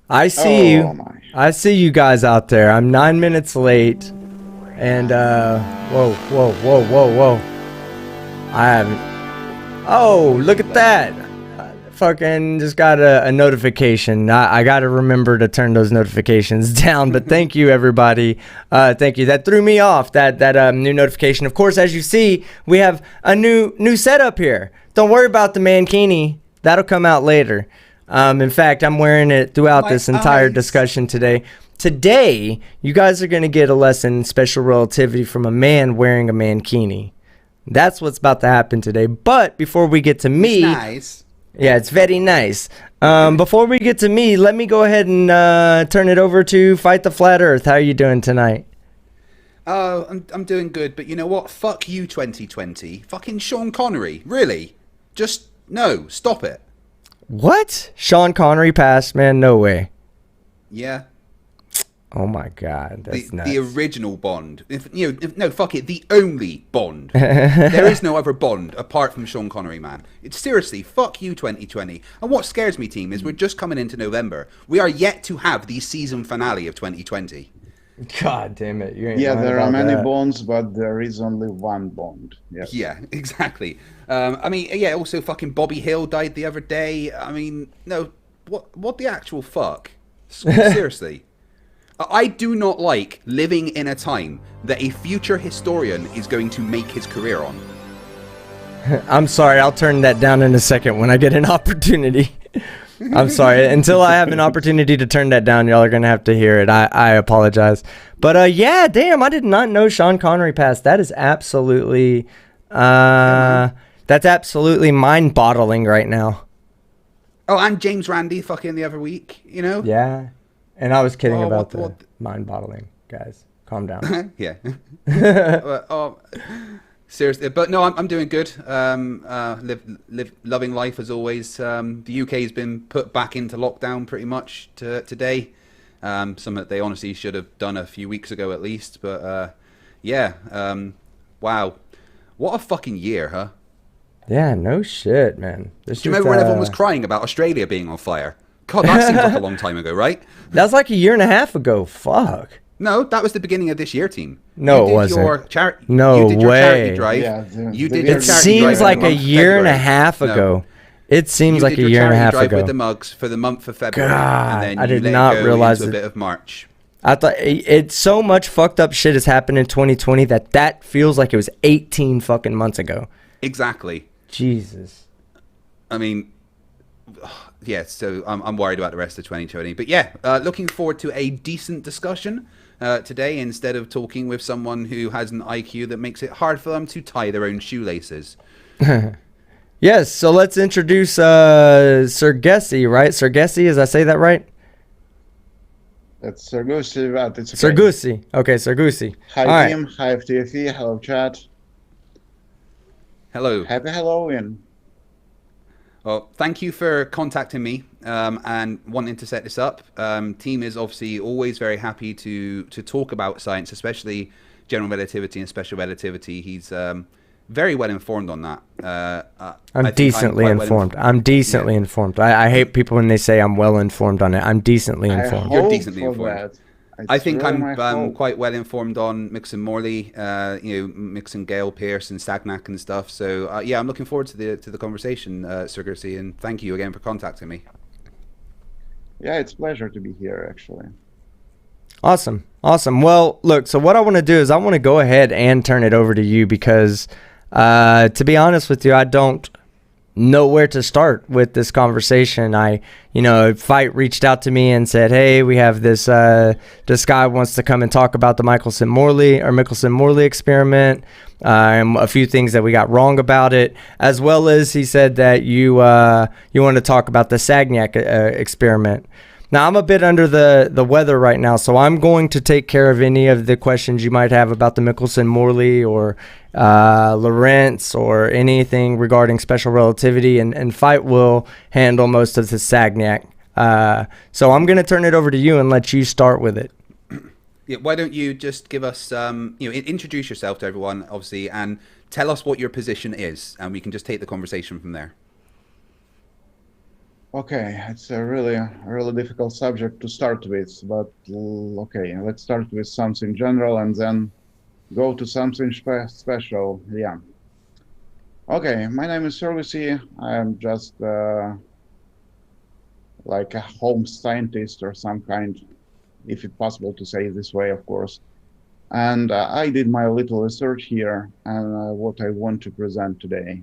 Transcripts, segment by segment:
I see you. My. I see you guys out there. I'm 9 minutes late. And, whoa. I haven't. Oh, look at that. I fucking just got a notification. I got to remember to turn those notifications down. But thank you, everybody. Thank you. That threw me off, that new notification. Of course, as you see, we have a new setup here. Don't worry about the Mankini. That'll come out later. In fact, I'm wearing it throughout this entire discussion today. Today, you guys are going to get a lesson in special relativity from a man wearing a mankini. That's what's about to happen today. But before we get to me... It's nice. Yeah, it's very nice. Before we get to me, let me go ahead and turn it over to Fight the Flat Earth. How are you doing tonight? I'm doing good, but you know what? Fuck you, 2020. Fucking Sean Connery. Really? Just, no, stop it. What? Sean Connery passed, man? No way. Yeah. Oh my God, that's nuts. The original Bond. No, fuck it. The only Bond. There is no other Bond apart from Sean Connery, man. It's seriously, fuck you, 2020. And what scares me, team, is we're just coming into November. We are yet to have the season finale of 2020. God damn it! You ain't Yeah, lying there are about many that. Bonds, but there is only one Bond. Yes. Yeah, exactly. I mean, yeah. Also, fucking Bobby Hill died the other day. I mean, no, what the actual fuck? Seriously. I do not like living in a time that a future historian is going to make his career on. I'm sorry, I'll turn that down in a second when I get an opportunity. I'm sorry. Until I have an opportunity to turn that down, y'all are going to have to hear it. I apologize. But yeah, damn, I did not know Sean Connery passed. That is absolutely, that's absolutely mind-boggling right now. Oh, and James Randi fucking the other week, you know? Yeah. And I was kidding about what? the mind-boggling, guys. Calm down. Yeah. Seriously, but no, I'm doing good. Loving life as always. The UK has been put back into lockdown pretty much today. Something that they honestly should have done a few weeks ago at least. But yeah, wow, what a fucking year, huh? Yeah, no shit, man. Do you remember when everyone was crying about Australia being on fire? God, that seems like a long time ago, right? That was like a year and a half ago. Fuck. No, that was the beginning of this year, team. No, it wasn't. No you did your way. charity drive. Yeah, you did It your charity seems drive like in the a month of year and a February. half No. ago. It seems like a your year and a charity half drive ago. with the mugs for the month of February, God, and then I you did let not it go realize into it. a bit of March. I thought it's so much fucked up shit has happened in 2020 that feels like it was 18 fucking months ago. Exactly. Jesus. I mean, yeah. So I'm worried about the rest of 2020, but yeah, looking forward to a decent discussion today instead of talking with someone who has an IQ that makes it hard for them to tie their own shoelaces. Yes, so let's introduce Sir Gessie, right? Sir Gessie, as I say that right? That's Sir Goosey, but it's okay. Sir Goosey. Okay, Sir Goosey. Hi, All right. team. Hi, FTFE. Hello, chat. Hello. Happy Halloween. Well, thank you for contacting me and wanting to set this up. Team is obviously always very happy to talk about science, especially general relativity and special relativity. He's very well informed on that. I'm decently informed. I'm decently informed. I hate people when they say I'm well informed on it. I'm decently informed. You're hope decently for informed. that. I It's think really my I'm hope. quite well informed on Mickelson, Morley, Mickelson, Gale, Pierce, and Sagnac and stuff. So yeah, I'm looking forward to the conversation, Sir Gersey, and thank you again for contacting me. Yeah, it's a pleasure to be here, actually. Awesome. Well, look, so what I want to do is I want to go ahead and turn it over to you because, to be honest with you, I don't know where to start with this conversation. Fight reached out to me and said, hey, we have this guy wants to come and talk about the Mickelson-Morley experiment, and a few things that we got wrong about it, as well as he said that you want to talk about the Sagnac experiment. Now, I'm a bit under the weather right now, so I'm going to take care of any of the questions you might have about the Mickelson-Morley or Lorentz or anything regarding special relativity, and Fight will handle most of the Sagnac. So I'm going to turn it over to you and let you start with it. Yeah, why don't you just give us, introduce yourself to everyone, obviously, and tell us what your position is, and we can just take the conversation from there. Okay, it's a really difficult subject to start with, but okay, let's start with something general and then go to something special. Yeah. Okay, my name is Servicey. I'm just like a home scientist or some kind, if it's possible to say it this way, of course. And I did my little research here and what I want to present today.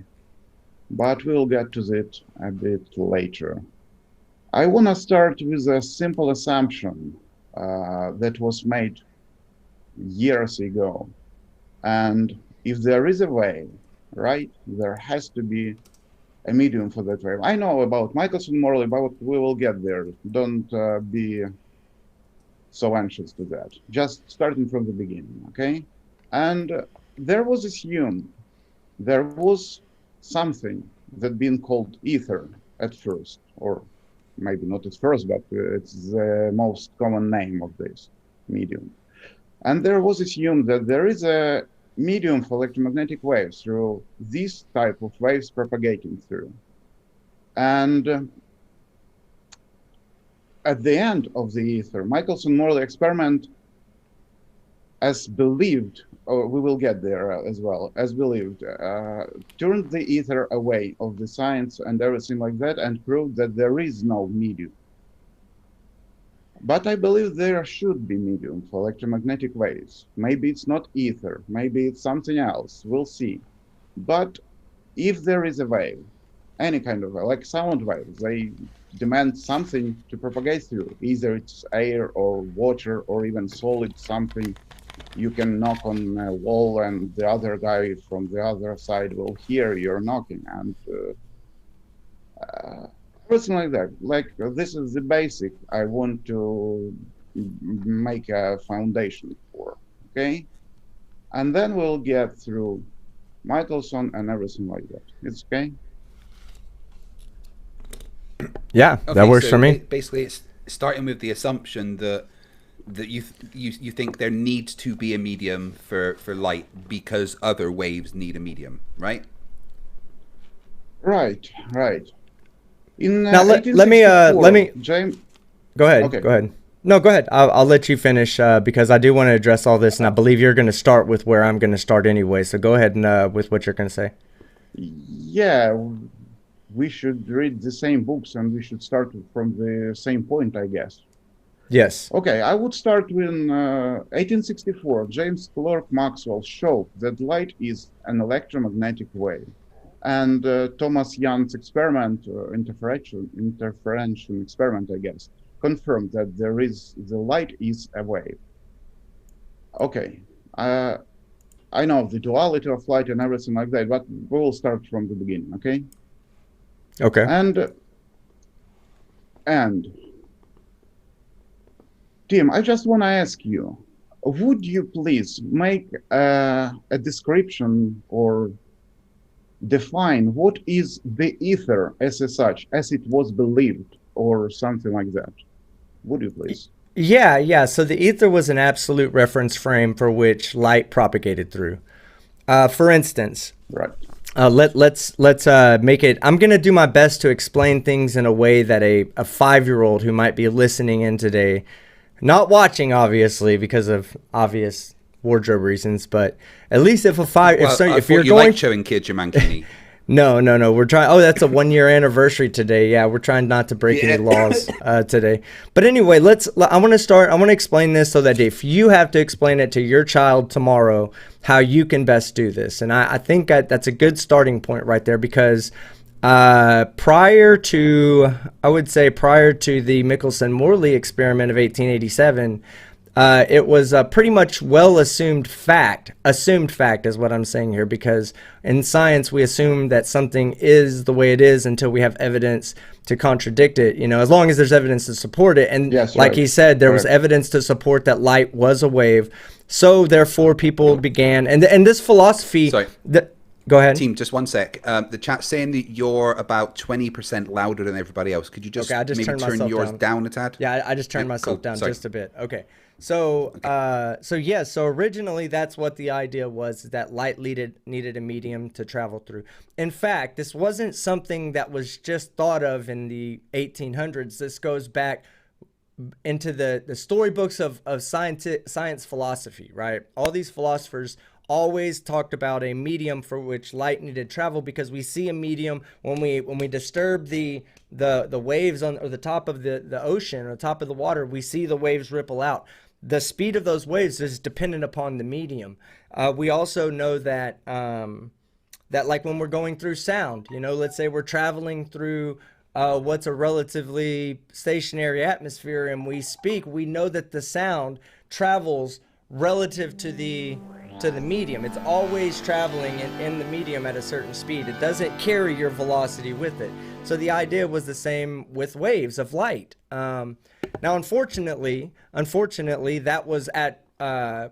But we'll get to it a bit later. I want to start with a simple assumption that was made years ago. And if there is a wave, right, there has to be a medium for that wave. I know about Mickelson, Morley, but we will get there. Don't be so anxious to that. Just starting from the beginning, okay? And there was assumed there was something that been called ether at first, or maybe not at first, but it's the most common name of this medium. And there was assumed that there is a medium for electromagnetic waves through this type of waves propagating through. And at the end of the ether, Mickelson-Morley experiment, as believed, or we will get there as well, as believed, turned the ether away of the science and everything like that and proved that there is no medium. But I believe there should be medium for electromagnetic waves. Maybe it's not ether, maybe it's something else, we'll see. But if there is a wave, any kind of wave, like sound waves, they demand something to propagate through. Either it's air or water or even solid something. You can knock on a wall and the other guy from the other side will hear you're knocking, and everything like that. Like this is the basic I want to make a foundation for, okay? And then we'll get through Mickelson and everything like that. It's okay? Yeah, Okay, that works so for me. Basically, it's starting with the assumption that you think there needs to be a medium for light because other waves need a medium, right? Right. In Now let me James. go ahead. Okay. Go ahead. No, go ahead. I'll let you finish because I do want to address all this, and I believe you're going to start with where I'm going to start anyway. So go ahead and with what you're going to say. Yeah, we should read the same books and we should start from the same point, I guess. Yes. Okay, I would start with 1864. James Clerk Maxwell showed that light is an electromagnetic wave. And Thomas Young's experiment, interferential experiment, I guess, confirmed that the light is a wave. Okay, I know the duality of light and everything like that, but we will start from the beginning, okay? Okay. And Tim, I just want to ask you, would you please make a description or define what is the ether as such, as it was believed, or something like that? Would you please? Yeah. So the ether was an absolute reference frame for which light propagated through. For instance, Right. let's make it. I'm gonna do my best to explain things in a way that a 5-year-old who might be listening in today, not watching obviously because of obvious wardrobe reasons, but at least if if you're going like showing kids your Mankini. No. We're trying. Oh, that's a 1-year anniversary today. Yeah, we're trying not to break any laws today. But anyway, I want to explain this so that if you have to explain it to your child tomorrow, how you can best do this. And I think that's a good starting point right there, because prior to the Mickelson-Morley experiment of 1887, it was a pretty much assumed fact is what I'm saying here, because in science we assume that something is the way it is until we have evidence to contradict it, as long as there's evidence to support it. And yes, like right. he said, there was evidence to support that light was a wave. So therefore people began, and this philosophy, Go ahead. Team, just one sec. The chat's saying that you're about 20% louder than everybody else. Could you just, Okay, I just maybe turned turn yours myself down a tad? Yeah, I just turned myself cool. down Sorry. just a bit. Okay. So, so originally that's what the idea was, is that light needed a medium to travel through. In fact, this wasn't something that was just thought of in the 1800s. This goes back into the storybooks of science philosophy, right? All these philosophers always talked about a medium for which light needed to travel, because we see a medium when we disturb the waves on or the top of the ocean or the top of the water, we see the waves ripple out. The speed of those waves is dependent upon the medium. We also know that that like when we're going through sound, let's say we're traveling through what's a relatively stationary atmosphere and we speak, we know that the sound travels relative to the medium. It's always traveling in the medium at a certain speed. It doesn't carry your velocity with it. So the idea was the same with waves of light. Now, unfortunately, that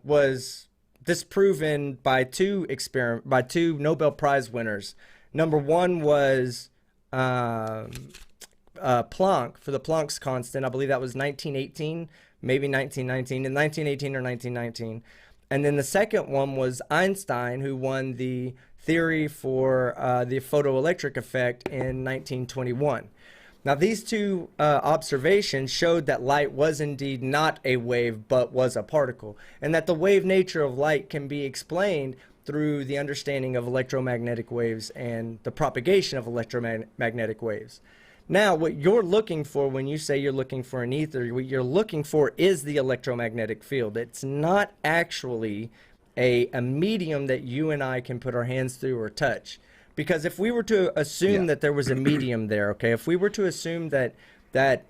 was disproven by two Nobel Prize winners. Number one was Planck, for the Planck's constant. I believe that was 1918, maybe 1919, in 1918 or 1919. And then the second one was Einstein, who won the theory for the photoelectric effect in 1921. Now, these two observations showed that light was indeed not a wave, but was a particle, and that the wave nature of light can be explained through the understanding of electromagnetic waves and the propagation of electromagnetic waves. Now, what you're looking for when you say you're looking for an ether, what you're looking for is the electromagnetic field. It's not actually a medium that you and I can put our hands through or touch. Because if we were to assume that there was a medium there, okay, if we were to assume that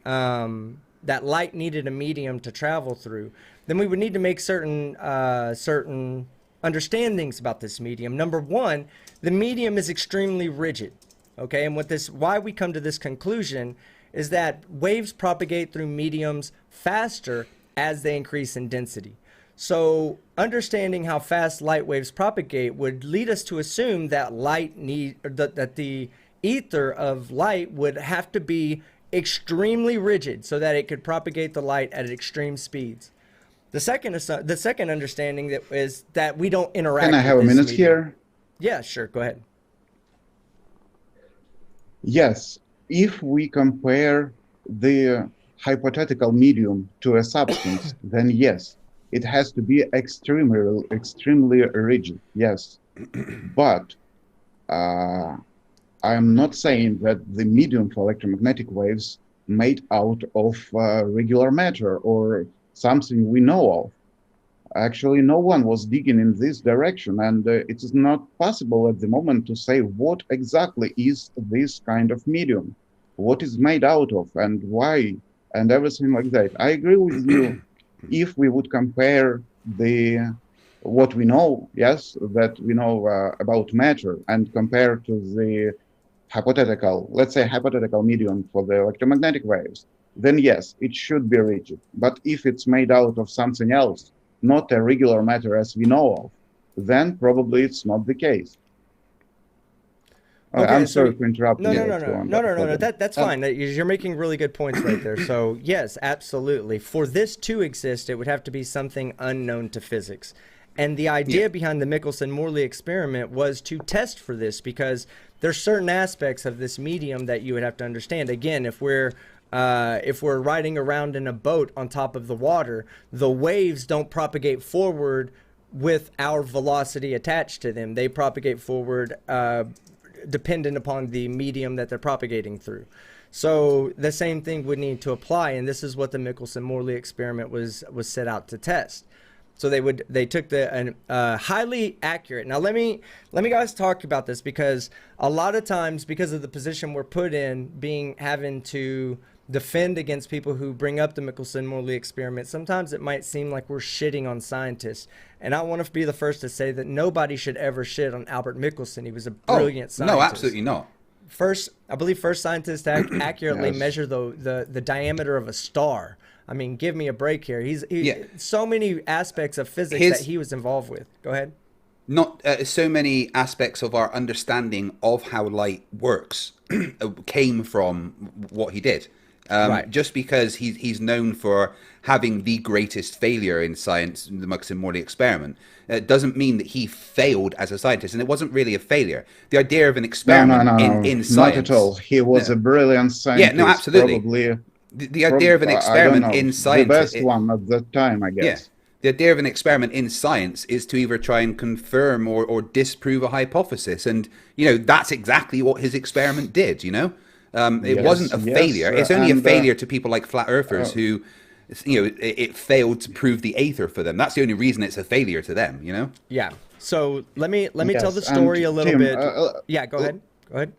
light needed a medium to travel through, then we would need to make certain understandings about this medium. Number one, the medium is extremely rigid. Okay, and why we come to this conclusion is that waves propagate through mediums faster as they increase in density. So understanding how fast light waves propagate would lead us to assume that that the ether of light would have to be extremely rigid so that it could propagate the light at extreme speeds. The second understanding is that we don't interact. Can I have a minute here? Yeah, sure. Go ahead. Yes, if we compare the hypothetical medium to a substance, then yes, it has to be extremely rigid, yes. But I'm not saying that the medium for electromagnetic waves made out of regular matter or something we know of. Actually, no one was digging in this direction, and it is not possible at the moment to say what exactly is this kind of medium, what is made out of, and why, and everything like that. I agree with you. If we would compare what we know, yes, that we know about matter, and compare to the hypothetical, let's say hypothetical medium for the electromagnetic waves, then yes, it should be rigid. But if it's made out of something else, not a regular matter as we know of, then probably it's not the case. Okay, I'm sorry for interrupting. No. That's fine. You're making really good points right there. So yes, absolutely. For this to exist, it would have to be something unknown to physics. And the idea behind the Mickelson-Morley experiment was to test for this, because there's certain aspects of this medium that you would have to understand. Again, if we're riding around in a boat on top of the water, the waves don't propagate forward with our velocity attached to them. They propagate forward dependent upon the medium that they're propagating through. So the same thing would need to apply, and this is what the Mickelson-Morley experiment was set out to test. So they took the highly accurate. Now let me guys talk about this, because a lot of times, because of the position we're put in, having to defend against people who bring up the Mickelson-Morley experiment, sometimes it might seem like we're shitting on scientists. And I want to be the first to say that nobody should ever shit on Albert Mickelson. He was a brilliant scientist. No, absolutely not. I believe first scientist to accurately measure the diameter of a star. I mean, give me a break here. So many aspects of physics that he was involved with. Go ahead. not so many aspects of our understanding of how light works came from what he did. Right. Just because he's known for having the greatest failure in science, the Mickelson-Morley experiment, doesn't mean that he failed as a scientist. And it wasn't really a failure. The idea of an No, no, experiment no, no, in not at all. science. He was No, a brilliant yeah, no, scientist, absolutely. probably, The idea of an I don't experiment know, in the science. best one at that time, I Yeah. guess. The idea of an experiment in science is to either try and confirm or disprove a hypothesis. And, that's exactly what his experiment did, It wasn't Yes, a yes, failure. It's only a and failure to people like flat earthers who, it failed to prove the Aether for them. That's the only reason it's a failure to them. Yeah. So let me tell yes, the story and a little Tim, bit. Yeah, go ahead. Go ahead.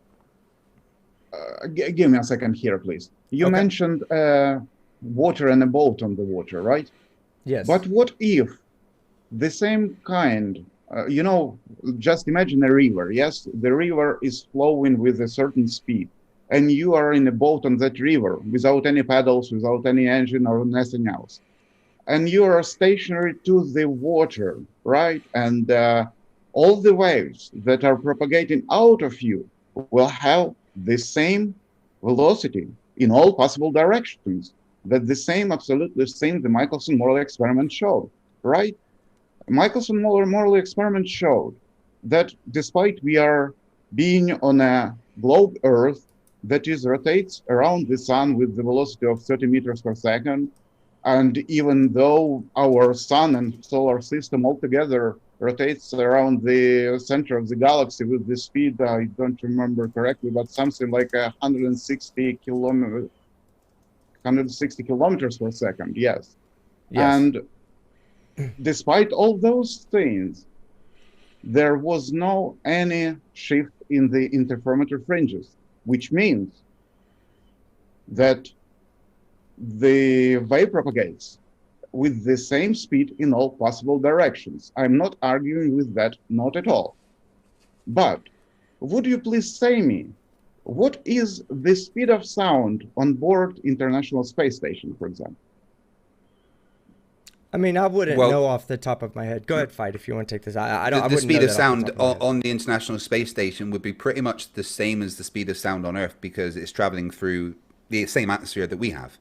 give me a second here, please. You Okay. mentioned water and a boat on the water, right? Yes. But what if the same kind, just imagine a river, yes? The river is flowing with a certain speed, and you are in a boat on that river without any paddles, without any engine or nothing else. And you are stationary to the water, right? And all the waves that are propagating out of you will have the same velocity in all possible directions. That the same, absolutely same, the Mickelson-Morley experiment showed, right? Mickelson-Morley experiment showed that despite we are being on a globe Earth that rotates around the sun with the velocity of 30 meters per second, and even though our sun and solar system altogether rotates around the center of the galaxy with the speed, I don't remember correctly, but something like 160 kilometers per second, yes. Yes. And despite all those things, there was no any shift in the interferometer fringes, which means that the wave propagates with the same speed in all possible directions. I'm not arguing with that, not at all. But would you please say me, what is the speed of sound on board International Space Station, for example? I mean, I wouldn't Well, know off the top of my head. Go ahead, Fight, if you want to take this. I don't. I the wouldn't know speed of that off the sound top of my head. on the International Space Station would be pretty much the same as the speed of sound on Earth because it's traveling through the same atmosphere that we have.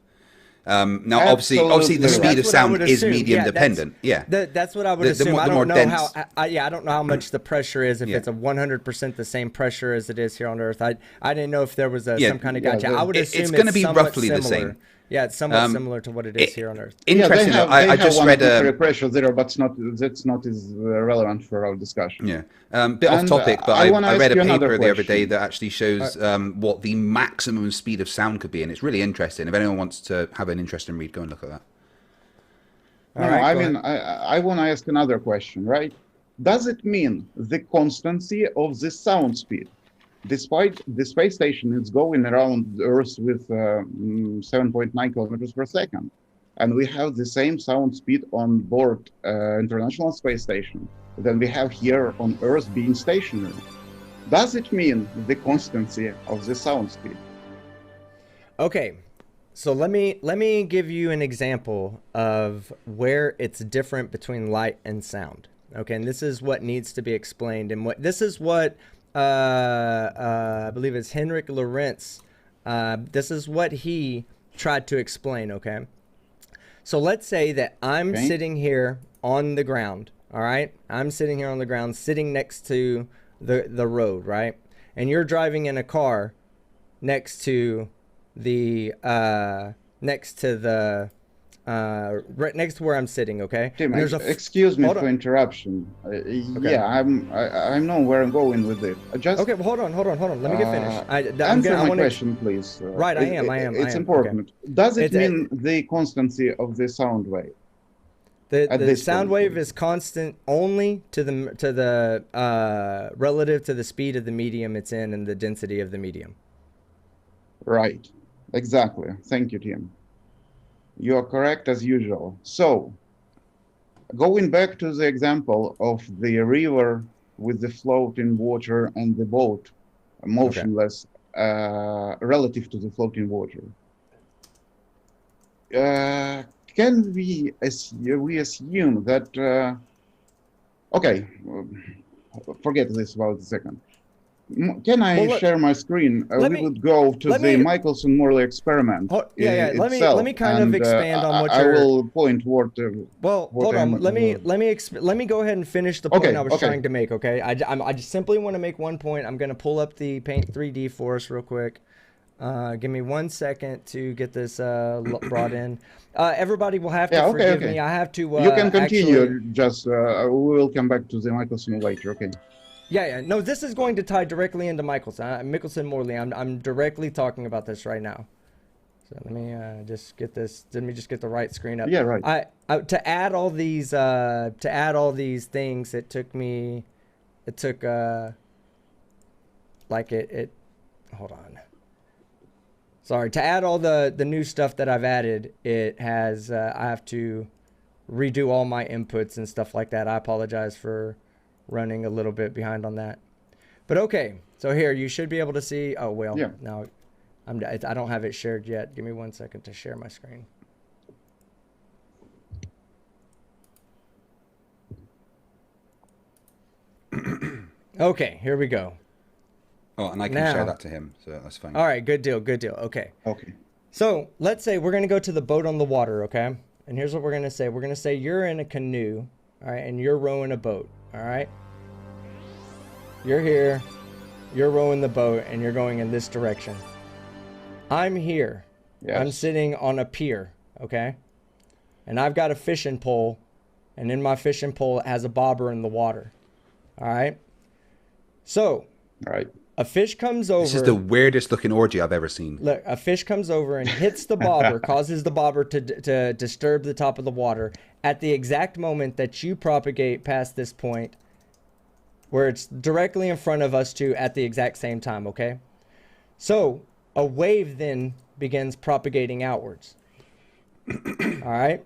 Now, obviously, Absolutely the speed right. of That's what I sound would is assume. medium Yeah, dependent. Yeah, That's what I would assume. I the more don't know dense. how. I don't know how much the pressure is. If Yeah. it's a 100% the same pressure as it is here on Earth. I didn't know if there was Yeah, some kind of yeah, gotcha. I would it's assume gonna be somewhat roughly the similar. same. Yeah, it's somewhat similar to what it is here on Earth. Interesting. Yeah, I just one read atmospheric pressure there, but that's not as relevant for our discussion. Yeah, bit off And topic, but I wanna I read ask a you another paper the other day question. that actually shows what the maximum speed of sound could be, and it's really interesting. If anyone wants to have an interesting read, go and look at that. All No, right, I go mean, ahead. I want to ask another question, right? Does it mean the constancy of the sound speed, despite the space station is going around Earth with 7.9 kilometers per second, and we have the same sound speed on board International Space Station than we have here on Earth being stationary? Does it mean the constancy of the sound speed? Okay, so let me give you an example of where it's different between light and sound. Okay, and this is what needs to be explained, and this is what I believe it's Henrik Lorentz. This is what he tried to explain. Okay, so let's say that I'm sitting here on the ground. All right, I'm sitting here on the ground, sitting next to the road, right? And you're driving in a car next to the right next to where I'm sitting, okay? Tim, And there's excuse me hold for on. interruption. Yeah, I know where I'm going with it. Just Okay, well, hold on. Let me get finished. answer my question, please. Right, I am. It's important. Okay. Does it mean the constancy of the sound wave? The sound wave is constant only to the relative to the speed of the medium it's in and the density of the medium. Right. Exactly. Thank you, Tim. You are correct as usual. So, going back to the example of the river with the floating water and the boat motionless relative to the floating water. Can we assume that Okay, forget this about a second. Can I Well, share my screen? let We me would go to let the me Mickelson-Morley experiment yeah. Let itself, me kind of and expand on what I you're. will point Well, what hold on. I'm. Let me go ahead and finish the point I was Okay. trying to make. Okay, I just simply want to make one point. I'm gonna pull up the Paint 3D for us real quick. Give me 1 second to get this brought in. Everybody will have to Yeah. forgive Okay. me. I have to You can continue. actually. Just we will come back to the Mickelson later. Okay. Yeah. No, this is going to tie directly into Mickelson. Mickelson Morley. I'm directly talking about this right now. So let me just get this. Let me just get the right screen up. Yeah. Right. To add all these things, it took me. It took like it. Hold on. Sorry, to add all the new stuff that I've added, it has I have to redo all my inputs and stuff like that. I apologize for running a little bit behind on that. But okay, so here you should be able to see. Oh well, Yeah. now I don't have it shared yet. Give me 1 second to share my screen. Okay, here we go. Oh, and I can Now- share that to him, so that's fine. All right, good deal, good deal. Okay. Okay. So let's say we're going to go to the boat on the water, okay? And here's what we're going to say. We're going to say you're in a canoe, all right, and you're rowing a boat, all right? You're here, you're rowing the boat, and you're going in this direction. I'm here. Yes. I'm sitting on a pier, okay? And I've got a fishing pole, and in my fishing pole it has a bobber in the water, all right? So Right. a fish comes over. This is the weirdest looking orgy I've ever seen. Look, a fish comes over and hits the bobber, causes the bobber to disturb the top of the water at the exact moment that you propagate past this point where it's directly in front of us two at the exact same time, okay? So a wave then begins propagating outwards. All right?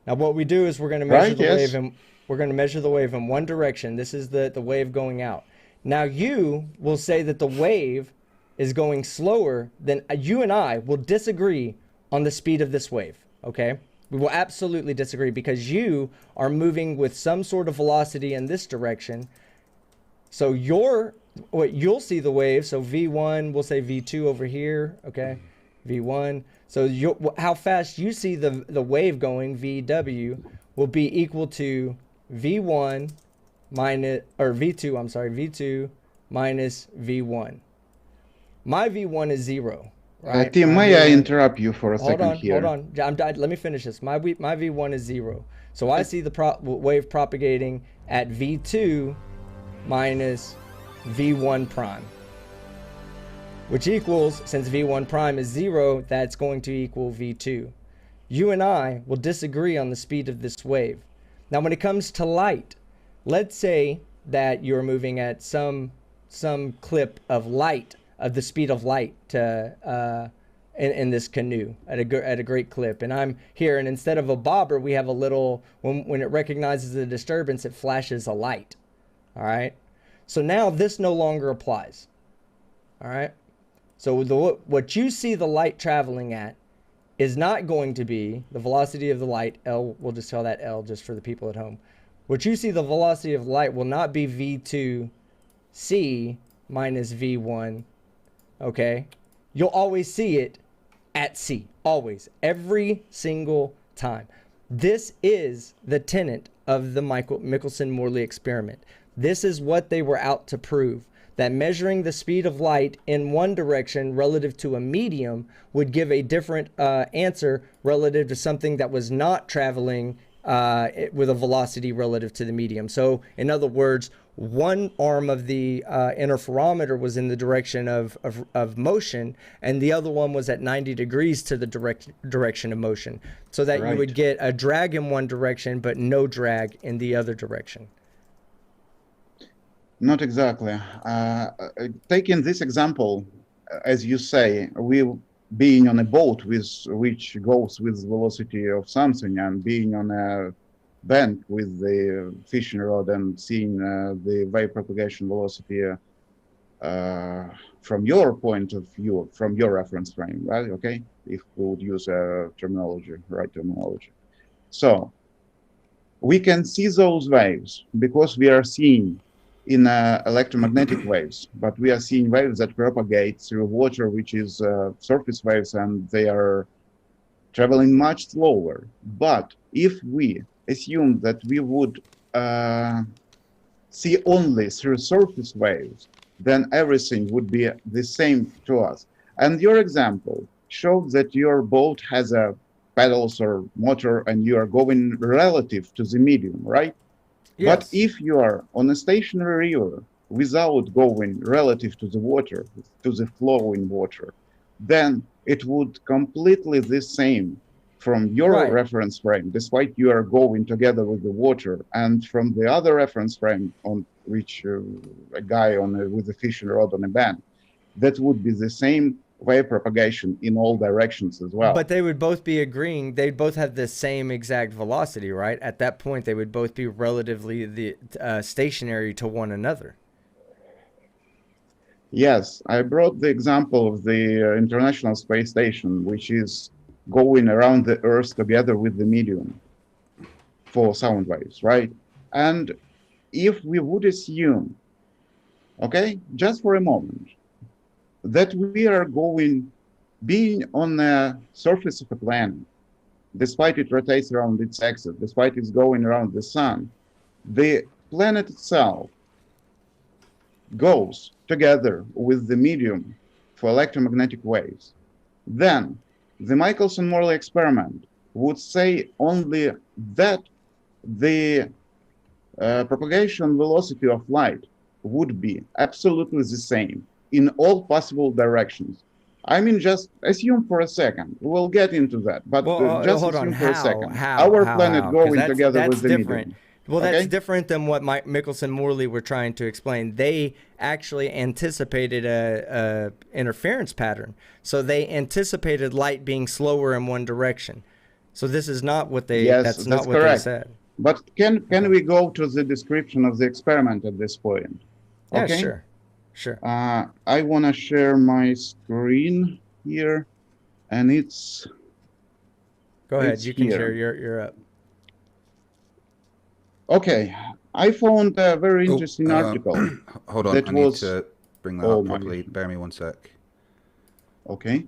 Now what we do is we're going to measure Right, the yes. wave and we're going to measure the wave in one direction. This is the wave going out. Now you will say that the wave is going slower than you and I will disagree on the speed of this wave, okay? We will absolutely disagree because you are moving with some sort of velocity in this direction. So you'll see the wave, so V1, we'll say V2 over here, okay? V1. So how fast you see the wave going, VW, will be equal to V1 minus, or V2, I'm sorry, V2 minus V1. My V1 is 0, right? Tim, My may I V1 interrupt you for a Hold second on, here? hold on. Let me finish this. My V1 is 0. So I see the wave propagating at V2 minus V1 prime. Which equals, since V1 prime is 0, that's going to equal V2. You and I will disagree on the speed of this wave. Now when it comes to light, let's say that you're moving at some clip of light, of the speed of light to in this canoe at a great clip, and I'm here, and instead of a bobber we have a little, when it recognizes the disturbance it flashes a light. All right, so now this no longer applies. All right, so what you see the light traveling at is not going to be the velocity of the light, L, we'll just tell that L just for the people at home. What you see the velocity of light will not be V2C minus V1, okay? You'll always see it at C, always, every single time. This is the tenet of the Mickelson-Morley experiment. This is what they were out to prove, that measuring the speed of light in one direction relative to a medium would give a different answer relative to something that was not traveling with a velocity relative to the medium. So in other words, one arm of the interferometer was in the direction of motion, and the other one was at 90 degrees to the direction of motion, so that you would get a drag in one direction but no drag in the other direction. Not exactly. Taking this example, as you say, we being on a boat which goes with velocity of something, and being on a bank with the fishing rod and seeing the wave propagation velocity from your point of view, from your reference frame, right? Okay, if we would use a terminology, right terminology. So we can see those waves because we are seeing in electromagnetic waves, but we are seeing waves that propagate through water, which is surface waves, and they are traveling much slower. But if we assume that we would see only through surface waves, then everything would be the same to us. And your example showed that your boat has a pedals or motor and you are going relative to the medium, right? Yes. But if you are on a stationary river without going relative to the water, to the flowing water, then it would completely the same from your Right. reference frame, despite you are going together with the water, and from the other reference frame on which a guy with a fishing rod on a band, that would be the same wave propagation in all directions as well. But they would both be agreeing. They'd both have the same exact velocity, right? At that point, they would both be relatively stationary to one another. Yes, I brought the example of the International Space Station, which is going around the Earth together with the medium for sound waves, right? And if we would assume, okay, just for a moment, that we are being on the surface of a planet, despite it rotates around its axis, despite it's going around the sun, the planet itself goes together with the medium for electromagnetic waves, then the Mickelson-Morley experiment would say only that the propagation velocity of light would be absolutely the same in all possible directions. I mean, just assume for a second. We'll get into that, but just hold on. assume for a second. How? Our planet 'Cause going together that's with the different. medium. Well, Okay? that's different than what Mickelson Morley were trying to explain. They actually anticipated a interference pattern, so they anticipated light being slower in one direction. So this is not what they. Yes, that's not what correct. they said. But can we go to the description of the experiment at this point? Yeah, Okay? sure. I want to share my screen here, and it's. Go ahead. It's You can here. share. You're up. Okay, I found a very interesting article. Hold on, that I need was- to bring that Oh up my- properly. Bear me one sec. Okay.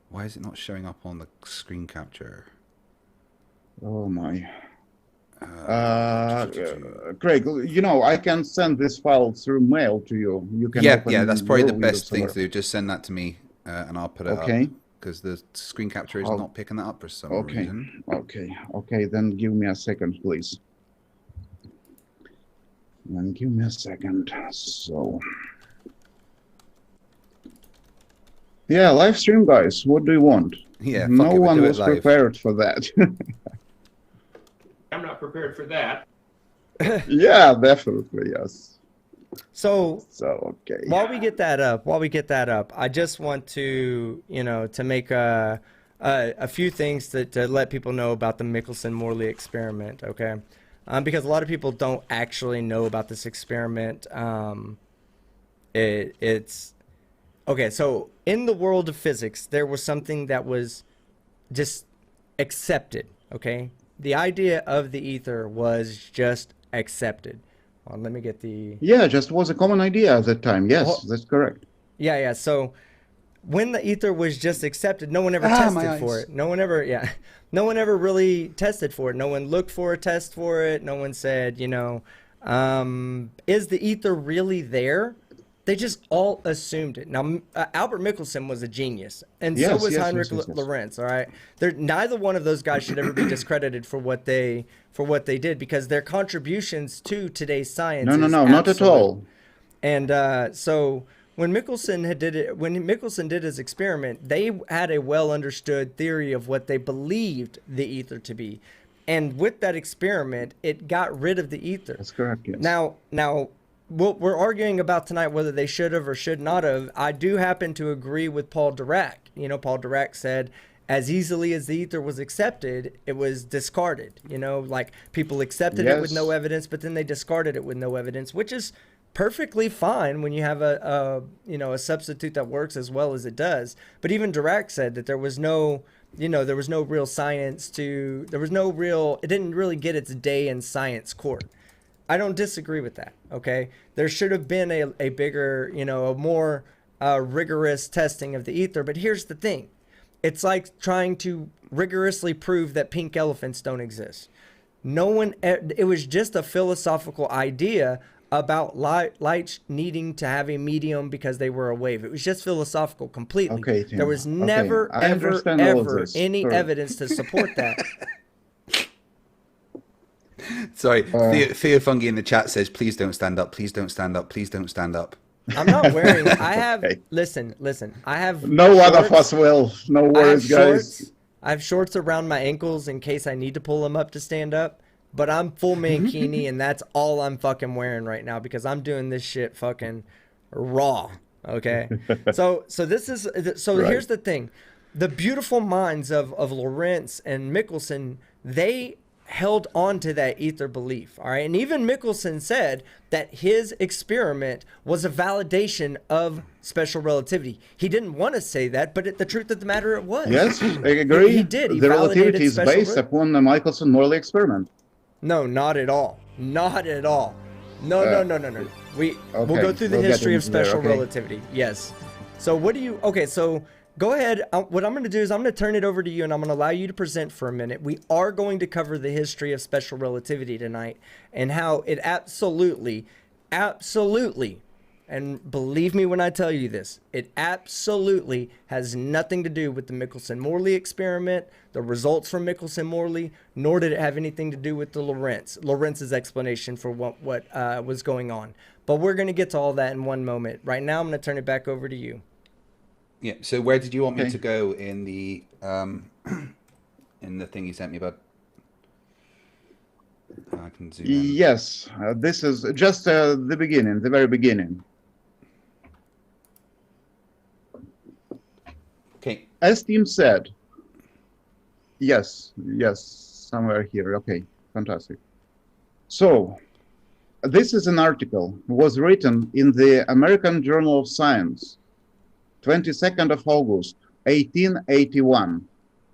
Why is it not showing up on the screen capture? Oh my. Craig, you know, I can send this file through mail to you. You can Yeah, open that's probably the your best thing Windows to do. Just send that to me, and I'll put it Okay. up. Because the screen capture is not picking that up for some reason. Okay, then give me a second, please. Then give me a second. So. Yeah, live stream, guys. What do you want? Yeah, No fuck it, we'll one do it was live. prepared for that. I'm not prepared for that. Yeah, definitely, yes. So Okay. while we get that up, I just want to, to make a few things to let people know about the Mickelson-Morley experiment, okay? Because a lot of people don't actually know about this experiment. It's okay. So in the world of physics, there was something that was just accepted, okay? The idea of the ether was just accepted. Let me get the... Yeah, just was a common idea at that time. Yes, that's correct. Yeah. So when the ether was just accepted, no one ever my tested for eyes. it. No one ever really tested for it. No one looked for a test for it. No one said, is the ether really there? They just all assumed it. Now, Albert Mickelson was a genius, and so was Heinrich Lorentz. All right, neither one of those guys should ever be discredited for what they did, because their contributions to today's science. No, not at all. And so when Mickelson did his experiment, they had a well understood theory of what they believed the ether to be, and with that experiment, it got rid of the ether. That's correct. Yes. Now. What we're arguing about tonight, whether they should have or should not have, I do happen to agree with Paul Dirac. Paul Dirac said, as easily as the ether was accepted, it was discarded. Like people accepted it with no evidence, but then they discarded it with no evidence, which is perfectly fine when you have a substitute that works as well as it does. But even Dirac said that there was no there was no real science to, it didn't really get its day in science court. I don't disagree with that, okay? There should have been a bigger, a more rigorous testing of the ether, but here's the thing. It's like trying to rigorously prove that pink elephants don't exist. It was just a philosophical idea about light needing to have a medium because they were a wave. It was just philosophical completely. Okay, Tim. There was never, ever any evidence to support that. Sorry, Theo Fungi in the chat says, please don't stand up, please don't stand up, please don't stand up. I'm not wearing, I have, listen, I have no shorts, one of us will, no worries, guys. I have shorts around my ankles in case I need to pull them up to stand up, but I'm full Mankini and that's all I'm fucking wearing right now because I'm doing this shit fucking raw, okay? so this is, right. Here's the thing. The beautiful minds of Lorentz and Mickelson, they held on to that ether belief, all right? And even Mickelson said that his experiment was a validation of special relativity. He didn't want to say that, but the truth of the matter, it was. Yes, I agree. He did. He the relativity is based upon the Mickelson-Morley experiment. No, not at all. Not at all. No. We'll go through the history of special relativity. Yes. So what do you... Okay, so... Go ahead. What I'm going to do is I'm going to turn it over to you and I'm going to allow you to present for a minute. We are going to cover the history of special relativity tonight and how it absolutely, and believe me when I tell you this, it absolutely has nothing to do with the Mickelson-Morley experiment, the results from Mickelson-Morley, nor did it have anything to do with the Lorentz's explanation for what was going on. But we're going to get to all that in one moment. Right now, I'm going to turn it back over to you. Yeah. So where did you want me to go in the thing you sent me about? I can zoom in. Yes, this is just the beginning, the very beginning. Okay. As Tim said. Yes, somewhere here. Okay, fantastic. So, this is an article. Was written in the American Journal of Science. 22nd of August, 1881,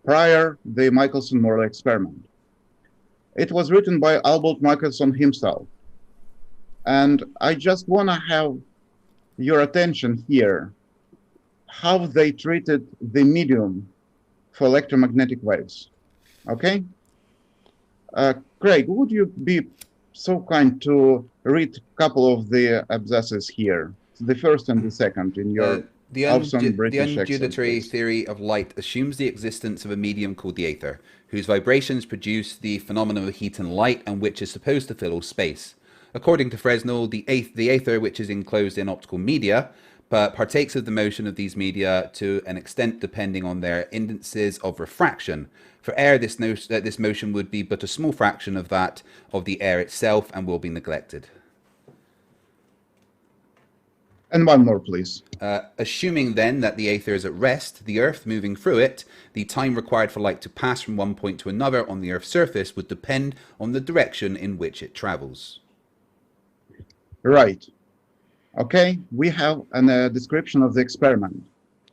prior the Mickelson-Morley experiment. It was written by Albert Mickelson himself. And I just want to have your attention here, how they treated the medium for electromagnetic waves. Okay? Craig, would you be so kind to read a couple of the abscesses here, the first and the second in your... The undulatory theory of light assumes the existence of a medium called the Aether, whose vibrations produce the phenomenon of heat and light, and which is supposed to fill all space. According to Fresnel, the Aether, which is enclosed in optical media, but partakes of the motion of these media to an extent depending on their indices of refraction. For air, this motion would be but a small fraction of that of the air itself and will be neglected. And one more, please. Assuming then that the Aether is at rest, the Earth moving through it, the time required for light to pass from one point to another on the Earth's surface would depend on the direction in which it travels. Right. Okay, we have a description of the experiment.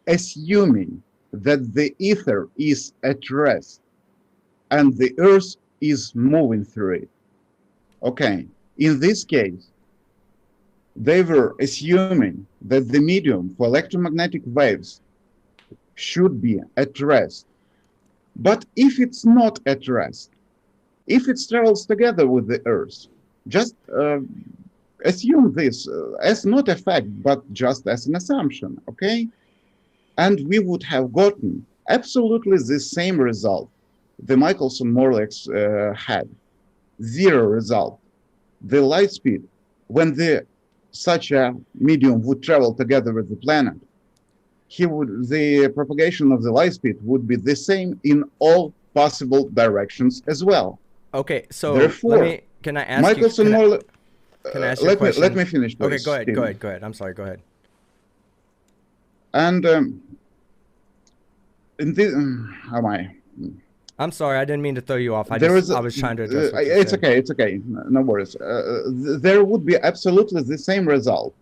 Assuming that the Aether is at rest and the Earth is moving through it. Okay, in this case, they were assuming that the medium for electromagnetic waves should be at rest. But if it's not at rest, if it travels together with the Earth, just assume this as not a fact, but just as an assumption, okay? And we would have gotten absolutely the same result the Mickelson-Morley had. Zero result. The light speed, when such a medium would travel together with the planet, the propagation of the light speed would be the same in all possible directions as well. Okay, so therefore, can I ask Mickelson-Morley, can I ask you a question? Let me finish, please. Okay, go ahead. I'm sorry, go ahead. And in this, I'm sorry, I didn't mean to throw you off. I was trying to address what you said. It's okay. No worries. There would be absolutely the same result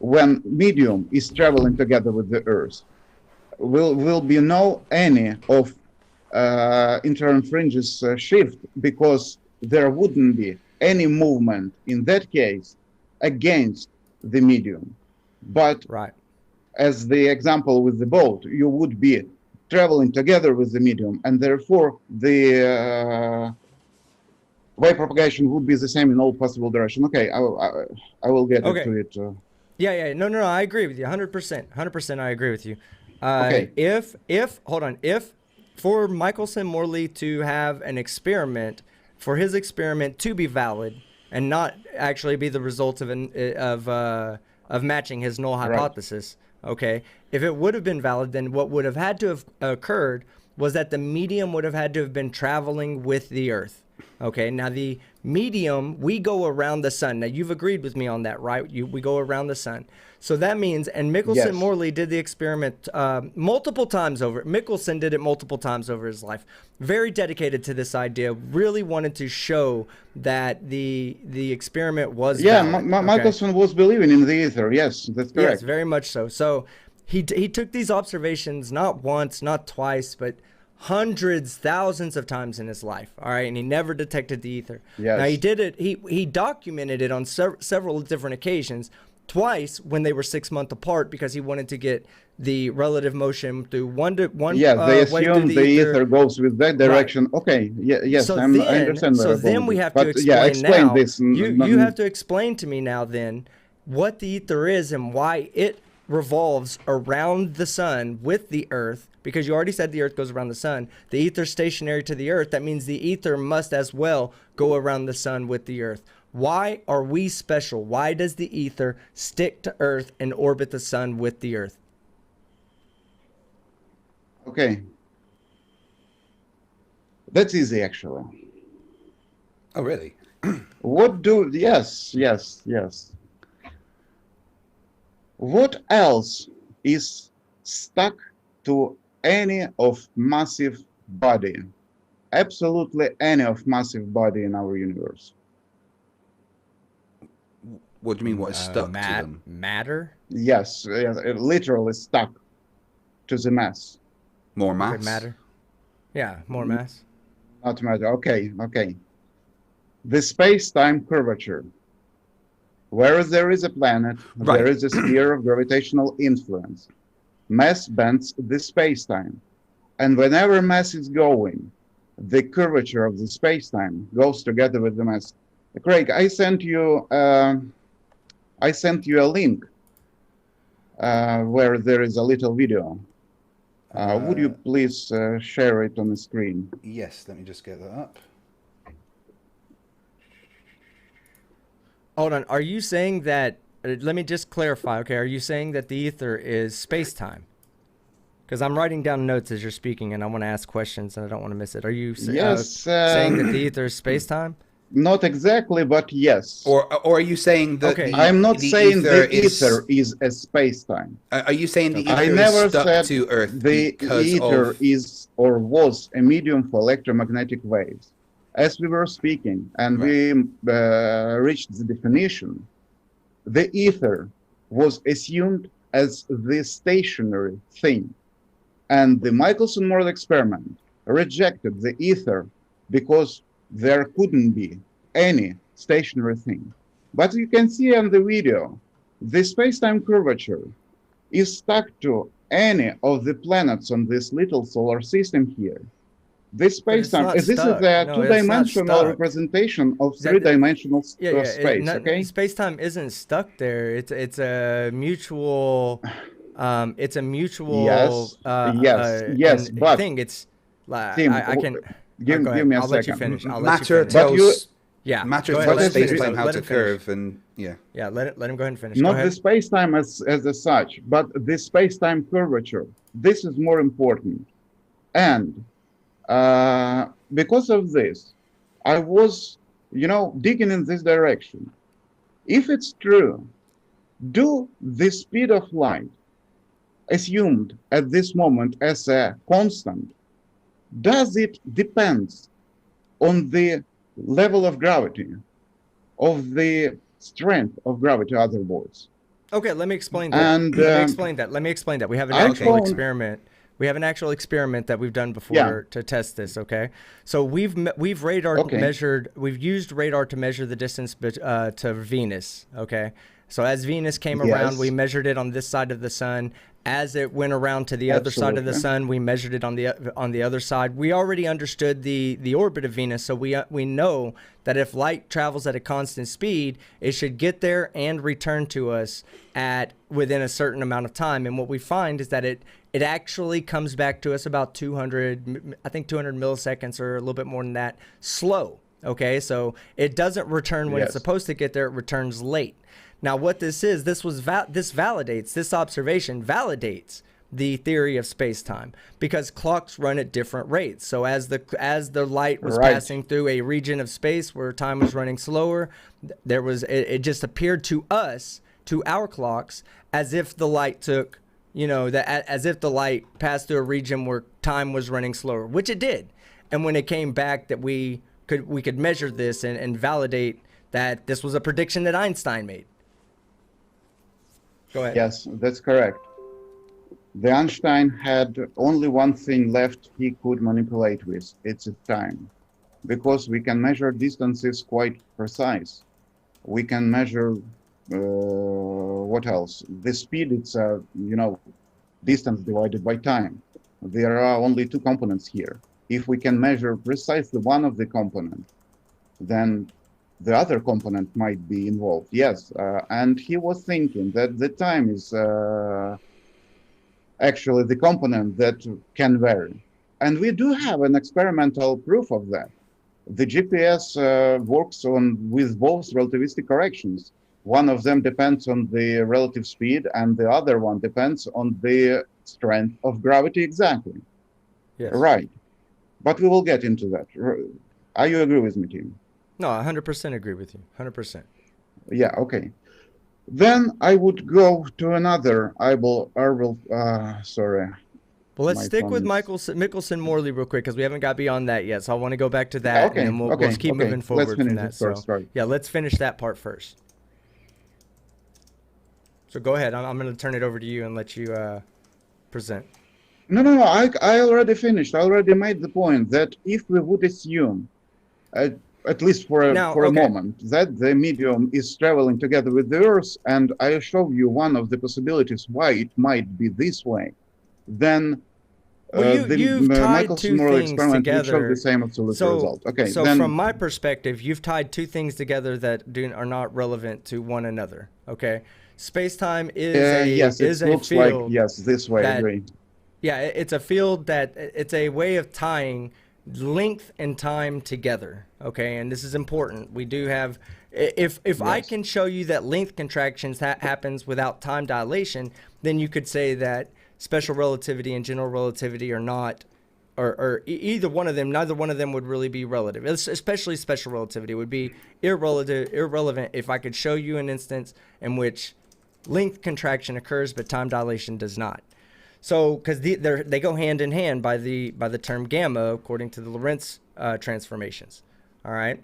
when medium is traveling together with the Earth. will be no any of interfringes shift, because there wouldn't be any movement in that case against the medium. But Right. as the example with the boat, you would be traveling together with the medium, and therefore the wave propagation would be the same in all possible directions. Okay, I will get Okay. to it. Yeah. No. I agree with you. 100%. 100%. I agree with you. Okay. If hold on, if for Mickelson Morley to have an experiment, for his experiment to be valid and not actually be the result of of matching his null hypothesis, okay, if it would have been valid, then what would have had to have occurred was that the medium would have had to have been traveling with the Earth. Okay, now the medium, we go around the sun. Now you've agreed with me on that, right? We go around the sun. So that means, and Mickelson Yes. Morley did the experiment multiple times over. Mickelson did it multiple times over his life. Very dedicated to this idea. Really wanted to show that the experiment was valid. Mickelson was believing in the ether. Yes, that's correct. Yes, very much so. So he took these observations not once, not twice, but hundreds, thousands of times in his life. All right, and he never detected the ether. Yes. Now he did it. He documented it on several different occasions. Twice when they were 6 months apart, because he wanted to get the relative motion through one. Yes, they way through assume the ether goes with that direction. Right. Okay, yes, So I understand. So then we have to explain now. This. You have to explain to me now then what the ether is and why it revolves around the sun with the Earth, because you already said the Earth goes around the sun. The ether's stationary to the Earth. That means the ether must as well go around the sun with the Earth. Why are we special? Why does the ether stick to Earth and orbit the sun with the Earth? Okay. That's easy, actually. Oh, really? Yes. What else is stuck to any of massive body? Absolutely any of massive body in our universe. What do you mean? What is stuck to them? Matter? Yes, it literally stuck to the mass. More mass? Matter? Yeah, more mass. Not matter. Okay. The space-time curvature. Where there is a planet, Right. there is a sphere of gravitational influence. Mass bends the space-time. And whenever mass is going, the curvature of the space-time goes together with the mass. Craig, I sent you a link where there is a little video. Would you please share it on the screen? Yes, let me just get that up. Hold on. Are you saying that? Let me just clarify. Okay, are you saying that the ether is space-time? Because I'm writing down notes as you're speaking, and I want to ask questions, and I don't want to miss it. Are you saying that the ether is space-time? Not exactly, but yes. Or are you saying that I'm not saying the ether is a space-time. Are you saying the ether I never is stuck said to Earth the because ether of... is or was a medium for electromagnetic waves? As we were speaking and we reached the definition, the ether was assumed as the stationary thing. And the Mickelson-Morley experiment rejected the ether because there couldn't be any stationary thing. But you can see on the video, the space-time curvature is stuck to any of the planets on this little solar system here. This space-time, this is a two-dimensional representation of three-dimensional space, okay? Space-time isn't stuck there. It's a mutual... it's a mutual yes, but thing. It's like Tim, I can give me a I'll second. let you finish. Matter tells matter tells space-time how to curve, and let him go ahead and finish. Not the space-time as such, but the space-time curvature. This is more important, and because of this, I was digging in this direction. If it's true, do the speed of light assumed at this moment as a constant, does it depend on the level of gravity, of the strength of gravity, other words? Okay, let me explain that. And Let me explain that. We have an I actual found- experiment. We have an actual experiment that we've done before to test this. Okay, so we've measured. We've used radar to measure the distance to Venus. Okay, so as Venus came around, we measured it on this side of the sun. As it went around to the other side of the sun, we measured it on the other side. We already understood the orbit of Venus, so we know that if light travels at a constant speed, it should get there and return to us within a certain amount of time. And what we find is that it actually comes back to us about 200 milliseconds or a little bit more than that, slow. Okay, so it doesn't return when it's supposed to get there; it returns late. Now, what this is, this observation validates the theory of space-time, because clocks run at different rates. So as the light was passing through a region of space where time was running slower, it just appeared to us, to our clocks, as if the light took, as if the light passed through a region where time was running slower, which it did. And when it came back, that we could measure this and validate that this was a prediction that Einstein made. Go ahead. Yes, that's correct. The Einstein had only one thing left he could manipulate with. It's time. Because we can measure distances quite precise. We can measure, what else? The speed, it's, distance divided by time. There are only two components here. If we can measure precisely one of the components, then the other component might be involved. Yes, and he was thinking that the time is actually the component that can vary. And we do have an experimental proof of that. The GPS works with both relativistic corrections. One of them depends on the relative speed, and the other one depends on the strength of gravity exactly. Yes. Right. But we will get into that. Are you agree with me, Tim? No, 100% agree with you. 100%. Yeah, okay. Then I would go to another. Sorry. Well, let's stick with Mickelson Morley real quick, because we haven't got beyond that yet. So I want to go back to that, and then we'll just keep moving forward from that. Yeah, let's finish that part first. So go ahead. I'm going to turn it over to you and let you present. No. I already finished. I already made the point that if we would assume, at least for a moment, that the medium is traveling together with the Earth, and I show you one of the possibilities why it might be this way, then you've tied two things experiment together. would show the same absolute result. Okay. So from my perspective, you've tied two things together that are not relevant to one another. Okay. Space-time is a field. This way. I agree. Yeah, it's a field it's a way of tying length and time together. Okay, and this is important. We do have, if I can show you that length contractions happens without time dilation, then you could say that special relativity and general relativity are not, or either one of them, neither one of them would really be relative. Especially special relativity would be irrelevant if I could show you an instance in which length contraction occurs but time dilation does not. So, because they go hand in hand by the term gamma, according to the Lorentz transformations. All right.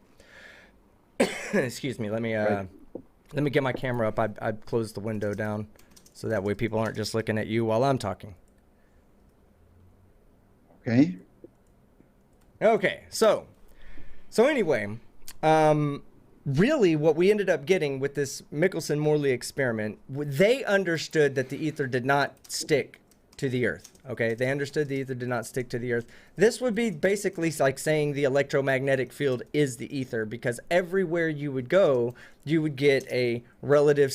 Excuse me. Let me get my camera up. I closed the window down, so that way people aren't just looking at you while I'm talking. Okay. Okay. So anyway, really, what we ended up getting with this Mickelson-Morley experiment, they understood that the ether did not stick to the Earth. Okay, they understood the ether did not stick to the Earth. This would be basically like saying the electromagnetic field is the ether, because everywhere you would go, you would get a relative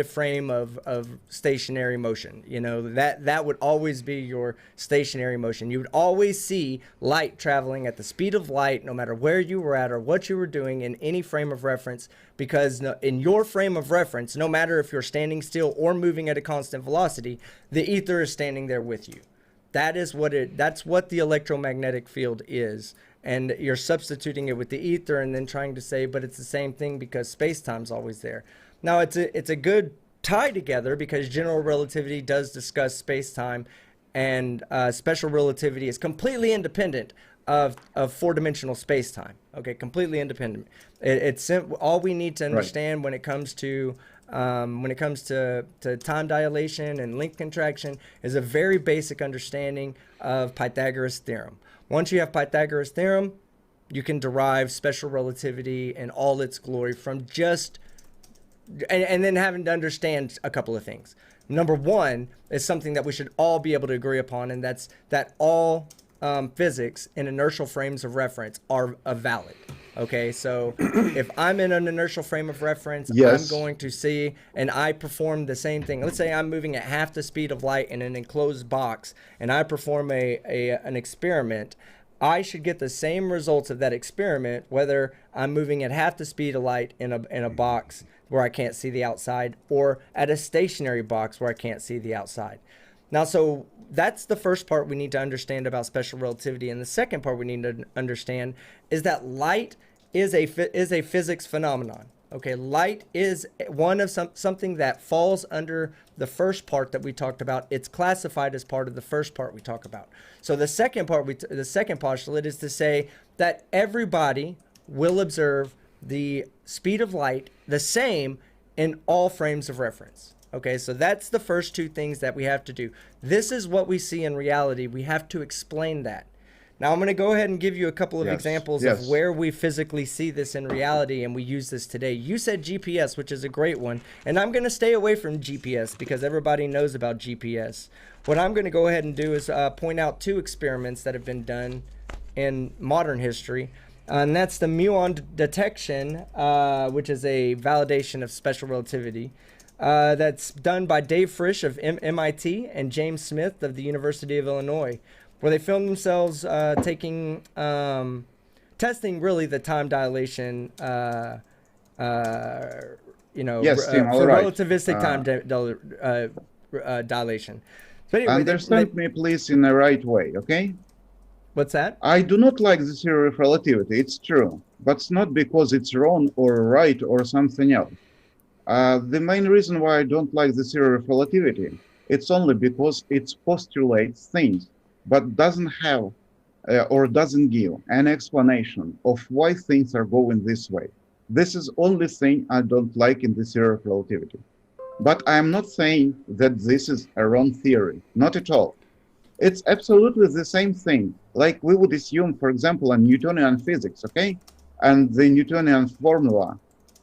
frame of stationary motion. You know, that would always be your stationary motion. You would always see light traveling at the speed of light, no matter where you were at or what you were doing in any frame of reference, because in your frame of reference, no matter if you're standing still or moving at a constant velocity, the ether is standing there with you. That's what the electromagnetic field is. And you're substituting it with the ether and then trying to say, but it's the same thing because space-time's always there. Now, it's a good tie together, because general relativity does discuss space-time, and special relativity is completely independent of four-dimensional space-time. Okay, completely independent. All we need to understand when it comes to time dilation and length contraction is a very basic understanding of Pythagoras' theorem. Once you have Pythagoras' theorem, you can derive special relativity in all its glory from just and then having to understand a couple of things. Number one is something that we should all be able to agree upon, and that's that all physics in inertial frames of reference are valid. Okay, so if I'm in an inertial frame of reference, I'm going to see, and I perform the same thing. Let's say I'm moving at half the speed of light in an enclosed box, and I perform an experiment. I should get the same results of that experiment, whether I'm moving at half the speed of light in a box where I can't see the outside, or at a stationary box where I can't see the outside. Now, so that's the first part we need to understand about special relativity, and the second part we need to understand is that light is a physics phenomenon. Okay, light is one of something that falls under the first part that we talked about. It's classified as part of the first part we talk about. So the second part, the second postulate is to say that everybody will observe the speed of light the same in all frames of reference. Okay, so that's the first two things that we have to do. This is what we see in reality. We have to explain that. Now, I'm going to go ahead and give you a couple of examples of where we physically see this in reality, and we use this today. You said GPS, which is a great one, and I'm going to stay away from GPS because everybody knows about GPS. What I'm going to go ahead and do is point out two experiments that have been done in modern history, and that's the Muon Detection, which is a validation of special relativity. That's done by Dave Frisch of MIT and James Smith of the University of Illinois, where they filmed themselves testing really the time dilation, for relativistic time dilation. So anyway, understand me, please, in the right way, okay? What's that? I do not like the theory of relativity. It's true, but it's not because it's wrong or right or something else. The main reason why I don't like the theory of relativity, it's only because it postulates things, but doesn't have or doesn't give an explanation of why things are going this way. This is only thing I don't like in the theory of relativity. But I am not saying that this is a wrong theory, not at all. It's absolutely the same thing, like we would assume, for example, in Newtonian physics, okay? And the Newtonian formula,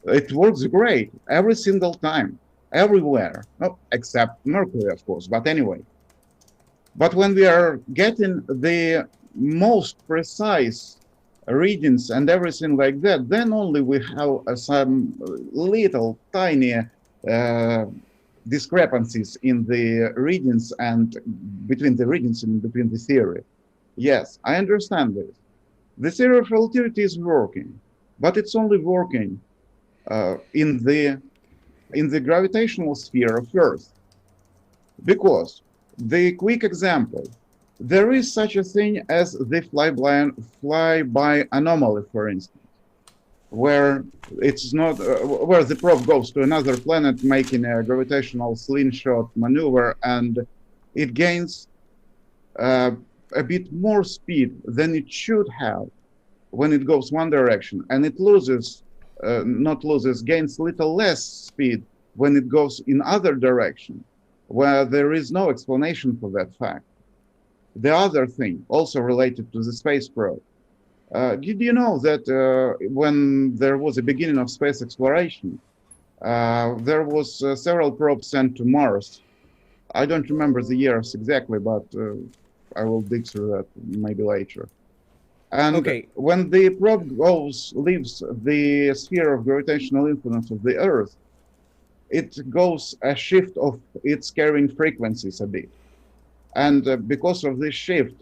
it works great every single time, everywhere, except Mercury, of course, but anyway. But when we are getting the most precise readings and everything like that, then only we have some little tiny discrepancies in the readings and between the readings and between the theory. Yes, I understand this. The theory of relativity is working, but it's only working in the gravitational sphere of Earth, because the quick example, there is such a thing as the flyby anomaly, for instance, where it's not where the probe goes to another planet making a gravitational slingshot maneuver, and it gains a bit more speed than it should have when it goes one direction, and it gains little less speed when it goes in other direction, where there is no explanation for that fact. The other thing, also related to the space probe, did you know that when there was a beginning of space exploration, there was several probes sent to Mars? I don't remember the years exactly, but I will dig through that maybe later. And when the probe leaves the sphere of gravitational influence of the Earth, it goes a shift of its carrying frequencies a bit. And because of this shift,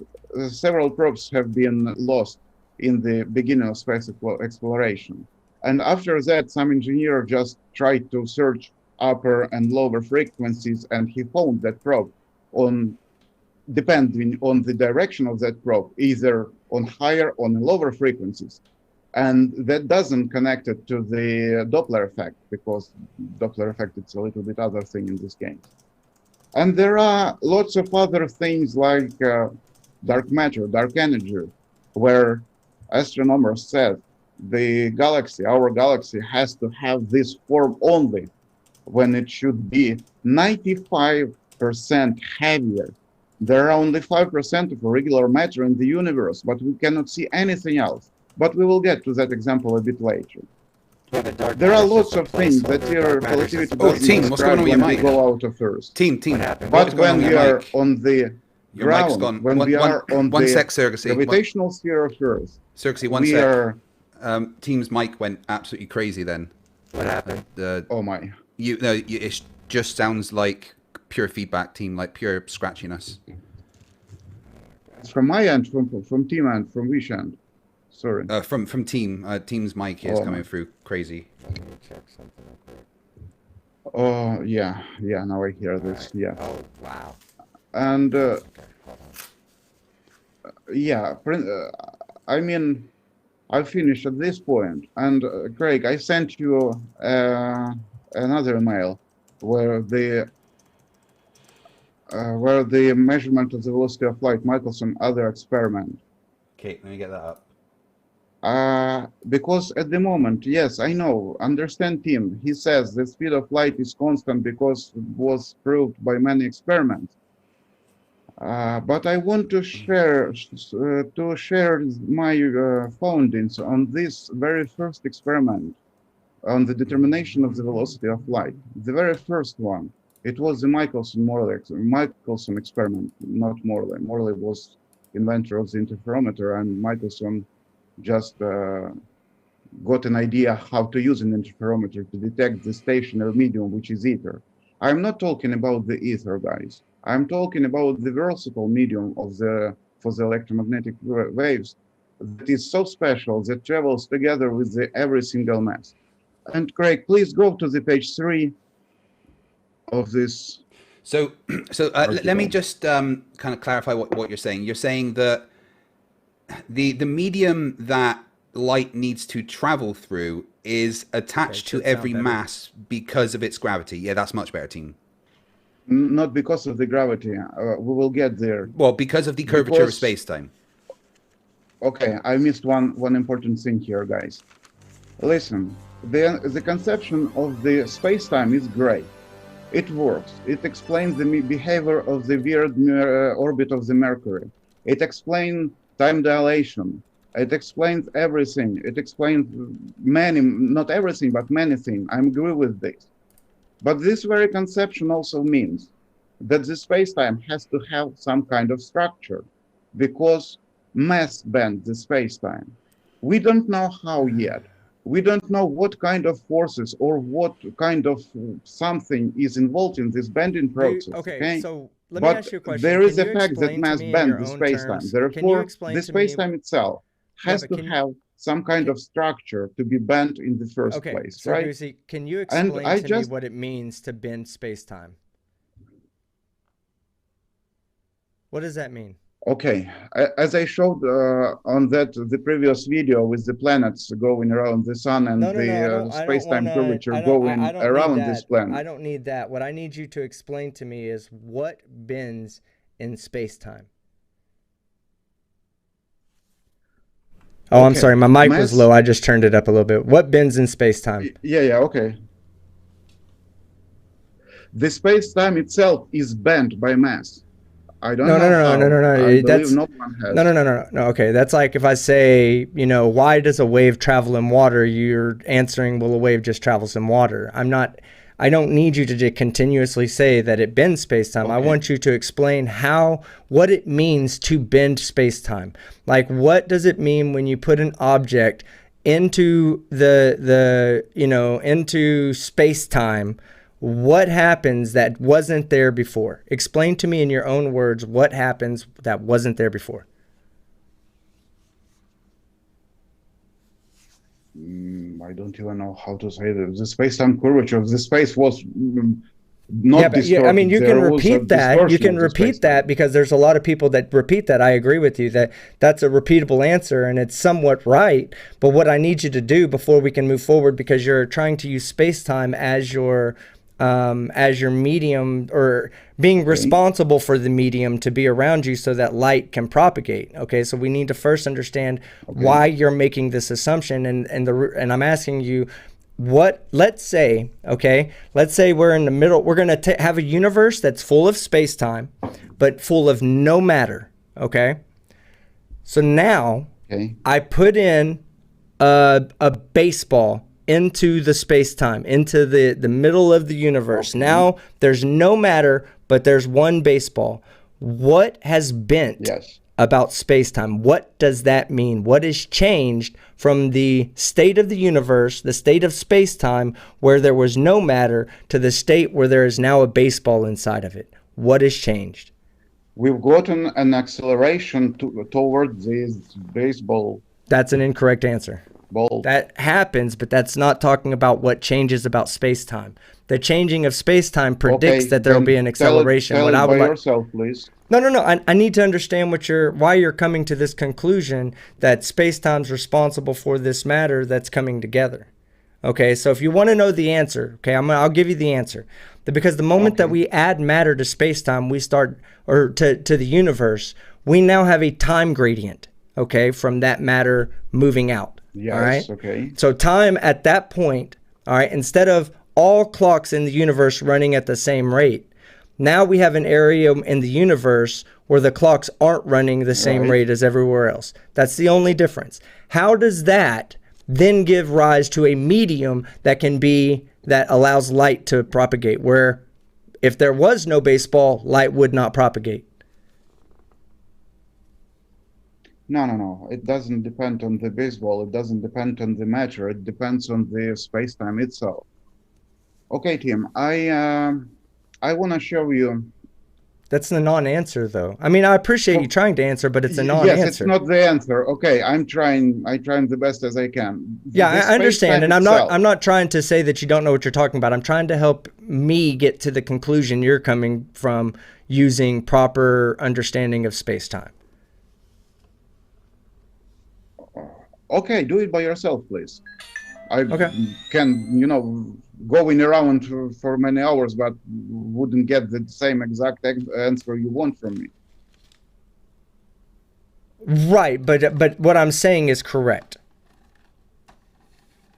several probes have been lost in the beginning of space exploration. And after that, some engineer just tried to search upper and lower frequencies, and he found that probe depending on the direction of that probe, either on higher or lower frequencies. And that doesn't connect it to the Doppler effect, because Doppler effect is a little bit other thing in this case. And there are lots of other things like dark matter, dark energy, where astronomers said the galaxy, our galaxy, has to have this form only when it should be 95% heavier. There are only 5% of regular matter in the universe, but we cannot see anything else. But we will get to that example a bit later. There are lots of things that your relativity doesn't describe when we go out of Earth. Team. But when we are on the ground, when we are on the gravitational sphere of Earth, Circusy, one sec. Team's mic went absolutely crazy then. What happened? Oh my. It just sounds like pure feedback, Team, like pure scratchiness. It's from my end, from Team end, from Wish end. Sorry. From Team. Team's mic is coming through crazy. Let me check something real quick. Oh, yeah. Now I hear this. Yeah. Oh, wow. And, Okay, hold on. yeah, I mean, I finished at this point. And, Craig, I sent you another email where the measurement of the velocity of light, Mickelson, other experiment. Okay, let me get that up. Because at the moment, yes, I know, understand Tim. He says the speed of light is constant because it was proved by many experiments. But I want to share my findings on this very first experiment on the determination of the velocity of light. The very first one, it was the Mickelson experiment, not Morley. Morley was inventor of the interferometer, and Mickelson just got an idea how to use an interferometer to detect the stationary medium, which is ether. I'm not talking about the ether, guys. I'm talking about the versatile medium for the electromagnetic waves that is so special that travels together with every single mass. And Craig, please go to the page 3 of this. So let me just kind of clarify what you're saying. You're saying that the medium that light needs to travel through is attached to every mass because of its gravity. Yeah, that's much better, Team. Not because of the gravity. We will get there. Well, because of the curvature of space-time. Okay, I missed one important thing here, guys. Listen, the conception of the space-time is great. It works. It explains the behavior of the weird orbit of the Mercury. It explains time dilation. It explains everything. It explains not everything, but many things. I agree with this. But this very conception also means that the space-time has to have some kind of structure, because mass bends the space-time. We don't know how yet. We don't know what kind of forces or what kind of something is involved in this bending process. Okay, so let me ask you a question. There is a fact that mass bends the space-time. Therefore, the space-time itself has to have some kind of structure to be bent in the first place, so right? Lucy, can you explain to me what it means to bend space-time? What does that mean? Okay, as I showed on the previous video with the planets going around the sun and the space-time curvature going around this planet. I don't need that. What I need you to explain to me is what bends in space-time. Oh, okay. I'm sorry. My mic was low. I just turned it up a little bit. What bends in space-time? Yeah, okay. The space-time itself is bent by mass. I don't know. No. That's no one has. No. Okay, that's like if I say, why does a wave travel in water? You're answering, well, a wave just travels in water. I don't need you to continuously say that it bends space-time. Okay. I want you to explain what it means to bend space-time. Like, what does it mean when you put an object into into space-time? What happens that wasn't there before? Explain to me in your own words what happens that wasn't there before. I don't even know how to say that. The space-time curvature of the space was not distorted. I mean, you can repeat that. You can repeat that because there's a lot of people that repeat that. I agree with you that that's a repeatable answer and it's somewhat right. But what I need you to do before we can move forward, because you're trying to use space-time as your as your medium, or being responsible for the medium to be around you so that light can propagate. Okay, so we need to first understand why you're making this assumption, and I'm asking you, what, let's say we're in the middle, we're going to have a universe that's full of space-time but full of no matter. Okay, so now I put in a baseball into the space-time, into the middle of the universe. Now there's no matter, but there's one baseball. What has bent about space-time? What does that mean? What has changed from the state of the universe, the state of space-time, where there was no matter, to the state where there is now a baseball inside of it? What has changed? We've gotten an acceleration toward this baseball. That's an incorrect answer. That happens, but that's not talking about what changes about space-time. The changing of space-time predicts that there will be an acceleration. Tell it by yourself, please. No. I need to understand why you're coming to this conclusion that space-time's responsible for this matter that's coming together. Okay, so if you want to know the answer, okay, I'll give you the answer. Because the moment that we add matter to space-time, we start, or to the universe, we now have a time gradient, okay, from that matter moving out. Yes, all right? okay. So time at that point, all right, instead of all clocks in the universe running at the same rate, now we have an area in the universe where the clocks aren't running the same rate as everywhere else. That's the only difference. How does that then give rise to a medium that allows light to propagate, where if there was no baseball, light would not propagate? No. It doesn't depend on the baseball. It doesn't depend on the matter. It depends on the space-time itself. Okay, Tim, I want to show you. That's the non-answer, though. I mean, I appreciate you trying to answer, but it's a non-answer. Yes, it's not the answer. Okay, I'm trying the best as I can. Yeah, I understand, and I'm not trying to say that you don't know what you're talking about. I'm trying to help me get to the conclusion you're coming from using proper understanding of space-time. Okay, do it by yourself, please. I can, going around for many hours, but wouldn't get the same exact answer you want from me. Right, but what I'm saying is correct.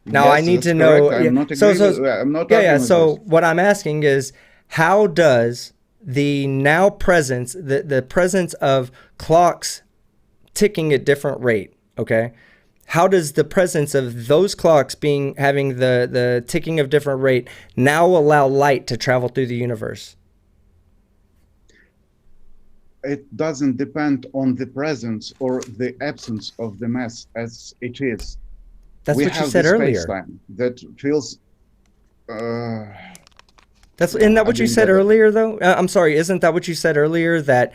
Now Yes, I need that's to know. correct. I'm not I'm not So what I'm asking is, how does the now presence, the presence of clocks ticking at different rate, okay? How does the presence of those clocks having the ticking of different rate now allow light to travel through the universe? It doesn't depend on the presence or the absence of the mass as it is. That's what you said earlier. That feels. Isn't that what you said earlier, though? I'm sorry, isn't that what you said earlier, that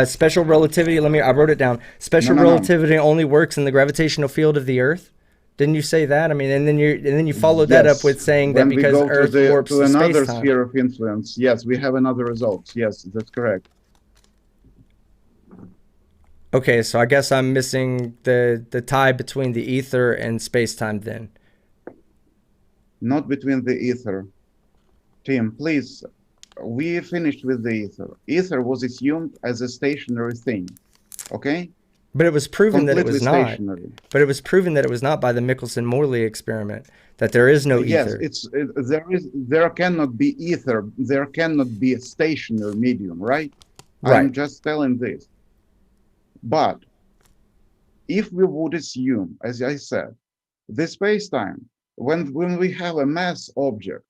special relativity, I wrote it down. Special relativity only works in the gravitational field of the Earth? Didn't you say that? I mean, and then you followed that up with saying that because Earth warps to another space-time. sphere of influence, yes, we have another result. Yes, that's correct. Okay, so I guess I'm missing the tie between the ether and space-time then. Not between the ether. Tim, please, we finished with the ether. Ether was assumed as a stationary thing, okay? But it was proven that it was not. Stationary. But it was proven that it was not by the Mickelson-Morley experiment, that there is no ether. Yes, there cannot be ether. There cannot be a stationary medium, right? I'm just telling this. But if we would assume, as I said, the space-time, when we have a mass object,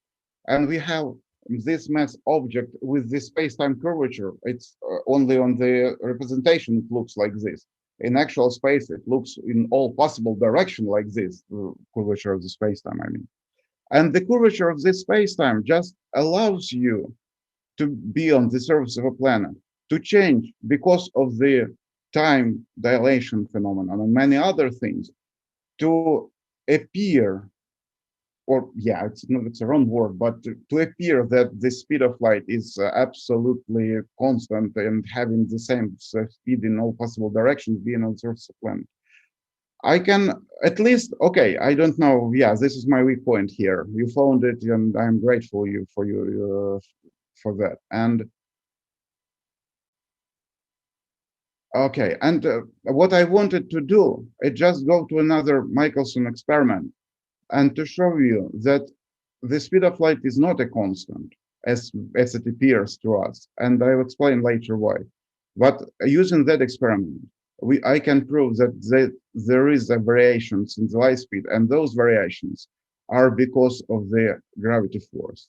and we have this mass object with this space-time curvature, it's only on the representation it looks like this. In actual space, it looks in all possible direction like this, curvature of the space-time, I mean. And the curvature of this space-time just allows you to be on the surface of a planet, to change because of the time dilation phenomenon and many other things, to appear, or it's a wrong word, but to appear that the speed of light is absolutely constant and having the same speed in all possible directions, being on the surface of the planet. I can at least, okay, I don't know. Yeah, this is my weak point here. You found it, and I'm grateful for you for that. And okay, and what I wanted to do is just go to another Mickelson experiment and to show you that the speed of light is not a constant as it appears to us. And I'll explain later why. But using that experiment, I can prove that there is a variations in the light speed, and those variations are because of the gravity force.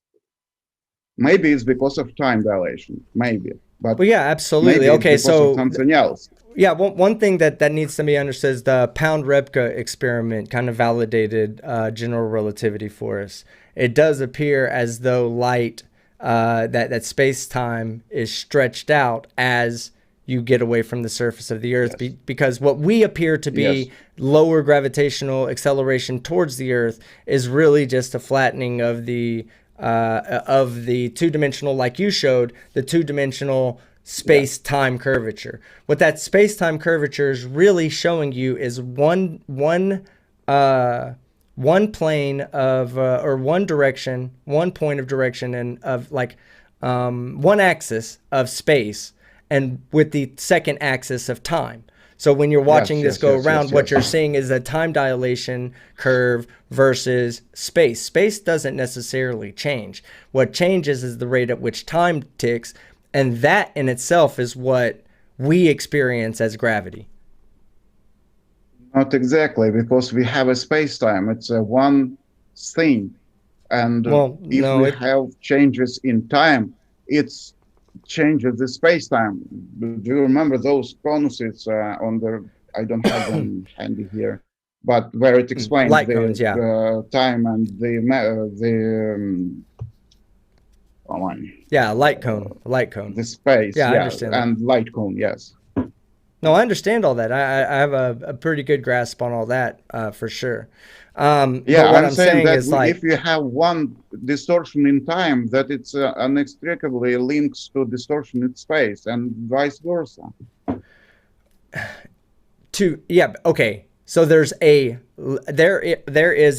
Maybe it's because of time dilation, maybe, but Well, yeah, absolutely. maybe it's Okay, because of so something else. yeah, one thing that needs to be understood is the Pound-Repka experiment kind of validated general relativity for us. It does appear as though light, that space-time is stretched out as you get away from the surface of the Earth, Yes. Because what we appear to be Yes. lower gravitational acceleration towards the Earth is really just a flattening of the two-dimensional, like you showed, the two-dimensional space-time curvature. What that space-time curvature is really showing you is one plane of or one direction, one point of direction, and of like one axis of space, and with the second axis of time. So when you're watching this go around, what you're seeing is a time dilation curve versus space. Space doesn't necessarily change. What changes is the rate at which time ticks, and that in itself is what we experience as gravity. Not exactly, because we have a space-time. It's a one thing. And Well, if no, we have changes in time, it's changes the space-time. Do you remember those conuses on the, I don't have them handy here, but where it explains light cones, yeah. Time and oh my, Yeah, light cone. the space, Yeah, I understand that. and light cone, yes. No, I understand all that. I have a pretty good grasp on all that for sure. Yeah, but what I'm saying that is like, if you have one distortion in time, that it's inextricably links to distortion in space and vice versa. okay. So there is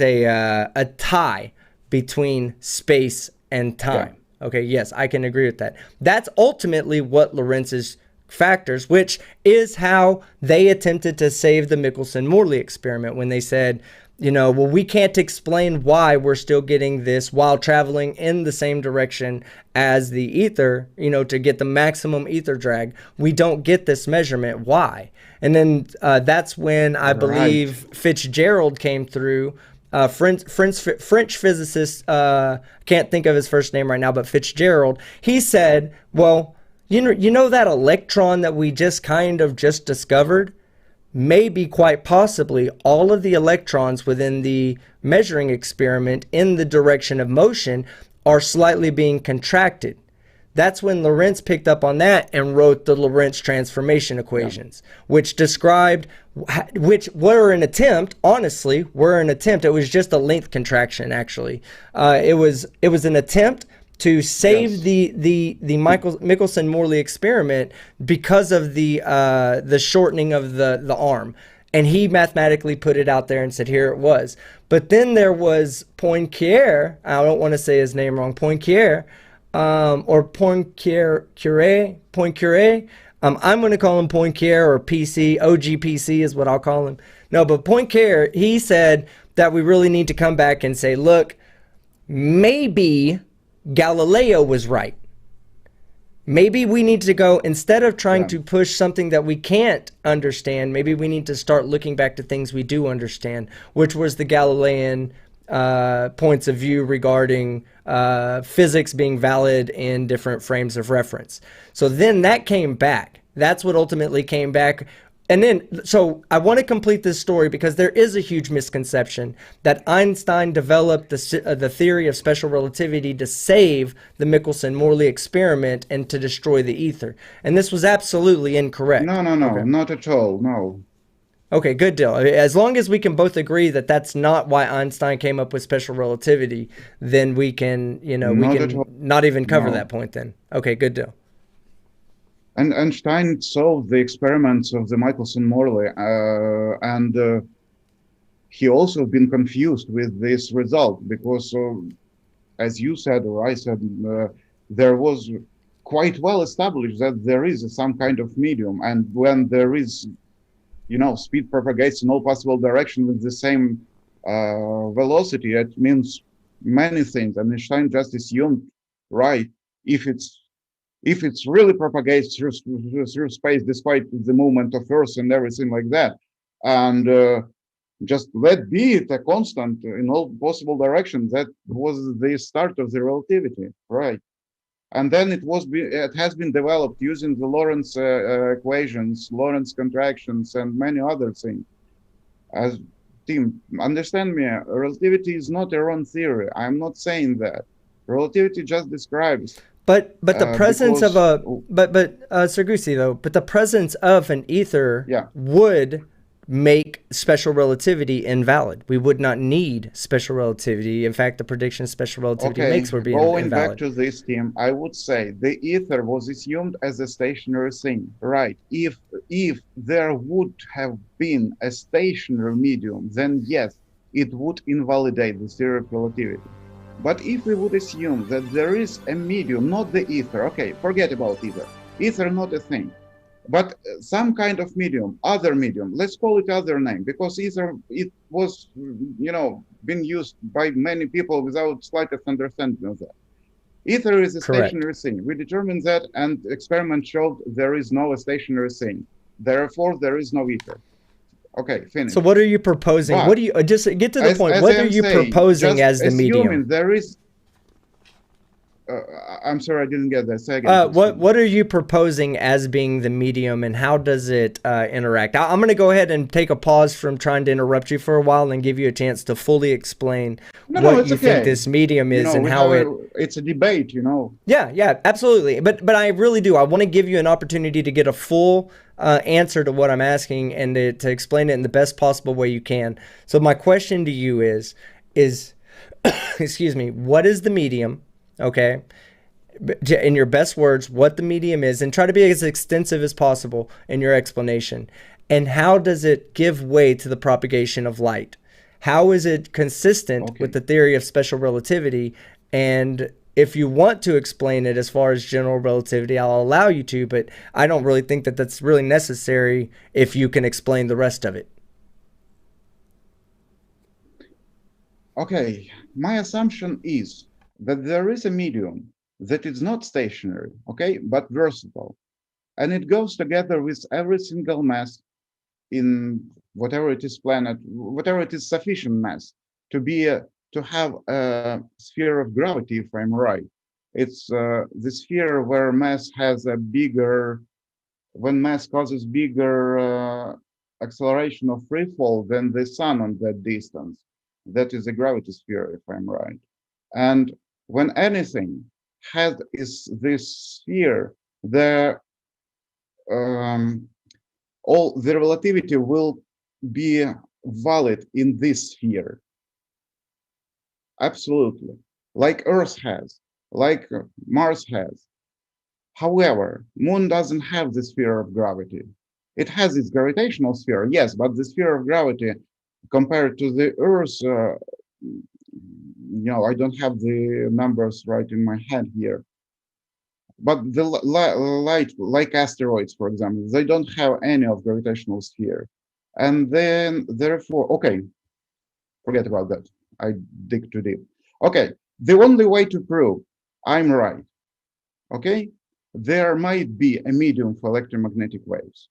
a tie between space and time. Yeah. Okay, yes, I can agree with that. That's ultimately what Lorentz's factors, which is how they attempted to save the Mickelson-Morley experiment when they said, well, we can't explain why we're still getting this while traveling in the same direction as the ether, to get the maximum ether drag. We don't get this measurement. Why? And then that's when I believe Fitzgerald came through. French physicist, can't think of his first name right now, but Fitzgerald, he said, well, you know that electron that we just discovered? Maybe quite possibly all of the electrons within the measuring experiment in the direction of motion are slightly being contracted. That's when Lorentz picked up on that and wrote the Lorentz transformation equations, which were an attempt, honestly, it was just a length contraction, actually. It was an attempt to save the Mickelson-Morley experiment because of the shortening of the arm. And he mathematically put it out there and said, here it was. But then there was Poincaré, I don't want to say his name wrong, Poincaré, or Poincaré. I'm going to call him Poincaré or PC, OGPC is what I'll call him. No, but Poincaré, he said that we really need to come back and say, look, maybe Galileo was right. Maybe we need to go, instead of trying to push something that we can't understand, maybe we need to start looking back to things we do understand, which was the Galilean points of view regarding physics being valid in different frames of reference. So then that came back. That's what ultimately came back. And then, so I want to complete this story because there is a huge misconception that Einstein developed the theory of special relativity to save the Mickelson-Morley experiment and to destroy the ether. And this was absolutely incorrect. No, not at all, no. Okay, good deal. As long as we can both agree that that's not why Einstein came up with special relativity, then we can, not even cover that point then. Okay, good deal. And Einstein solved the experiments of the Mickelson-Morley, and he also been confused with this result because, as you said or I said, there was quite well established that there is some kind of medium, and when there is, speed propagates in all possible directions with the same velocity, it means many things. And Einstein just assumed, right, if it's really propagates through space despite the movement of Earth and everything like that, and just let be it a constant in all possible directions. That was the start of the relativity, right? And then it has been developed using the Lorentz equations, Lorentz contractions, and many other things. As Tim, understand me, relativity is not a wrong theory. I'm not saying that. Relativity just describes. But the presence because, of Sergusi, though, but the presence of an ether yeah. would make special relativity invalid. We would not need special relativity. In fact, the prediction special relativity makes would be going invalid. back to this, Tim, I would say the ether was assumed as a stationary thing, right? If there would have been a stationary medium, then yes, it would invalidate the theory of relativity. But if we would assume that there is a medium, not the ether, okay, forget about ether. Ether not a thing. But some kind of medium, other medium, let's call it other name, because ether, it was, been used by many people without slightest understanding of that. Ether is a stationary thing. We determined that, and experiment showed there is no stationary thing. Therefore, there is no ether. Okay, finish. So what are you proposing? But what do you, just get to the point, what are you proposing as the medium? There is, I'm sorry, I didn't get that. Say again. What are you proposing as being the medium, and how does it interact? I'm going to go ahead and take a pause from trying to interrupt you for a while and give you a chance to fully explain what you think this medium is and how it's a debate, Yeah, absolutely. But I really do. I want to give you an opportunity to get a full answer to what I'm asking and to explain it in the best possible way you can. So my question to you is excuse me, what is the medium? Okay, in your best words, what the medium is, and try to be as extensive as possible in your explanation. And how does it give way to the propagation of light? How is it consistent with the theory of special relativity? And if you want to explain it as far as general relativity, I'll allow you to, but I don't really think that that's really necessary if you can explain the rest of it. Okay, my assumption is that there is a medium that is not stationary, okay, but versatile. And it goes together with every single mass in whatever it is planet, whatever it is sufficient mass to be to have a sphere of gravity, if I'm right. It's the sphere where mass has a bigger, when mass causes bigger acceleration of free fall than the sun on that distance. That is a gravity sphere, if I'm right. And when anything is this sphere, all the relativity will be valid in this sphere. Absolutely, like Earth has, like Mars has. However, Moon doesn't have the sphere of gravity. It has its gravitational sphere, yes, but the sphere of gravity compared to the Earth, I don't have the numbers right in my head here. But the light, like asteroids, for example, they don't have any of gravitational sphere. And then, therefore, okay, forget about that. I dig too deep. Okay, the only way to prove I'm right, okay, there might be a medium for electromagnetic waves,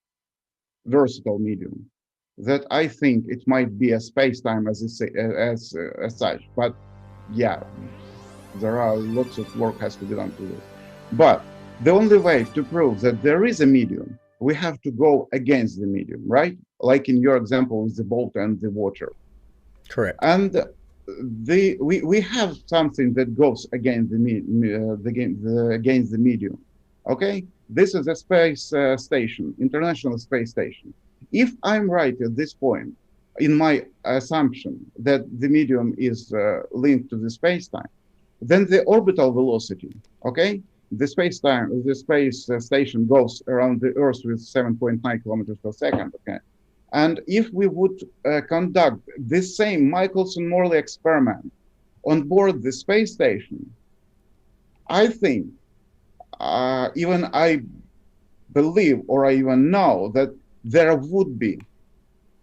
versatile medium, that I think it might be a space-time as such, but yeah, there are lots of work has to be done to this. But the only way to prove that there is a medium, we have to go against the medium, right? Like in your example with the bolt and the water. Correct. And we have something that goes against against the medium. Okay, this is a space station, International Space Station. If I'm right at this point in my assumption that the medium is linked to the space-time, then the orbital velocity, okay, the space station goes around the Earth with 7.9 kilometers per second, okay, And if we would conduct this same Michelson-Morley experiment on board the space station, I think, even I believe, or I even know, that there would be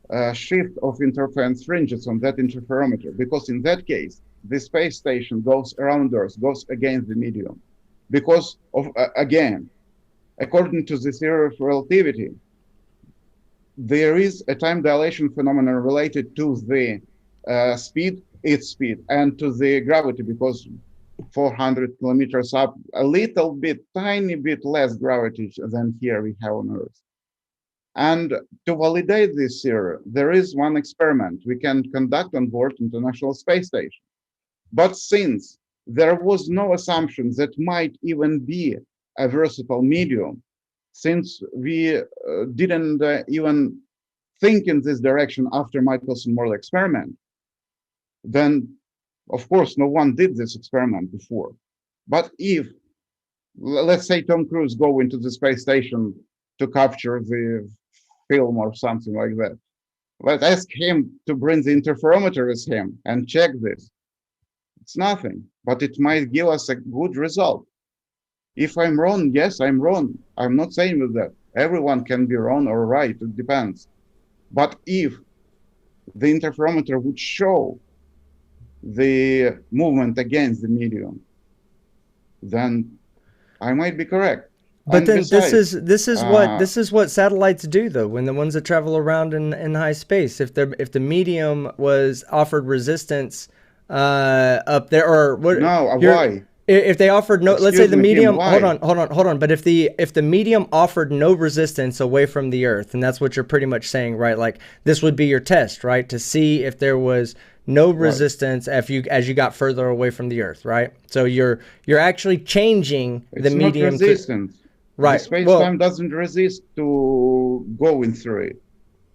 a shift of interference fringes on that interferometer, because in that case, the space station goes around Earth, goes against the medium. Because of, again, according to the theory of relativity, there is a time dilation phenomenon related to the speed, its speed, and to the gravity, because 400 kilometers up, a little bit, tiny bit less gravity than here we have on Earth. And to validate this theory, there is one experiment we can conduct on board International Space Station. But since there was no assumption that might even be a versatile medium, since we didn't even think in this direction after Michelson-Morley experiment, then of course no one did this experiment before. But if, let's say, Tom Cruise go into the space station to capture the film or something like that, let's ask him to bring the interferometer with him and check this. It's nothing, but it might give us a good result. If I'm wrong, yes, I'm wrong. I'm not saying that everyone can be wrong or right, it depends. But if the interferometer would show the movement against the medium, then I might be correct. But and then besides, this is what satellites do, though. When the ones that travel around in high space, if the medium was offered resistance up there, or what? no, why? If they offered no, let's say the Excuse me, Tim, medium. why? Hold on. But if the medium offered no resistance away from the Earth, and that's what you're pretty much saying, right? Like this would be your test, right, to see if there was no resistance as you got further away from the Earth, right? So you're actually changing It's the not medium. resistance. Right. The space-time doesn't resist to going through it.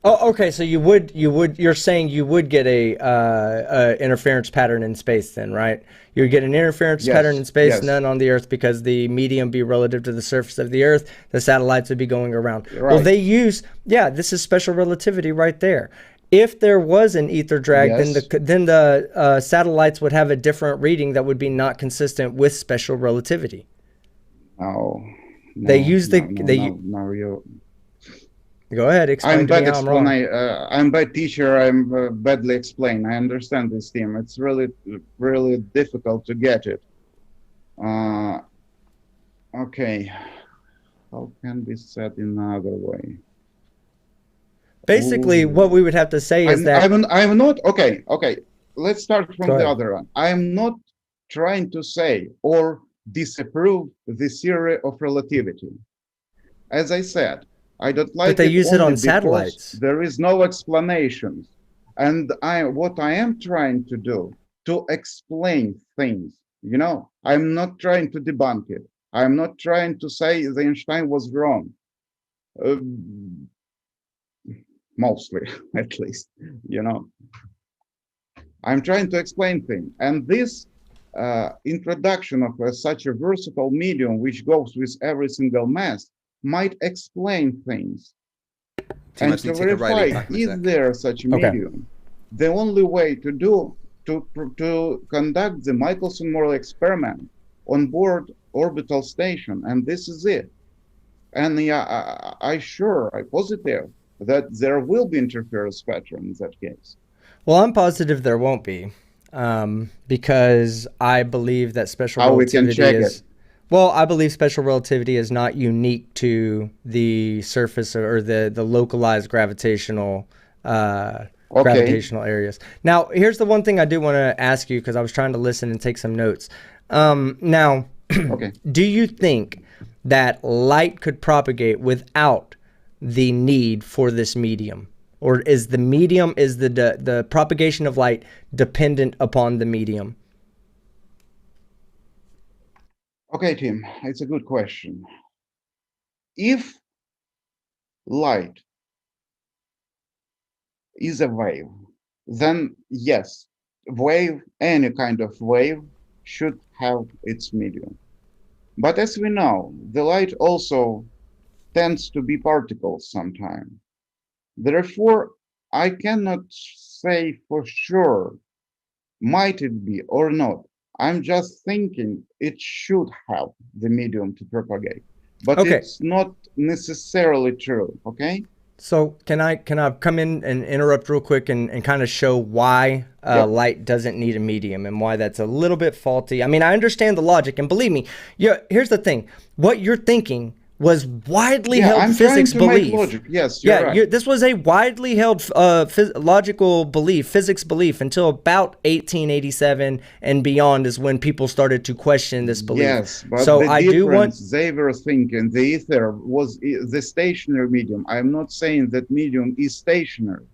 Oh, okay. So you're saying you would get a interference pattern in space then, right? You would get an interference pattern in space, none on the Earth, because the medium be relative to the surface of the Earth. The satellites would be going around. Right. Well, they use, this is special relativity right there. If there was an ether drag, then the satellites would have a different reading that would be not consistent with special relativity. They use you. Go ahead, explain to me how I'm wrong. I'm bad teacher. I'm badly explained. I understand this theme. It's really, really difficult to get it. Okay, how can be said in another way? Basically, what we would have to say is that I'm not okay. Let's start from the other one. I'm not trying to say or disapprove the theory of relativity. As I said, I don't like it. But they use it on satellites. There is no explanations. And what I am trying to do, to explain things, I'm not trying to debunk it. I'm not trying to say that Einstein was wrong. Mostly, at least, I'm trying to explain things. And this introduction of such a versatile medium, which goes with every single mass, might explain things. And to verify, is there such a medium? The only way to conduct the Michelson-Morley experiment on board orbital station, and this is it. And I'm positive that there will be interference pattern in that case. Well, I'm positive there won't be, because I believe that special relativity is. Well, I believe special relativity is not unique to the surface or the localized gravitational areas. Now, here's the one thing I do want to ask you, because I was trying to listen and take some notes. Now, do you think that light could propagate without the need for this medium? Or is the propagation of light dependent upon the medium? Okay, Tim, it's a good question. If light is a wave, then yes, any kind of wave should have its medium. But as we know, the light also tends to be particles sometimes. Therefore, I cannot say for sure, might it be or not. I'm just thinking it should have the medium to propagate, but Okay. it's not necessarily true, okay? So can I come in and interrupt real quick and kind of show why Yep. light doesn't need a medium and why that's a little bit faulty? I mean, I understand the logic, and believe me, here's the thing: what you're thinking was widely Yeah, held I'm trying physics to belief. make logic. Yes, you're Yeah, right. this was a widely held logical belief, physics belief, until about 1887 and beyond is when people started to question this belief. Yes, but So the I do want. difference they were thinking the ether was the stationary medium. I'm not saying that medium is stationary.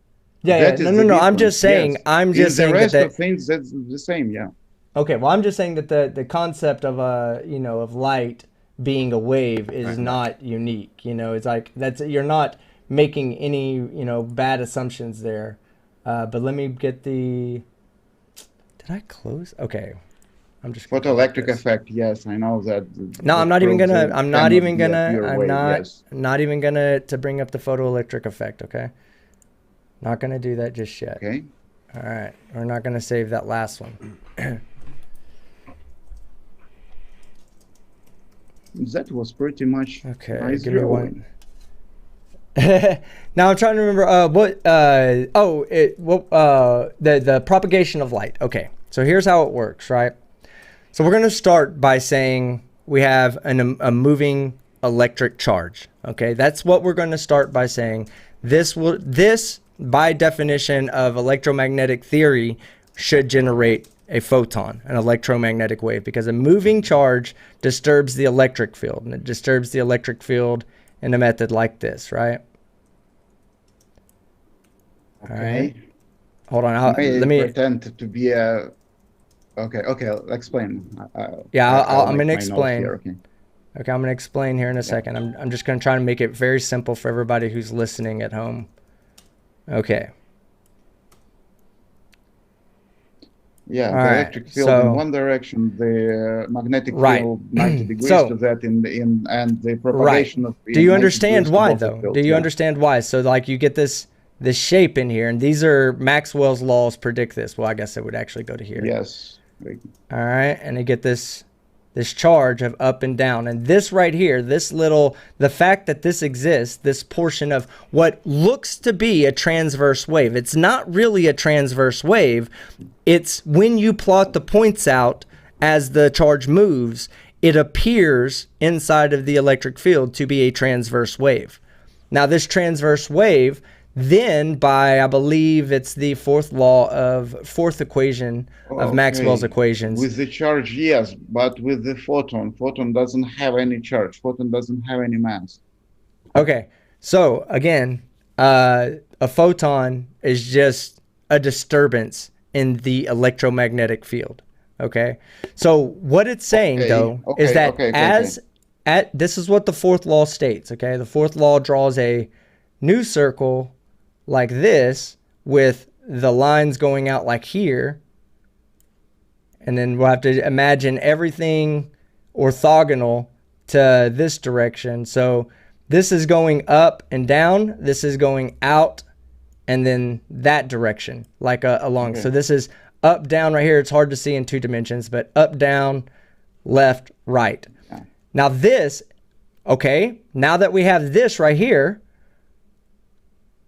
Yeah, That no, is no, the no. I'm difference. just saying. Yes. I'm just In saying the rest that. of things, that's the same. Yeah. Okay, well, I'm just saying that the concept of of light being a wave is not unique. It's like you're not making any bad assumptions there. But let me get the. Did I close? Okay, I'm just gonna Photoelectric do this. effect. Yes, I know that. No, I'm that not even proves gonna. it I'm not cannot even be a gonna. pure I'm wave. not. Yes. Not even gonna to bring up the photoelectric effect. Okay. Not gonna do that just yet. Okay. All right, we're not gonna save that last one. That was pretty much Okay, nice give me drawing. one. Now I'm trying to remember the propagation of light. Okay, so here's how it works, right? So we're going to start by saying we have a moving electric charge. Okay, that's what we're going to start by saying. This by definition of electromagnetic theory should generate a photon, an electromagnetic wave, because a moving charge disturbs the electric field, and it disturbs the electric field in a method like this, right? Okay. All right. Hold on. Let me pretend to be a. Okay. Explain. Yeah, I'm make going to my note explain. here, okay. Okay, I'm going to explain here in a second. I'm just going to try to make it very simple for everybody who's listening at home. Okay. Yeah, All the right, electric field so- in one direction, the magnetic Right. field 90 degrees So- to that and the propagation of Do you 90 understand degrees to why both the though? fields, Do you yeah. understand why? So like you get this shape in here, and these are Maxwell's laws predict this. Well, I guess it would actually go to here. Yes. All right, and you get this charge of up and down, and this right here, the fact that this exists, this portion of what looks to be a transverse wave, it's not really a transverse wave. It's when you plot the points out as the charge moves, it appears inside of the electric field to be a transverse wave. Now this transverse wave, then by, I believe it's the fourth equation of Maxwell's equations. With the charge, yes, but with the photon doesn't have any charge. Photon doesn't have any mass. Okay, so again, a photon is just a disturbance in the electromagnetic field. Okay, so what it's saying though is that this is what the fourth law states. Okay, the fourth law draws a new circle like this with the lines going out like here, and then we'll have to imagine everything orthogonal to this direction. So this is going up and down, this is going out, and then that direction like along. So this is up down right here. It's hard to see in 2 dimensions, but up down, left, right. Now this, okay, now that we have this right here,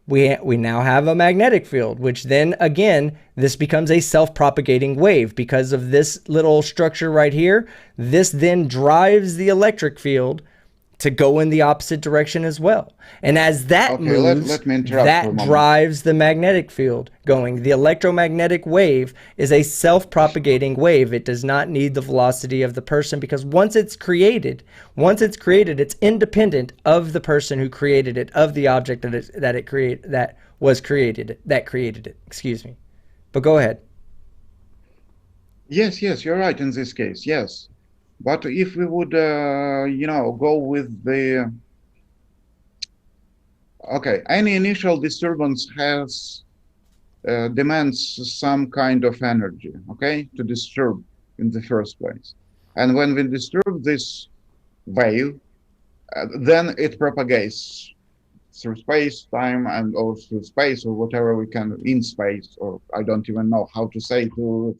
we now have a magnetic field, which then again, this becomes a self-propagating wave because of this little structure right here. This then drives the electric field to go in the opposite direction as well. And as that moves, let me interrupt for a that moment. drives the magnetic field going. The electromagnetic wave is a self-propagating wave. It does not need the velocity of the person, because once it's created, it's independent of the person who created it, of the object that created it. Excuse me. But go ahead. Yes, you're right in this case, yes. But if we would, go with the... Okay, any initial disturbance demands some kind of energy, okay, to disturb in the first place. And when we disturb this wave, then it propagates through space, time, and or through space, or whatever we can in space, or I don't even know how to say to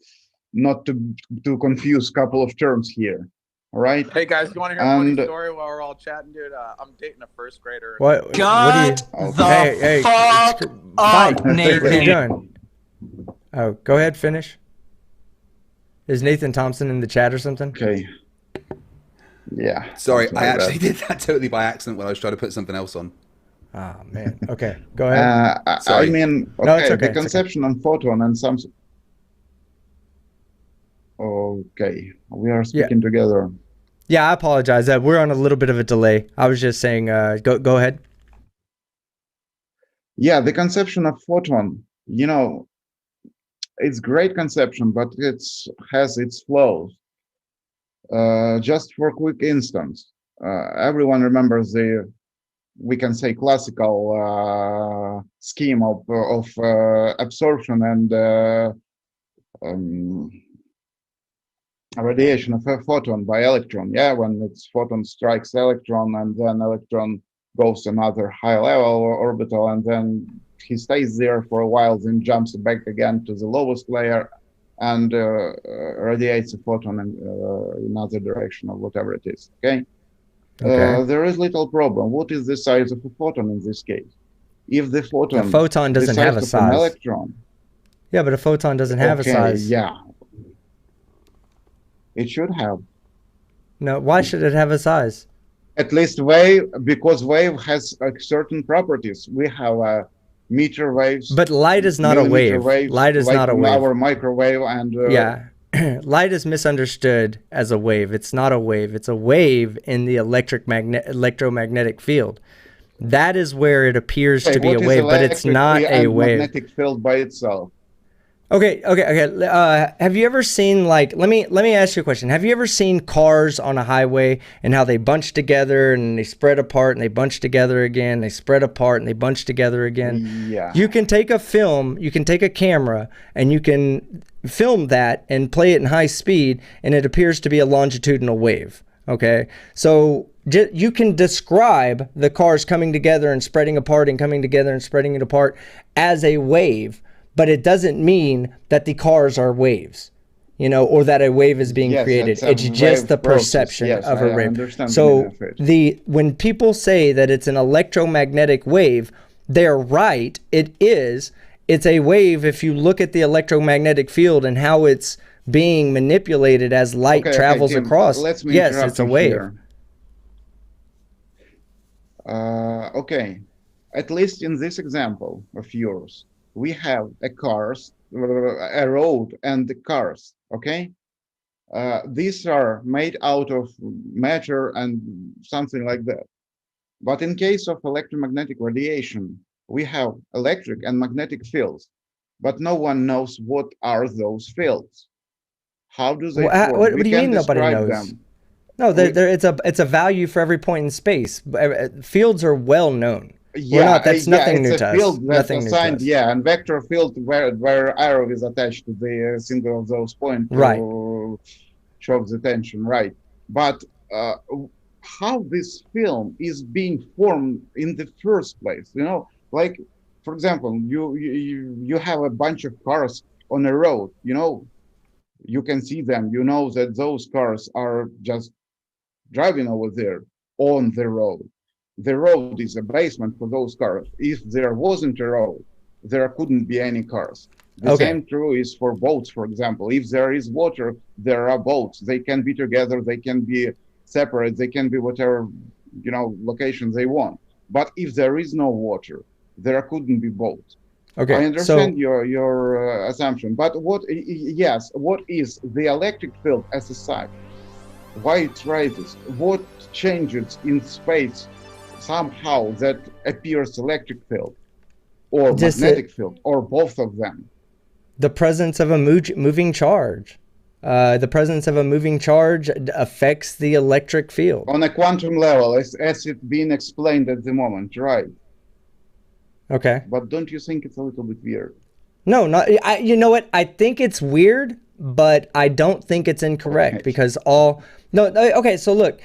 not to confuse couple of terms here. All right. Hey guys, you want to hear a funny story while we're all chatting, dude? I'm dating a first grader. What do you? Hey, fuck up, Nathan. What are you doing? Oh, go ahead, finish. Is Nathan Thompson in the chat or something? Okay. Yeah. Sorry, I actually did that totally by accident when I was trying to put something else on. Oh man. Okay, go ahead. I mean, okay, no, it's okay. The conception of photon and some. Okay, we are speaking together. Yeah, I apologize. We're on a little bit of a delay. I was just saying. Go ahead. Yeah, the conception of photon. You know, it's great conception, but it has its flaws. Just for a quick instance, everyone remembers the, we can say, classical scheme of absorption and radiation of a photon by electron. Yeah, when its photon strikes electron and then electron goes to another high level orbital and then he stays there for a while, then jumps back again to the lowest layer and radiates a photon in another direction or whatever it is. Okay. There is little problem. What is the size of a photon in this case? If the photon doesn't have a size. An electron. Yeah, but a photon doesn't have a size. Yeah. It should have. No, why should it have a size? At least wave, because wave has certain properties. We have meter waves. But light is not a wave. Waves, light is like not a wave. Our microwave and yeah, light is misunderstood as a wave. It's not a wave. It's a wave in the electromagnetic field. That is where it appears to be a wave, but it's not a wave. Magnetic field by itself. Okay. Have you ever seen, like, let me ask you a question. Have you ever seen cars on a highway and how they bunch together and they spread apart and they bunch together again, they spread apart and they bunch together again? Yeah. You can take a film, you can take a camera and you can film that and play it in high speed and it appears to be a longitudinal wave. Okay. So you can describe the cars coming together and spreading apart and coming together and spreading it apart as a wave. But it doesn't mean that the cars are waves, you know, or that a wave is being created. It's just the perception of a wave. So when people say that it's an electromagnetic wave, they're right. It is. It's a wave if you look at the electromagnetic field and how it's being manipulated as light travels across. Yes, it's a wave. Okay. At least in this example of yours, we have a road and the cars, okay? These are made out of matter and something like that. But in case of electromagnetic radiation, we have electric and magnetic fields, but no one knows what are those fields. How do they form? What do you mean nobody knows? Them. No, it's a value for every point in space. Fields are well known. Yeah, that's nothing new to us. Field that's assigned, yeah, and vector field where arrow is attached to the single of those points to show the tension, right? But how this film is being formed in the first place, you know, like for example, you have a bunch of cars on a road, you know, you can see them, you know that those cars are just driving over there on the road. The road is a basement for those cars. If there wasn't a road, there couldn't be any cars. The same true is for boats, for example. If there is water, there are boats. They can be together, they can be separate, they can be whatever, you know, location they want. But if there is no water, there couldn't be boats. Okay, I understand your assumption. But what is the electric field as a such? Why it rises? What changes in space somehow that appears electric field or magnetic field or both of them? The presence of a moving charge. The presence of a moving charge affects the electric field. On a quantum level, as it being explained at the moment, right? Okay. But don't you think it's a little bit weird? No, you know what? I think it's weird, but I don't think it's incorrect because okay, so look,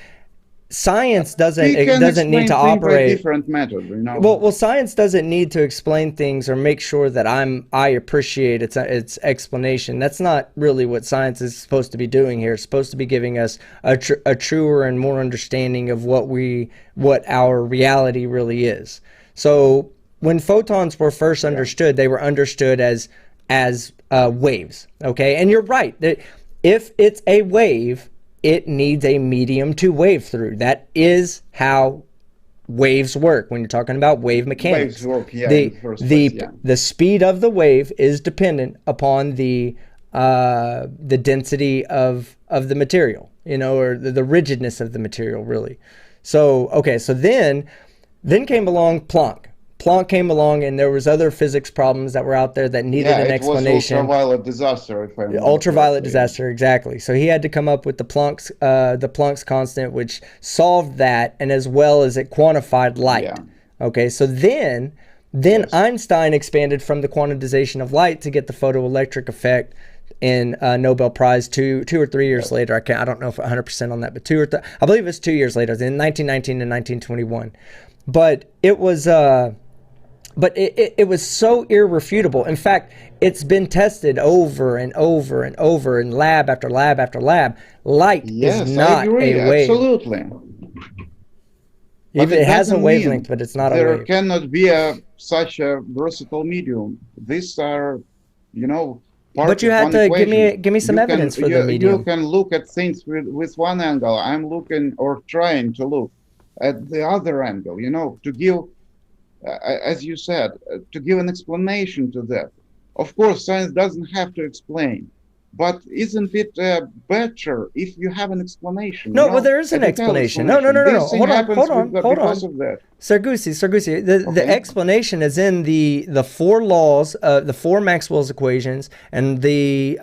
science We doesn't can doesn't need explain to things by operate. different methods, you know. Well, science doesn't need to explain things or make sure that I appreciate its explanation. That's not really what science is supposed to be doing here. It's supposed to be giving us a truer and more understanding of what our reality really is. So when photons were first understood, they were understood as waves. Okay, and you're right that if it's a wave, it needs a medium to wave through. That is how waves work when you're talking about wave mechanics. Waves work, yeah, the in the first place, yeah. the speed of the wave is dependent upon the density of the material, you know, or the rigidness of the material, really. So okay, so then came along Planck. Planck came along, and there was other physics problems that were out there that needed an explanation. It was ultraviolet disaster, if I remember Ultraviolet correctly. disaster, exactly. So he had to come up with the Planck's constant, which solved that, and as well as it quantified light. Yeah. Okay, so then Einstein expanded from the quantization of light to get the photoelectric effect in Nobel Prize two or 3 years later. I don't know if 100% on that, but I believe it's 2 years later, in 1919 and 1921. But it was it was so irrefutable. In fact, it's been tested over and over and over in lab after lab after lab. Light is not I agree, a wave. absolutely. Even it has a wavelength, but it's not a there wave. cannot be such a versatile medium. These are, you know, But you have to give me some evidence for the medium. You can look at things with one angle. I'm looking or trying to look at the other angle, you know, to give, as you said, to give an explanation to that. Of course, science doesn't have to explain, but isn't it better if you have an explanation? No, you know, well, there is an explanation. No. This thing Hold happens on. because of that. Sargusi, the explanation is in the four laws, the four Maxwell's equations, and the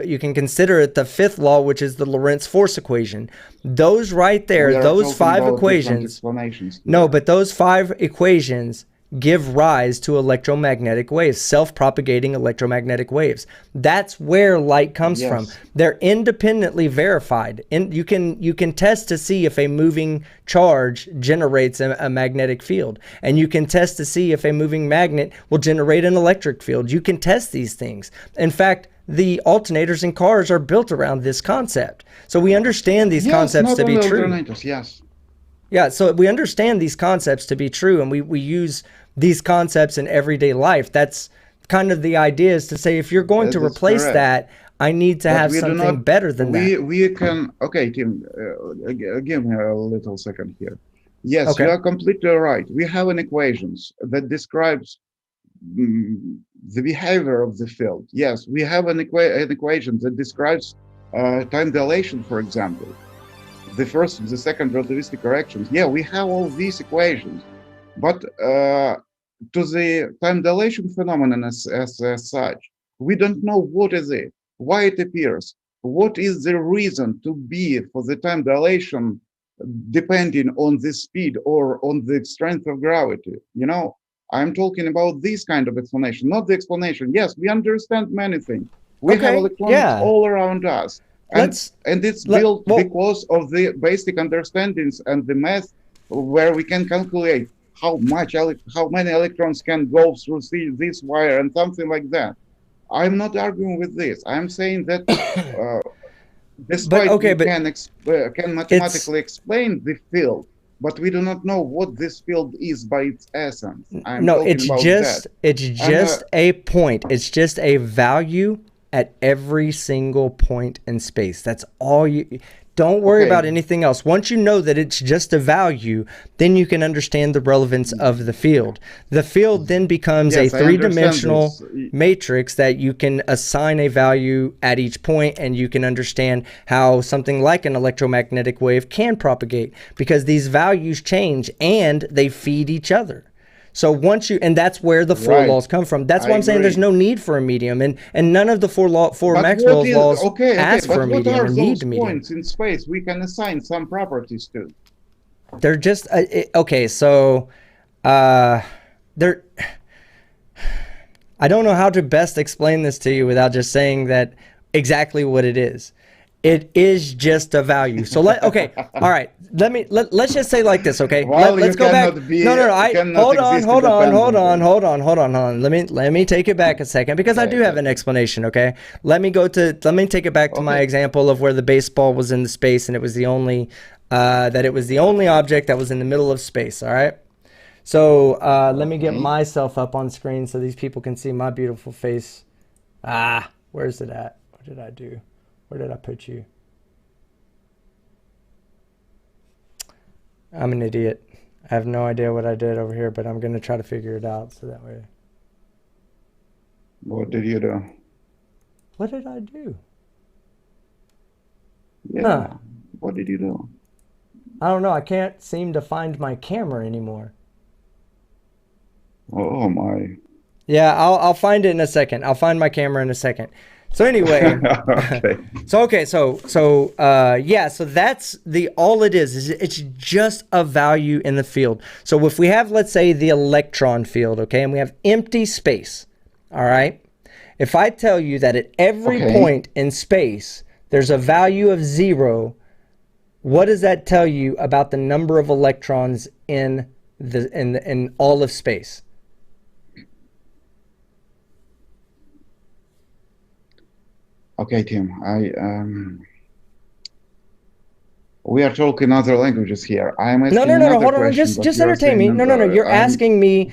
you can consider it the fifth law, which is the Lorentz force equation. Those right there, those five equations. No, but those five equations give rise to electromagnetic waves, self-propagating electromagnetic waves. That's where light comes from. They're independently verified. And you can test to see if a moving charge generates a magnetic field. And you can test to see if a moving magnet will generate an electric field. You can test these things. In fact, the alternators in cars are built around this concept. So we understand these concepts to be true. Yeah, so we understand these concepts to be true, and we use these concepts in everyday life. That's kind of the idea, is to say, if you're going to replace that, I need to have something better than that. We can, okay, Tim, give me a little second here. Yes, you are completely right. We have an equations that describes the behavior of the field. Yes, we have an equation that describes time dilation, for example. The first and the second relativistic corrections. Yeah, we have all these equations, but to the time dilation phenomenon as such, we don't know what is it, why it appears, what is the reason to be for the time dilation depending on the speed or on the strength of gravity. You know, I'm talking about this kind of explanation, not the explanation. Yes, we understand many things. We have electronics all around us. And it's built because of the basic understandings and the math, where we can calculate how many electrons can go through this wire and something like that. I'm not arguing with this. I'm saying that despite we can mathematically explain the field, but we do not know what this field is by its essence. It's just a point. It's just a value at every single point in space. That's all you... Don't worry about anything else. Once you know that it's just a value, then you can understand the relevance of the field. The field then becomes a three-dimensional matrix that you can assign a value at each point, and you can understand how something like an electromagnetic wave can propagate, because these values change and they feed each other. So once you, and that's where the four laws come from. That's why I'm saying there's no need for a medium, and none of the four Maxwell's laws ask for a medium or need a medium. What are those points in space we can assign some properties to? They're just so they're. I don't know how to best explain this to you without just saying that exactly what it is. It is just a value. So all right. Let's just say like this, okay? Well, Let's you go back. cannot be- No. you cannot exist independently. Let me take it back a second because I do have an explanation, okay? Let me take it back to my example of where the baseball was in the space and it was the only object that was in the middle of space, all right? So let me get myself up on screen so these people can see my beautiful face. Where's it at? What did I do? Where did I put you? I'm an idiot. I have no idea what I did over here, but I'm going to try to figure it out so that way. What did you do? What did I do? Yeah. What did you do? I don't know. I can't seem to find my camera anymore. Oh my. Yeah, I'll find it in a second. I'll find my camera in a second. So anyway, so that's all it is it's just a value in the field. So if we have, let's say, the electron field, okay, and we have empty space, all right? If I tell you that at every point in space, there's a value of 0, what does that tell you about the number of electrons in all of space? Okay, Tim, we are talking other languages here. I'm asking No, hold on, just entertain me. No, you're asking me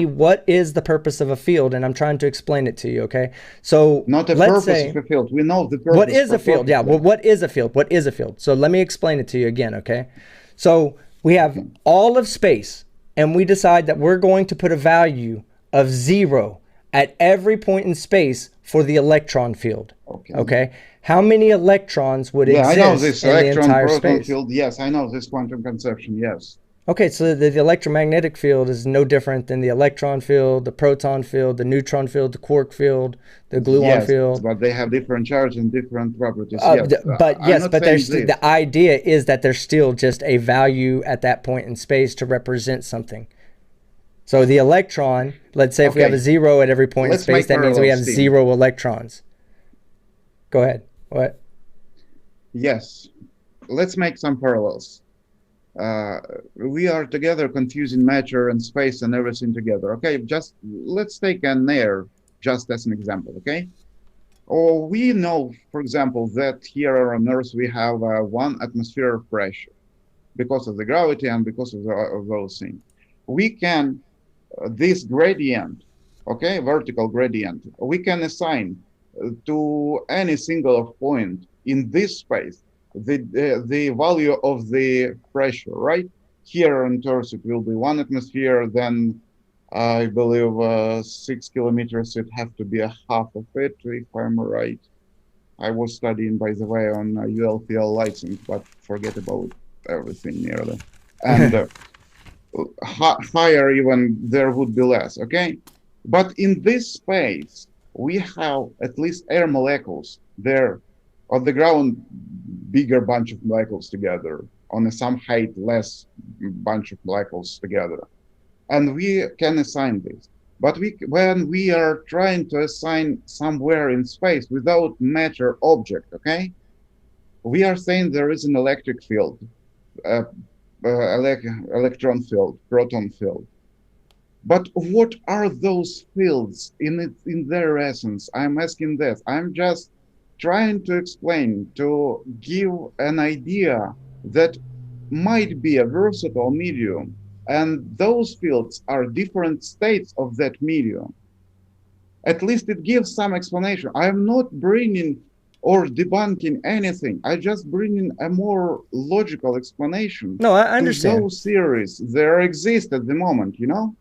what is the purpose of a field, and I'm trying to explain it to you, okay? So not the purpose of a field. We know the purpose. What is a field? Yeah, well, what is a field? What is a field? So let me explain it to you again, okay? So we have all of space, and we decide that we're going to put a value of 0 at every point in space for the electron field. Okay? How many electrons would exist I know this in electron the entire proton space? field. Yes, I know this quantum conception. Yes. Okay, so the electromagnetic field is no different than the electron field, the proton field, the neutron field, the quark field, the gluon field. But they have different charge and different properties. But there's the idea is that there's still just a value at that point in space to represent something. So the electron, let's say if we have a 0 at every point in space, that means we have 0 electrons. Go ahead. What? Yes. Let's make some parallels. We are together confusing matter and space and everything together. Okay, just let's take an air just as an example, okay? Or we know, for example, that here on Earth we have 1 atmosphere of pressure because of the gravity and because of those things. We can this gradient, okay, vertical gradient, we can assign to any single point in this space the value of the pressure, right? Here on Earth it will be 1 atmosphere, then I believe 6 kilometers, it have to be a half of it, if I'm right. I was studying, by the way, on ULPL license, but forget about everything nearly. And higher even there would be less, okay? But in this space, we have at least air molecules there on the ground, bigger bunch of molecules together, on some height, less bunch of molecules together. And we can assign this. But when we are trying to assign somewhere in space without matter object, okay? We are saying there is an electric field, electron field, proton field. But what are those fields in their essence? I'm asking this. I'm just trying to explain, to give an idea that might be a versatile medium, and those fields are different states of that medium. At least it gives some explanation. I'm not bringing or debunking anything. I just bring in a more logical explanation. No, I understand. To those theories there exist at the moment, you know?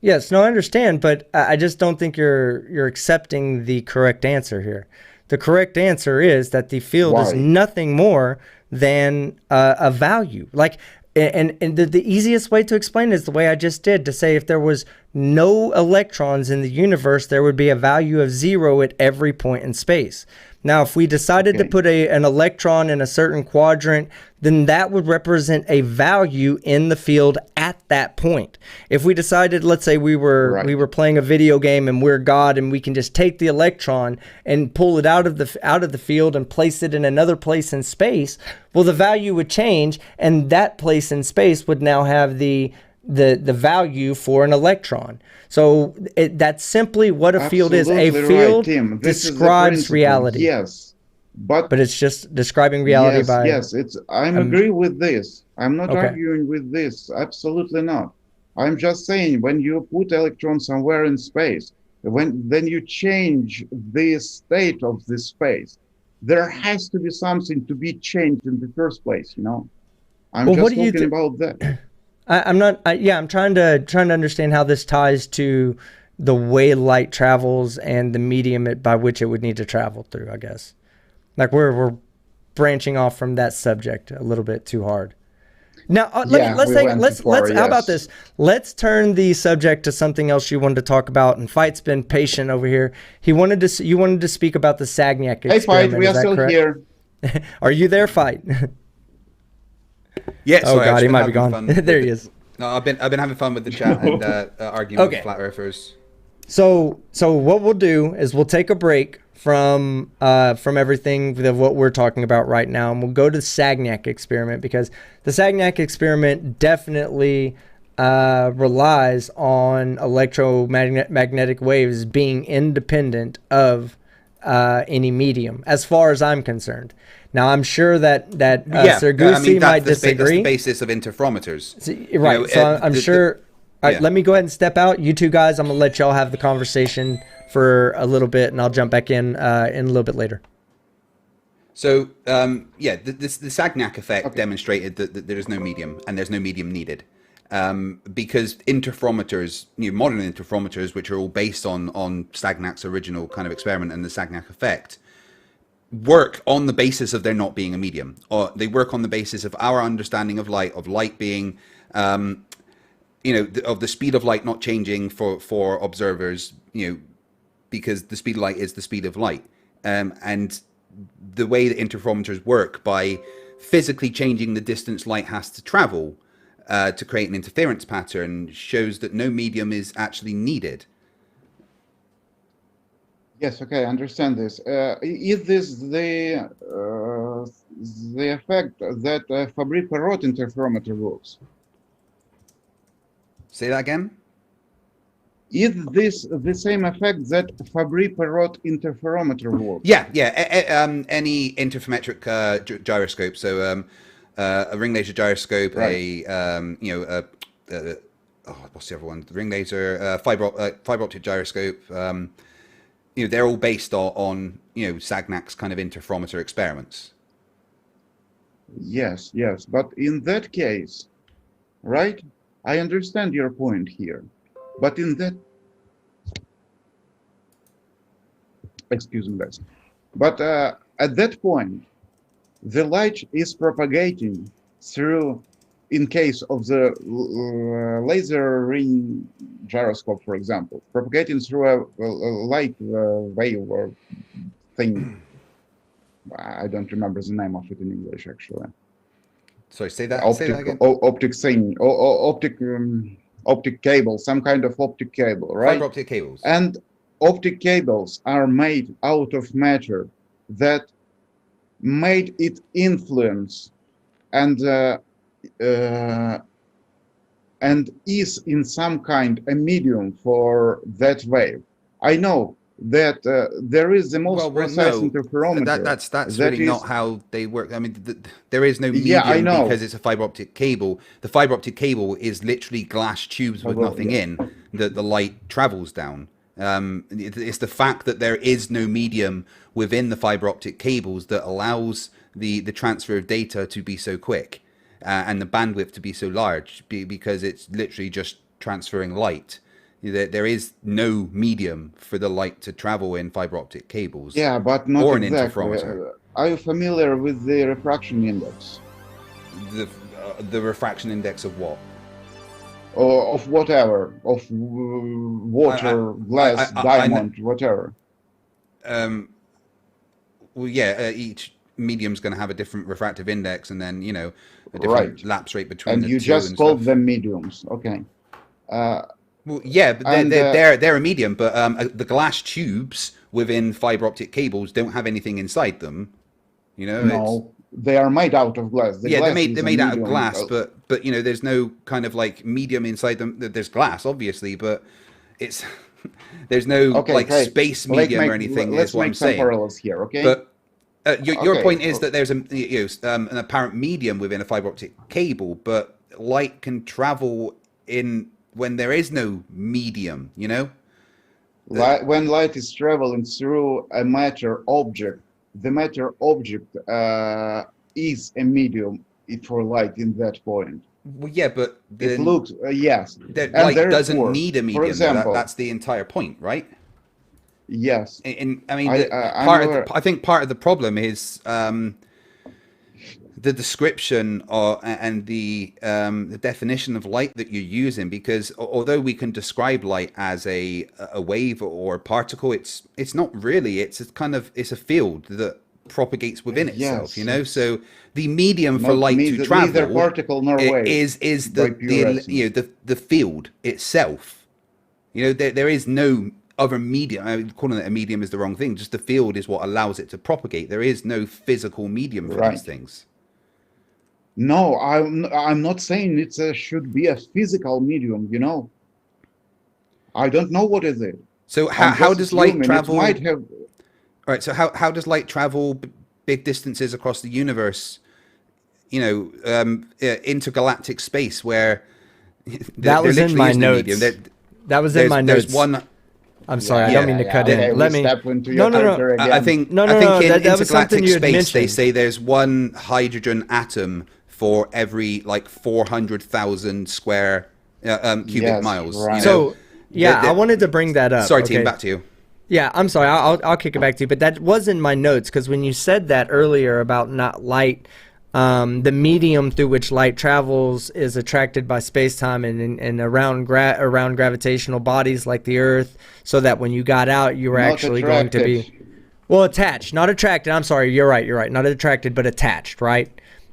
Yes, no, I understand, but I just don't think you're accepting the correct answer here. The correct answer is that the field is nothing more than a value. Like, and the easiest way to explain it is the way I just did, to say if there was no electrons in the universe, there would be a value of 0 at every point in space. Now, if we decided to put an electron in a certain quadrant, then that would represent a value in the field at that point. If we decided, let's say we were playing a video game and we're God and we can just take the electron and pull it out of the field and place it in another place in space, well, the value would change, and that place in space would now have the value for an electron. So that's simply what a field is. A field describes reality. Yes, but it's just describing reality by. Yes, I'm agree with this. I'm not arguing with this. Absolutely not. I'm just saying, when you put electrons somewhere in space, then you change the state of this space. There has to be something to be changed in the first place. I'm just talking about that. I'm trying to understand how this ties to the way light travels and the medium by which it would need to travel through, I guess. Like we're branching off from that subject a little bit too hard. Now, how about this? Let's turn the subject to something else you wanted to talk about. And Fight's been patient over here. You wanted to speak about the Sagnac experiment. Hey, Fight, we are still here. Are you there, Fight? Yeah. Oh God, he might be gone. There he is. No, I've been having fun with the chat and arguing with flat earthers. So what we'll do is we'll take a break from everything of what we're talking about right now, and we'll go to the Sagnac experiment, because the Sagnac experiment definitely relies on electromagnetic waves being independent of any medium, as far as I'm concerned. Now, I'm sure that Sir Goosey might disagree. That's the basis of interferometers. Right. So I'm sure. All right, let me go ahead and step out. You two guys, I'm going to let y'all have the conversation for a little bit, and I'll jump back in a little bit later. So, the Sagnac effect demonstrated that there is no medium, and there's no medium needed. Because interferometers, modern interferometers, which are all based on Sagnac's original kind of experiment and the Sagnac effect, work on the basis of there not being a medium, or they work on the basis of our understanding of light being, of the speed of light not changing for observers, because the speed of light is the speed of light, and the way that interferometers work by physically changing the distance light has to travel to create an interference pattern shows that no medium is actually needed. Yes, okay, I understand this. Is this the effect that Fabry-Perot interferometer works? Say that again? Is this the same effect that Fabry-Perot interferometer works? Yeah. Any interferometric gyroscope, so a ring laser gyroscope, what's the other one? The ring laser, fiber optic gyroscope. They're all based on Sagnac's kind of interferometer experiments. Yes, but in that case, right? I understand your point here, but in that, excuse me, guys, but at that point, the light is propagating through, in case of the laser ring gyroscope, for example, propagating through a light wave or thing. I don't remember the name of it in English, actually. Sorry, say that again. Optic thing, optic cable, some kind of optic cable, right? Fiber optic cables. And optic cables are made out of matter that made it influence and is in some kind a medium for that wave. I know that there is the most precise interferometer. That's really not how they work. I mean, there is no medium because it's a fiber optic cable. The fiber optic cable is literally glass tubes with nothing in that the light travels down. It's the fact that there is no medium within the fiber optic cables that allows the transfer of data to be so quick and the bandwidth to be so large, because it's literally just transferring light. There is no medium for the light to travel in fiber optic cables. Yeah, but not or an exactly. Interferometer. Are you familiar with the refraction index? The refraction index of what? or of whatever, of water, glass, diamond, whatever. Well, yeah, each medium's going to have a different refractive index, and then a different Right. lapse rate between And the you two just and called stuff. them mediums. Okay. Well, yeah, but And, they're a medium, but the glass tubes within fiber optic cables don't have anything inside them. No, they are made out of glass. The Yeah, glass they're is a made out of medium. glass, but there's no kind of like medium inside them. There's glass, obviously, but it's there's no Okay, great. space medium or anything. Let's Is what make I'm some saying. parallels here, okay? But your Okay. point is that there's an apparent medium within a fiber optic cable, but light can travel in when there is no medium. When light is traveling through a matter object, the matter object is a medium for light in that point. Well, yeah, but It looks, yes. that And light doesn't therefore, need a medium. For example, That's the entire point, right? yes. And I mean, I'm I think part of the problem is the description and the definition of light that you're using. Because although we can describe light as a wave or a particle, it's not really. It's a field that propagates within itself. Yes. So the medium for light to travel neither particle nor wave is by pure essence. the field itself. There is no other medium. I mean, calling it a medium is the wrong thing. Just the field is what allows it to propagate. There is no physical medium for these things. No, I'm not saying it should be a physical medium. I don't know what is it. So how does light travel? It might have. All right. So how does light travel big distances across the universe? Intergalactic space where That was in my notes. That was in my notes. There's one. I'm sorry, I don't mean to cut okay, in. Let me. Step into No, your no, no. character again. I think in that was something intergalactic you had space they mentioned. say there's one hydrogen atom for every 400,000 square cubic miles. Right. So I wanted to bring that up. Sorry, okay? team, back to you. Yeah, I'm sorry. I'll kick it back to you. But that was in my notes because when you said that earlier about not light, the medium through which light travels is attracted by space-time and around gravitational bodies like the Earth, so that when you got out, you were Not actually going to be attached, not attracted. I'm sorry. You're right. Not attracted, but attached. Right.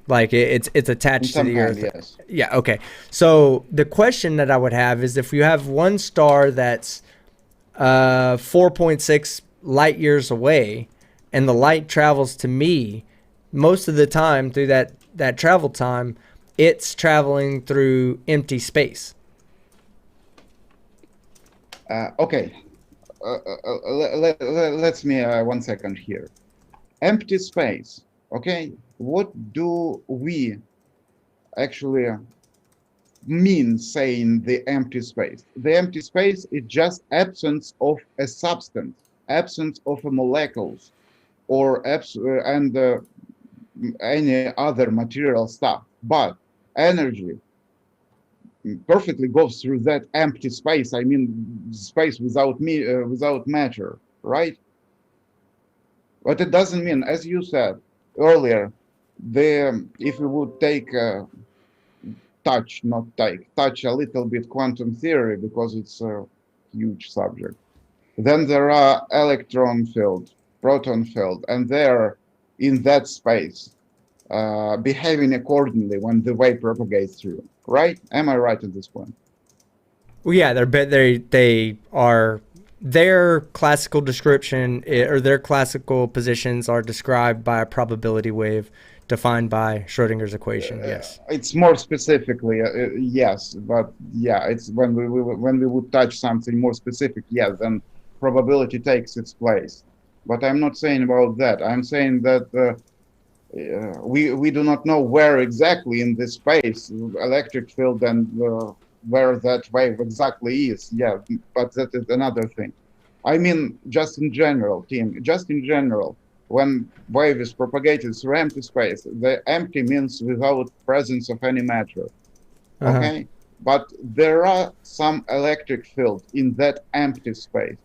Like it's attached to the Earth. Yes. Yeah. Okay. So the question that I would have is if you have one star that's 4.6 light years away, and the light travels to me, most of the time through that travel time, it's traveling through empty space. Okay. Let's me 1 second here. Empty space. Okay. What do we actually mean saying the empty space? The empty space is just absence of a substance, absence of a molecules, or any other material stuff. But energy perfectly goes through that empty space. I mean, space without matter, right? But it doesn't mean, as you said earlier, if we would touch a little bit quantum theory, because it's a huge subject, then there are electron field, proton field, and they're in that space behaving accordingly when the wave propagates through, right? Am I right at this point? Well, yeah, they are. Their classical description or their classical positions are described by a probability wave defined by Schrodinger's equation. Yes. It's more specifically, yes, but yeah, it's when we would touch something more specific, yeah, then probability takes its place. But I'm not saying about that. I'm saying that we do not know where exactly in this space electric field and where that wave exactly is. Yeah, but that is another thing. I mean, just in general, when wave is propagated through empty space, the empty means without presence of any matter. Okay, but there are some electric field in that empty space.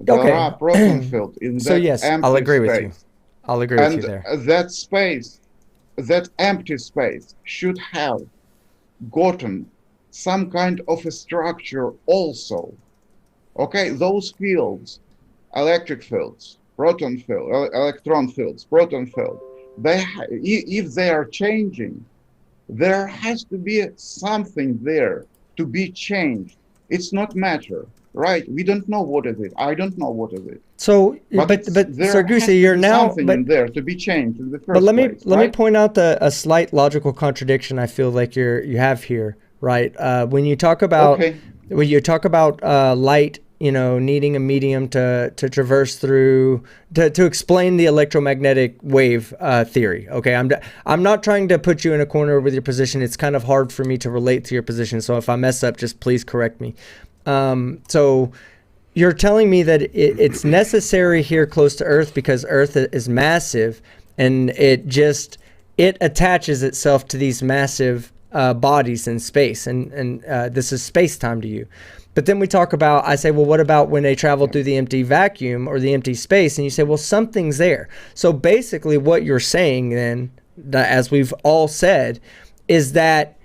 There are proton field in that empty space. I'll agree with you. I'll agree with you there. That space, that empty space, should have gotten some kind of a structure also. Okay, those fields, electric fields, proton field, electron fields, proton field, if they are changing, there has to be something there to be changed. It's not matter, right? We don't know what is it. I don't know what is it. So, but there has Sargusi, you're to be now something in there to be changed in the first but let place. me point out a slight logical contradiction I feel like you have here, right? When you talk about light, needing a medium to traverse through to explain the electromagnetic wave theory. Okay, I'm not trying to put you in a corner with your position. It's kind of hard for me to relate to your position. So if I mess up, just please correct me. So you're telling me that it's necessary here close to Earth because Earth is massive, and it attaches itself to these massive bodies in space, and this is space-time to you. But then I say, well, what about when they travel through the empty vacuum or the empty space? And you say, well, something's there. So basically what you're saying then, as we've all said, is that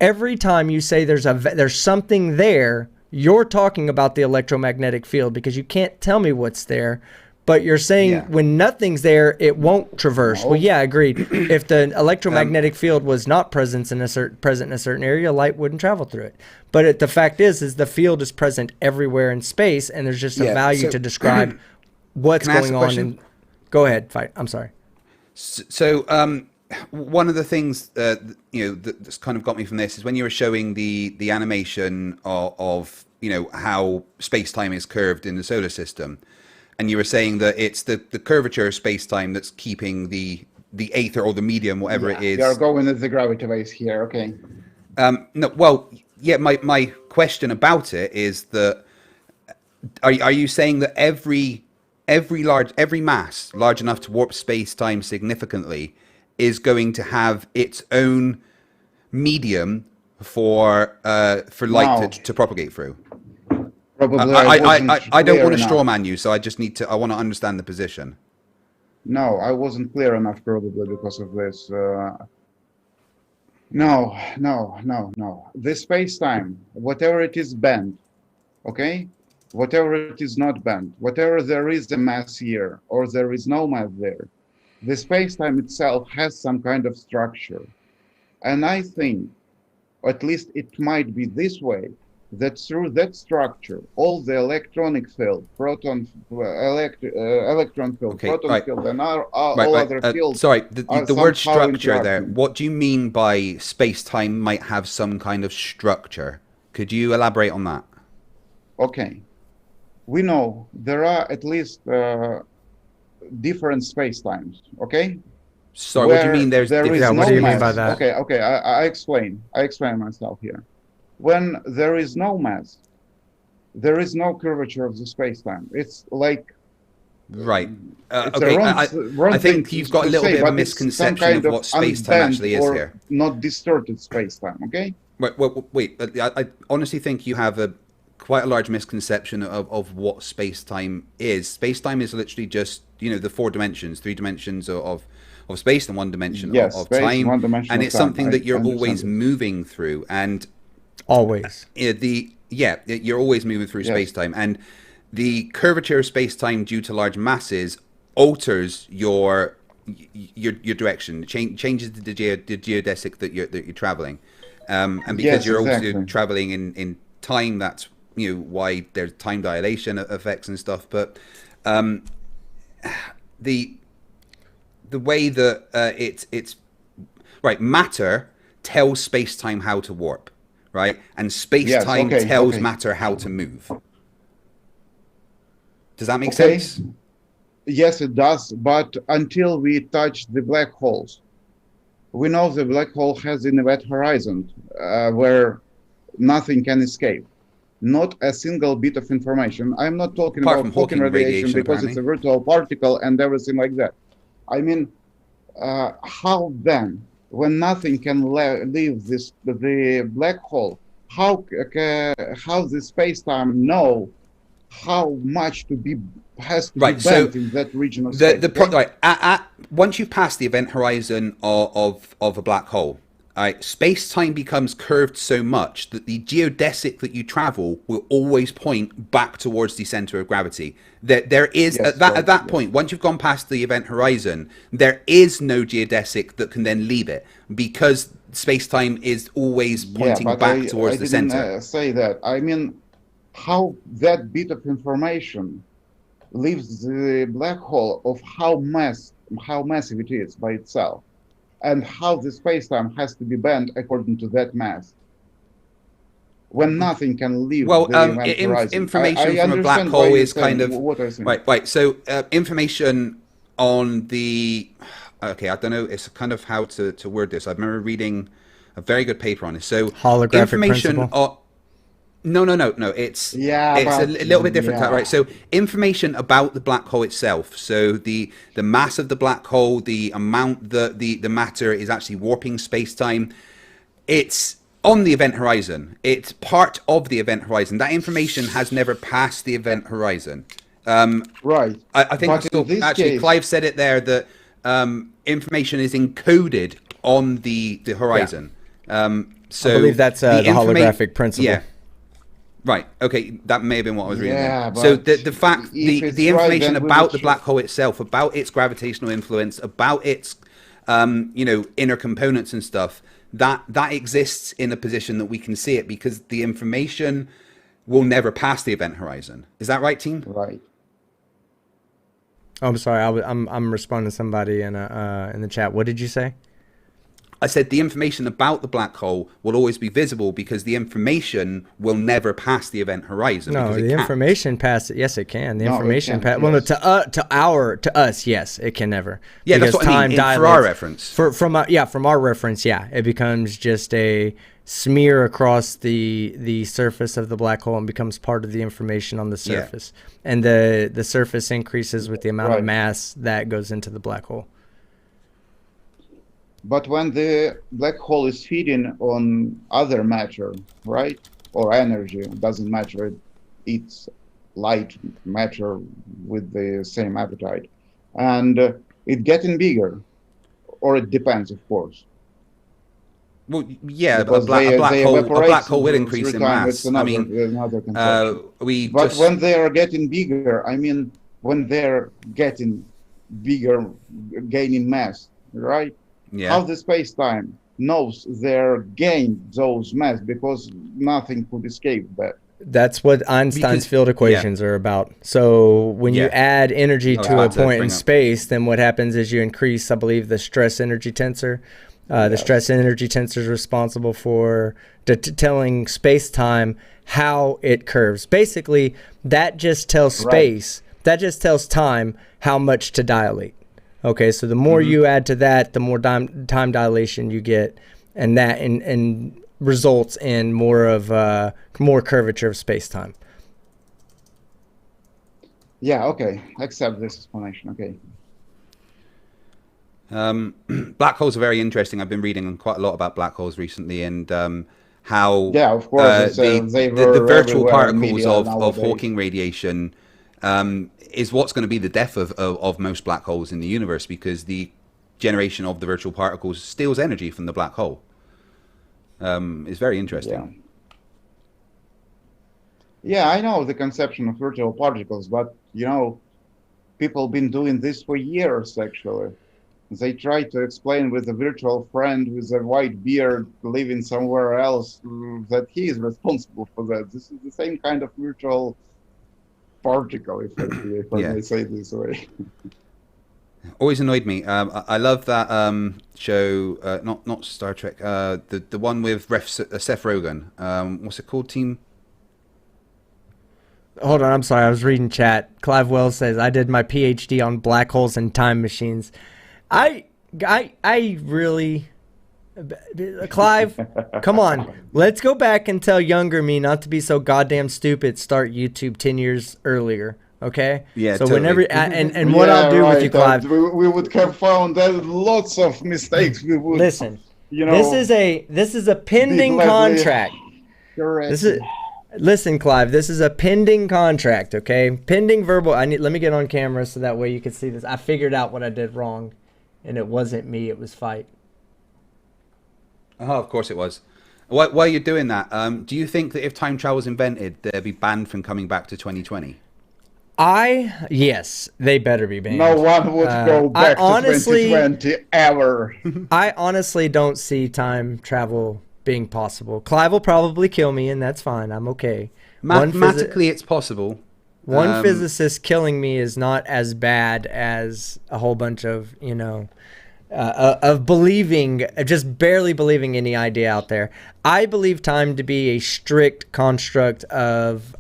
every time you say there's something there, you're talking about the electromagnetic field, because you can't tell me what's there. But you're saying when nothing's there, it won't traverse. No. Well, yeah, agreed. If the electromagnetic field was not present in a certain area, light wouldn't travel through it. But the fact is the field is present everywhere in space, and there's just a value to describe what's going on. Go ahead, fight. I'm sorry. So one of the things that's kind of got me from this is when you were showing the animation of how space-time is curved in the solar system. And you were saying that it's the curvature of space-time that's keeping the aether or the medium, whatever it is. You're going with the gravity waves here, okay. No, well, yeah, my question about it is that are you saying that every mass large enough to warp space-time significantly is going to have its own medium for light to propagate through? Probably I don't want to straw man you, so I want to understand the position. No, I wasn't clear enough probably because of this. No. This space-time, whatever it is bent, okay? Whatever it is not bent, whatever there is a mass here or there is no mass there, the space-time itself has some kind of structure. And I think, at least it might be this way, that through that structure, all the electronic field, electron field, proton field, and all other fields. Sorry, the word structure there. What do you mean by space-time might have some kind of structure? Could you elaborate on that? Okay. We know there are at least different space-times, okay? Sorry, what do you mean what do you mean by that? Okay, I explain myself here. When there is no mass, there is no curvature of the space-time. It's like right. Okay, I think you've got a little bit of a misconception of what space-time actually is here. Not distorted space-time. Okay. Wait. I honestly think you have quite a large misconception of what space-time is. Space-time is literally just the 4 dimensions, 3 dimensions of space and 1 dimension of time, and it's something that you're always moving through. And always. You're always moving through space-time, and the curvature of space-time due to large masses alters your direction, changes the geodesic that you're traveling, and because you're also traveling in time, that's why there's time dilation effects and stuff. But the way that it's right, matter tells space-time how to warp. Right, and space-time tells matter how to move. Does that make sense? Yes, it does. But until we touch the black holes, we know the black hole has an event horizon where nothing can escape. Not a single bit of information. I'm not talking about Hawking radiation because it's a virtual particle and everything like that. I mean, how then? When nothing can leave the black hole, how the space-time know how much has to be bent in that region of space? Once you've passed the event horizon of a black hole, space-time becomes curved so much that the geodesic that you travel will always point back towards the center of gravity. There is Yes, at that yes. point, once you've gone past the event horizon, there is no geodesic that can then leave it, because space-time is always pointing but back towards I the didn't center. say that. I mean, how that bit of information leaves the black hole of how massive it is by itself, and how the space-time has to be bent according to that mass, when nothing can leave Well, the event horizon. information I from a black understand why hole you're is kind saying of what I think. right. So information on the okay, I don't know. It's kind of how to word this. I remember reading a very good paper on this. So Holographic information. principle? No. It's a little bit different, right? So information about the black hole itself. So the mass of the black hole, the amount that the matter is actually warping space-time. It's on the event horizon. It's part of the event horizon. That information has never passed the event horizon. Right. I think But in this actually case, Clive said it there that information is encoded on the horizon. So I believe that's the holographic principle. Yeah. Right. Okay. That may have been what I was reading. Yeah, So but the fact if it's the right, information then we about would the black hole itself, about its gravitational influence, about its inner components and stuff, that exists in a position that we can see it, because the information will never pass the event horizon. Is that right, team? right. Oh, I'm sorry. I'm responding to somebody in the chat. What did you say? I said the information about the black hole will always be visible, because the information will never pass the event horizon. No, because it the can't. information passes. Yes, it can. The No, it information can't, Well, no, yes. to us, yes, it can never. Yeah, that's Because what I mean. For our reference. From our reference, yeah, it becomes just a smear across the surface of the black hole and becomes part of the information on the Yeah. surface. And the surface increases with the amount of Right. mass that goes into the black hole. But when the black hole is feeding on other matter, right, or energy, it doesn't matter, it eats light matter with the same appetite, and it getting bigger, or it depends, of course. Well, yeah, Because a black they hole evaporate will through increase in time. mass. It's another, I mean, another conception. But just when they are getting bigger, I mean, when they're getting bigger, gaining mass, right? yeah. How the space-time knows they're gained those mass, because nothing could escape that. That's what Einstein's Because- field equations are about. So when you Yeah. add energy I was to a about to point in bring up- space, then what happens is you increase, I believe, the stress energy tensor. The Yes. stress energy tensor is responsible for telling space-time how it curves. Basically, that just tells Right. space, that just tells time how much to dilate. Okay, so the more you add to that, the more time dilation you get, and that and results in more curvature of space-time. Yeah, okay. Accept this explanation. Okay. Black holes are very interesting. I've been reading quite a lot about black holes recently, and how Yeah, of course, they the were virtual everywhere in particles media of nowadays. Hawking radiation is what's going to be the death of most black holes in the universe, because the generation of the virtual particles steals energy from the black hole. It's very interesting. Yeah, I know the conception of virtual particles, but people been doing this for years, actually. They try to explain with a virtual friend with a white beard living somewhere else that he is responsible for that. This is the same kind of virtual particle, if I may say it this way. Always annoyed me. I love that show, not Star Trek, the one with Seth Rogen. What's it called, team? Hold on, I'm sorry. I was reading chat. Clive Wells says, I did my PhD on black holes and time machines. I really... Clive, come on. Let's go back and tell younger me not to be so goddamn stupid. Start YouTube 10 years earlier, okay? Yeah, so totally. whenever... And what I'll do with you, Clive... we would have found lots of mistakes. We would... Listen, this is a pending contract. Correct. Listen, Clive, this is a pending contract, okay? Pending verbal. Let me get on camera so that way you can see this. I figured out what I did wrong, and it wasn't me, it was Fight. Oh, of course it was. While you're doing that, do you think that if time travel was invented, they'd be banned from coming back to 2020? Yes, they better be banned. No one would go back to 2020 ever. I honestly don't see time travel being possible. Clive will probably kill me, and that's fine. I'm okay. Mathematically, it's possible. One physicist killing me is not as bad as a whole bunch of, of believing, just barely believing any idea out there. I believe time to be a strict construct of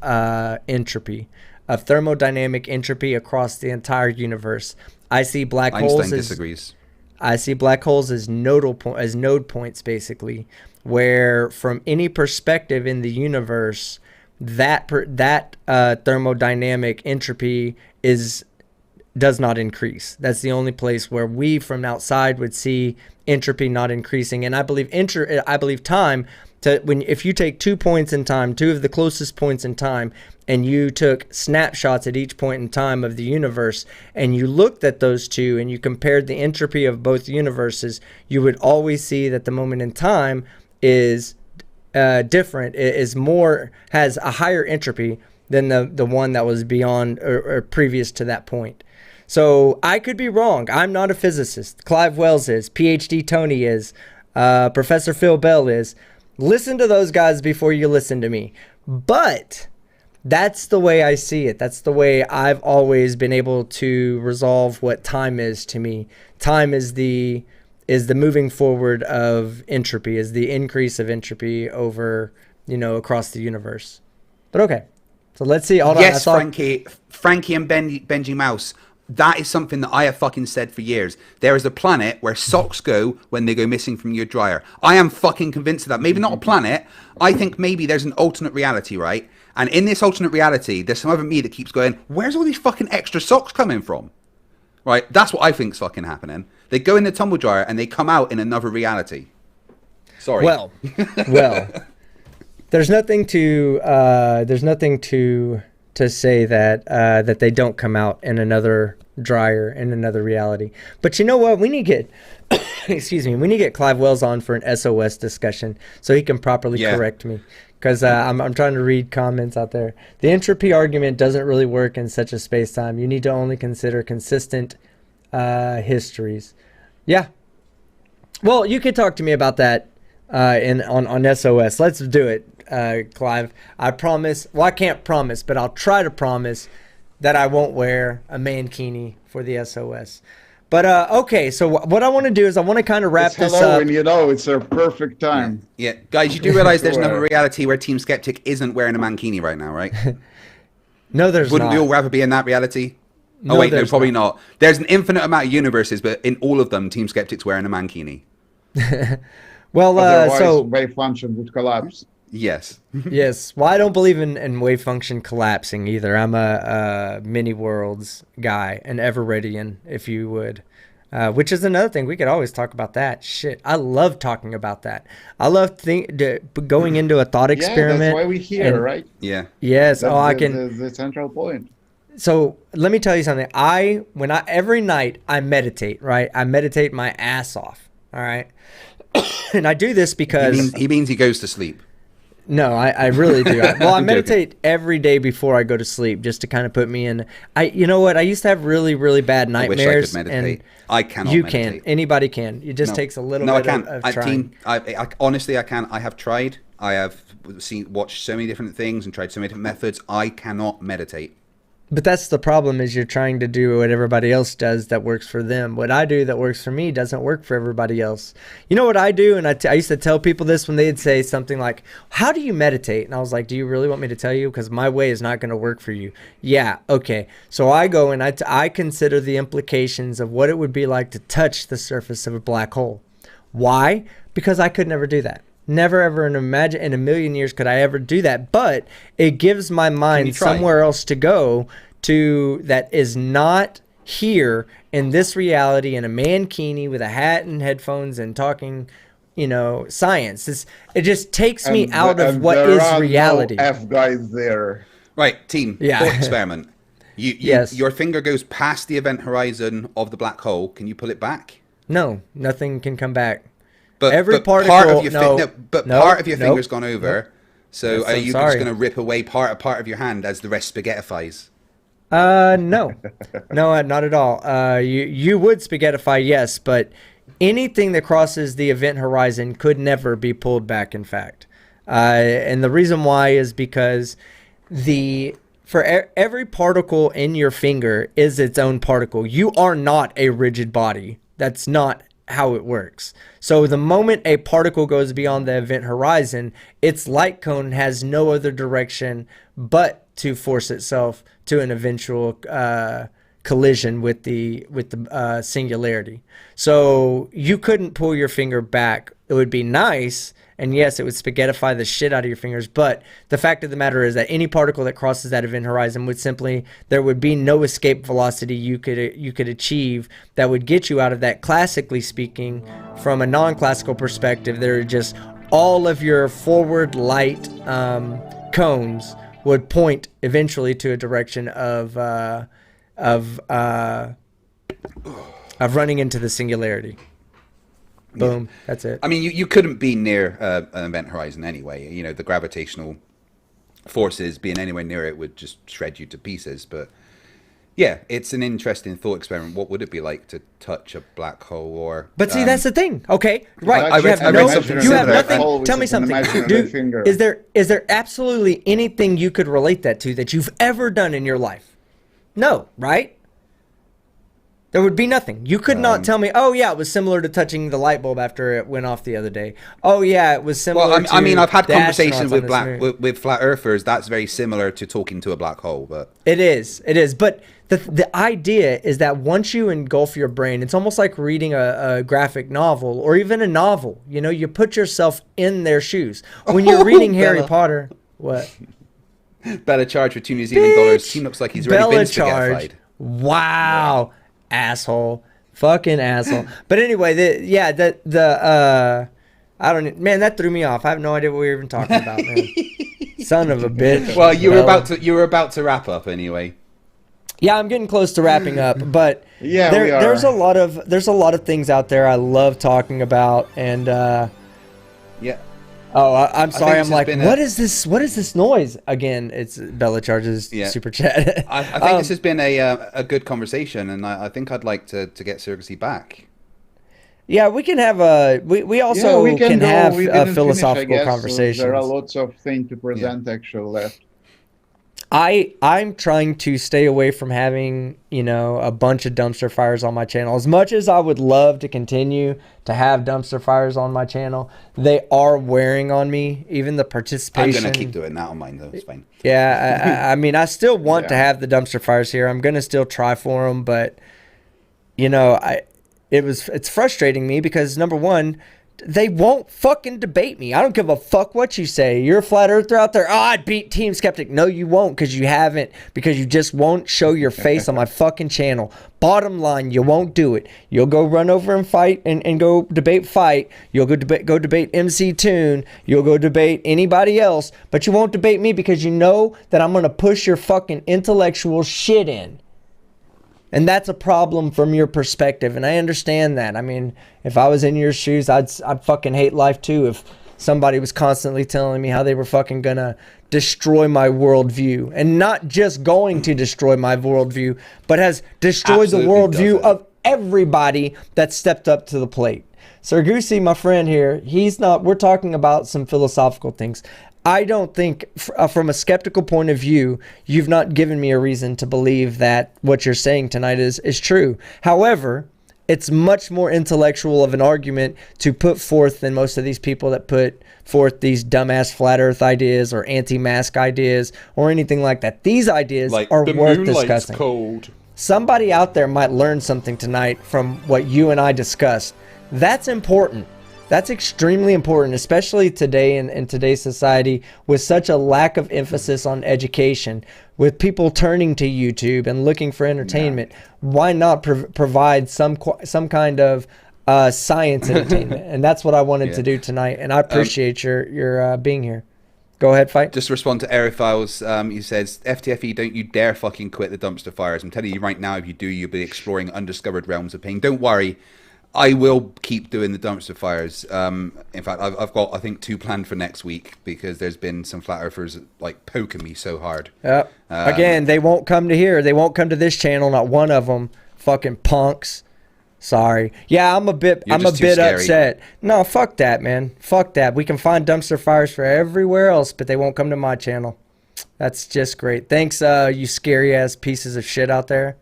entropy, of thermodynamic entropy across the entire universe. I see black holes Einstein disagrees. I see black holes as node points, basically, where from any perspective in the universe, that thermodynamic entropy does not increase. That's the only place where we from outside would see entropy not increasing. And I believe time if you take 2 points in time, two of the closest points in time, and you took snapshots at each point in time of the universe, and you looked at those two and you compared the entropy of both universes, you would always see that the moment in time is different, has a higher entropy than the one that was beyond or previous to that point. So I could be wrong. I'm not a physicist. Clive Wells is. PhD Tony is. Professor Phil Bell is. Listen to those guys before you listen to me. But that's the way I see it. That's the way I've always been able to resolve what time is to me. Time is the moving forward of entropy, is the increase of entropy over, across the universe. But okay. So let's see. Hold on. Yes, Frankie and Benji Mouse. That is something that I have fucking said for years. There is a planet where socks go when they go missing from your dryer. I am fucking convinced of that. Maybe not a planet. I think maybe there's an alternate reality, right? And in this alternate reality, there's some other me that keeps going, where's all these fucking extra socks coming from? Right? That's what I think's fucking happening. They go in the tumble dryer and they come out in another reality. Sorry. Well, there's nothing to say that they don't come out in another dryer in another reality. But you know what? We need to get we need to get Clive Wells on for an SOS discussion so he can properly correct me. Because I'm trying to read comments out there. The entropy argument doesn't really work in such a space-time. You need to only consider consistent histories. Yeah. Well, you could talk to me about that on SOS. Let's do it, Clive. I promise. Well, I can't promise, but I'll try to promise that I won't wear a mankini for the SOS. But okay, so what I want to do is I want to kind of wrap this up. And it's a perfect time. Yeah, guys, you do realize there's another reality where Team Skeptic isn't wearing a mankini right now, right? No, there's Wouldn't not. we all rather be in that reality? No, oh wait, no, probably not. There's an infinite amount of universes, but in all of them, Team Skeptic's wearing a mankini. Well, otherwise, wave function would collapse. Yes. Yes. Well, I don't believe in wave function collapsing either. I'm a many worlds guy, an Everettian, if you would. Which is another thing. We could always talk about that. Shit. I love talking about that. I love going into a thought experiment. Yeah, that's why we're here, right? Yeah. Yes. That's the central point. So let me tell you something. Every night I meditate, right? I meditate my ass off. All right. And I do this because he means he goes to sleep. No, I really do. I meditate every day before I go to sleep just to kind of put me in. You know what? I used to have really, really bad nightmares. I wish I could meditate. I cannot you meditate. can. Anybody can. It just takes a little bit of trying. Honestly, I can. I have tried. I have watched so many different things and tried so many different methods. I cannot meditate. But that's the problem, is you're trying to do what everybody else does that works for them. What I do that works for me doesn't work for everybody else. You know what I do? And I used to tell people this when they'd say something like, how do you meditate? And I was like, do you really want me to tell you? Because my way is not going to work for you. Yeah, okay. So I go and I consider the implications of what it would be like to touch the surface of a black hole. Why? Because I could never do that. Never ever in a million years could I ever do that. But it gives my mind somewhere else to go to that is not here in this reality in a mankini with a hat and headphones and talking, science. It just takes me out of what is reality. No F guys there. Right, team. Yeah. Thought experiment. Yes. Your finger goes past the event horizon of the black hole. Can you pull it back? No, nothing can come back. But every part particle. of your No, part of your nope, finger's gone over. nope. So Yes, are I'm you sorry. just going to rip away part of your hand as the rest spaghettifies? No, not at all. You would spaghettify, yes, but anything that crosses the event horizon could never be pulled back. In fact, and the reason why is because every particle in your finger is its own particle. You are not a rigid body. That's not how it works. So the moment a particle goes beyond the event horizon, its light cone has no other direction but to force itself to an eventual collision with the singularity. So you couldn't pull your finger back. It would be nice, and yes, it would spaghettify the shit out of your fingers, but the fact of the matter is that any particle that crosses that event horizon there would be no escape velocity you could achieve that would get you out of that. Classically speaking, from a non-classical perspective, there are just all of your forward light cones would point eventually to a direction of running into the singularity. Boom. Yeah. That's it. I mean, you couldn't be near an event horizon anyway. You know, the gravitational forces being anywhere near it would just shred you to pieces. But yeah, it's an interesting thought experiment. What would it be like to touch a black hole? Or but see, that's the thing. Okay, right. I read something you have similar. nothing. Tell me something, dude. Is there absolutely anything you could relate that to that you've ever done in your life? No, right? There would be nothing. You could not tell me, oh, yeah, it was similar to touching the light bulb after it went off the other day. Oh, yeah, it was similar to I mean, I've had conversations with with flat earthers. That's very similar to talking to a black hole. But It is. But the idea is that once you engulf your brain, it's almost like reading a graphic novel or even a novel. You know, you put yourself in their shoes. When you're reading Harry Potter, what? Bella charge for $2 New Zealand dollars. He looks like he's already been spaghettified. Wow. Yeah. Asshole, fucking asshole. But anyway, I don't, man, that threw me off. I have no idea what we were even talking about, man. Son of a bitch. Well, you were about to wrap up anyway. Yeah, I'm getting close to wrapping up, but yeah, there's a lot of things out there I love talking about, and yeah. Oh, I'm sorry. I'm like, what is this? What is this noise? Again, it's Bella Charges super chat. I think this has been a good conversation, and I think I'd like to get Surrogacy back. Yeah, we can have we also can have philosophical conversations. So there are lots of things to present actually left. I'm trying to stay away from having, a bunch of dumpster fires on my channel. As much as I would love to continue to have dumpster fires on my channel, they are wearing on me. Even the participation. I'm going to keep doing that on mine, though. It's fine. Yeah, I mean, I still want to have the dumpster fires here. I'm going to still try for them, but, it's frustrating me because, number one, they won't fucking debate me. I don't give a fuck what you say. You're a flat earther out there. Oh, I'd beat Team Skeptic. No, you won't, because you haven't, because you just won't show your face on my fucking channel. Bottom line, you won't do it. You'll go run over and fight and go debate fight. You'll go debate MC Toon. You'll go debate anybody else, but you won't debate me because you know that I'm going to push your fucking intellectual shit in. And that's a problem from your perspective, and I understand that. I mean, if I was in your shoes, I'd fucking hate life too if somebody was constantly telling me how they were fucking gonna destroy my worldview. And not just going to destroy my worldview, but has destroyed the worldview of everybody that stepped up to the plate. Sargusi, my friend here, we're talking about some philosophical things. I don't think, from a skeptical point of view, you've not given me a reason to believe that what you're saying tonight is true. However, it's much more intellectual of an argument to put forth than most of these people that put forth these dumbass flat earth ideas or anti-mask ideas or anything like that. These ideas are worth discussing. Cold. Somebody out there might learn something tonight from what you and I discussed. That's important. That's extremely important, especially today in today's society with such a lack of emphasis on education, with people turning to YouTube and looking for entertainment. Why not provide some kind of science entertainment? And that's what I wanted to do tonight, and I appreciate your being here. Go ahead, fight. Just to respond to Aerophiles, he says, FTFE, don't you dare fucking quit the dumpster fires. I'm telling you right now, if you do, you'll be exploring undiscovered realms of pain. Don't worry. I will keep doing the dumpster fires. In fact, I've got, I think, 2 planned for next week because there's been some flat earthers like poking me so hard. Yep. Again, they won't come to here. They won't come to this channel. Not one of them. Fucking punks. Sorry. Yeah, I'm a bit upset. No, fuck that, man. Fuck that. We can find dumpster fires for everywhere else, but they won't come to my channel. That's just great. Thanks, you scary ass pieces of shit out there.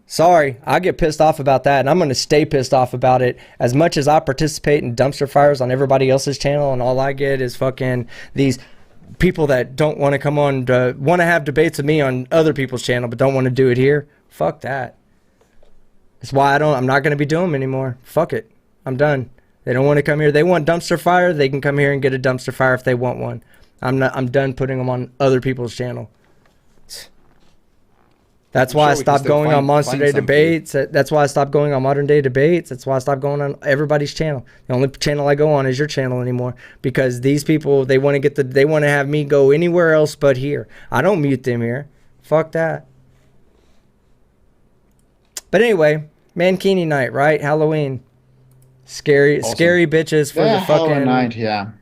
Sorry, I get pissed off about that, and I'm going to stay pissed off about it. As much as I participate in dumpster fires on everybody else's channel, and all I get is fucking these people that don't want to come on, want to have debates with me on other people's channel, but don't want to do it here. Fuck that. That's why I'm not going to be doing them anymore. Fuck it. I'm done. They don't want to come here. They want dumpster fire. They can come here and get a dumpster fire if they want one. I'm done putting them on other people's channel. That's why I stopped going on Monster Day debates. That's why I stopped going on Modern Day debates. That's why I stopped going on everybody's channel. The only channel I go on is your channel anymore, because these people, they want to have me go anywhere else but here. I don't mute them here. Fuck that. But anyway, Mankini night, right? Halloween. Scary bitches for the fucking Halloween night, yeah.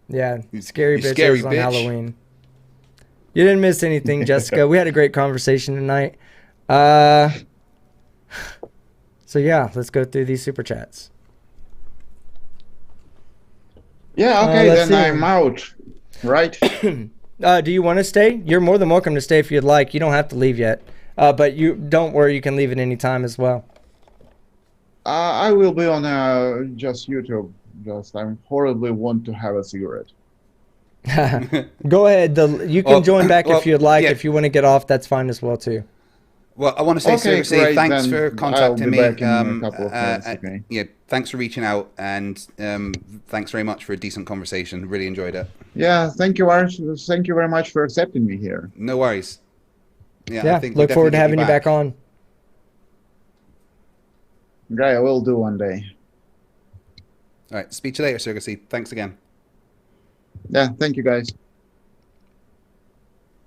Yeah, scary bitches scary on bitch. Halloween. You didn't miss anything, Jessica. We had a great conversation tonight. So yeah, let's go through these super chats. Yeah, okay, let's then see. I'm out, right? Do you want to stay? You're more than welcome to stay if you'd like. You don't have to leave yet. But you don't worry, you can leave at any time as well. I will be on just YouTube. Just I horribly want to have a cigarette. Go ahead. You can join back if you'd like. yeah. If you want to get off, that's fine as well too. Well, I want to say Okay, seriously, great, thanks then for contacting I'll be me. back in a couple of minutes, okay. Yeah, thanks for reaching out, and thanks very much for a decent conversation. Really enjoyed it. Yeah, thank you, Arch. Thank you very much for accepting me here. No worries. Yeah, I think we look forward to definitely having you back on. Great, I will do one day. All right, speak to you later, Surrogacy. Thanks again. Yeah, thank you, guys.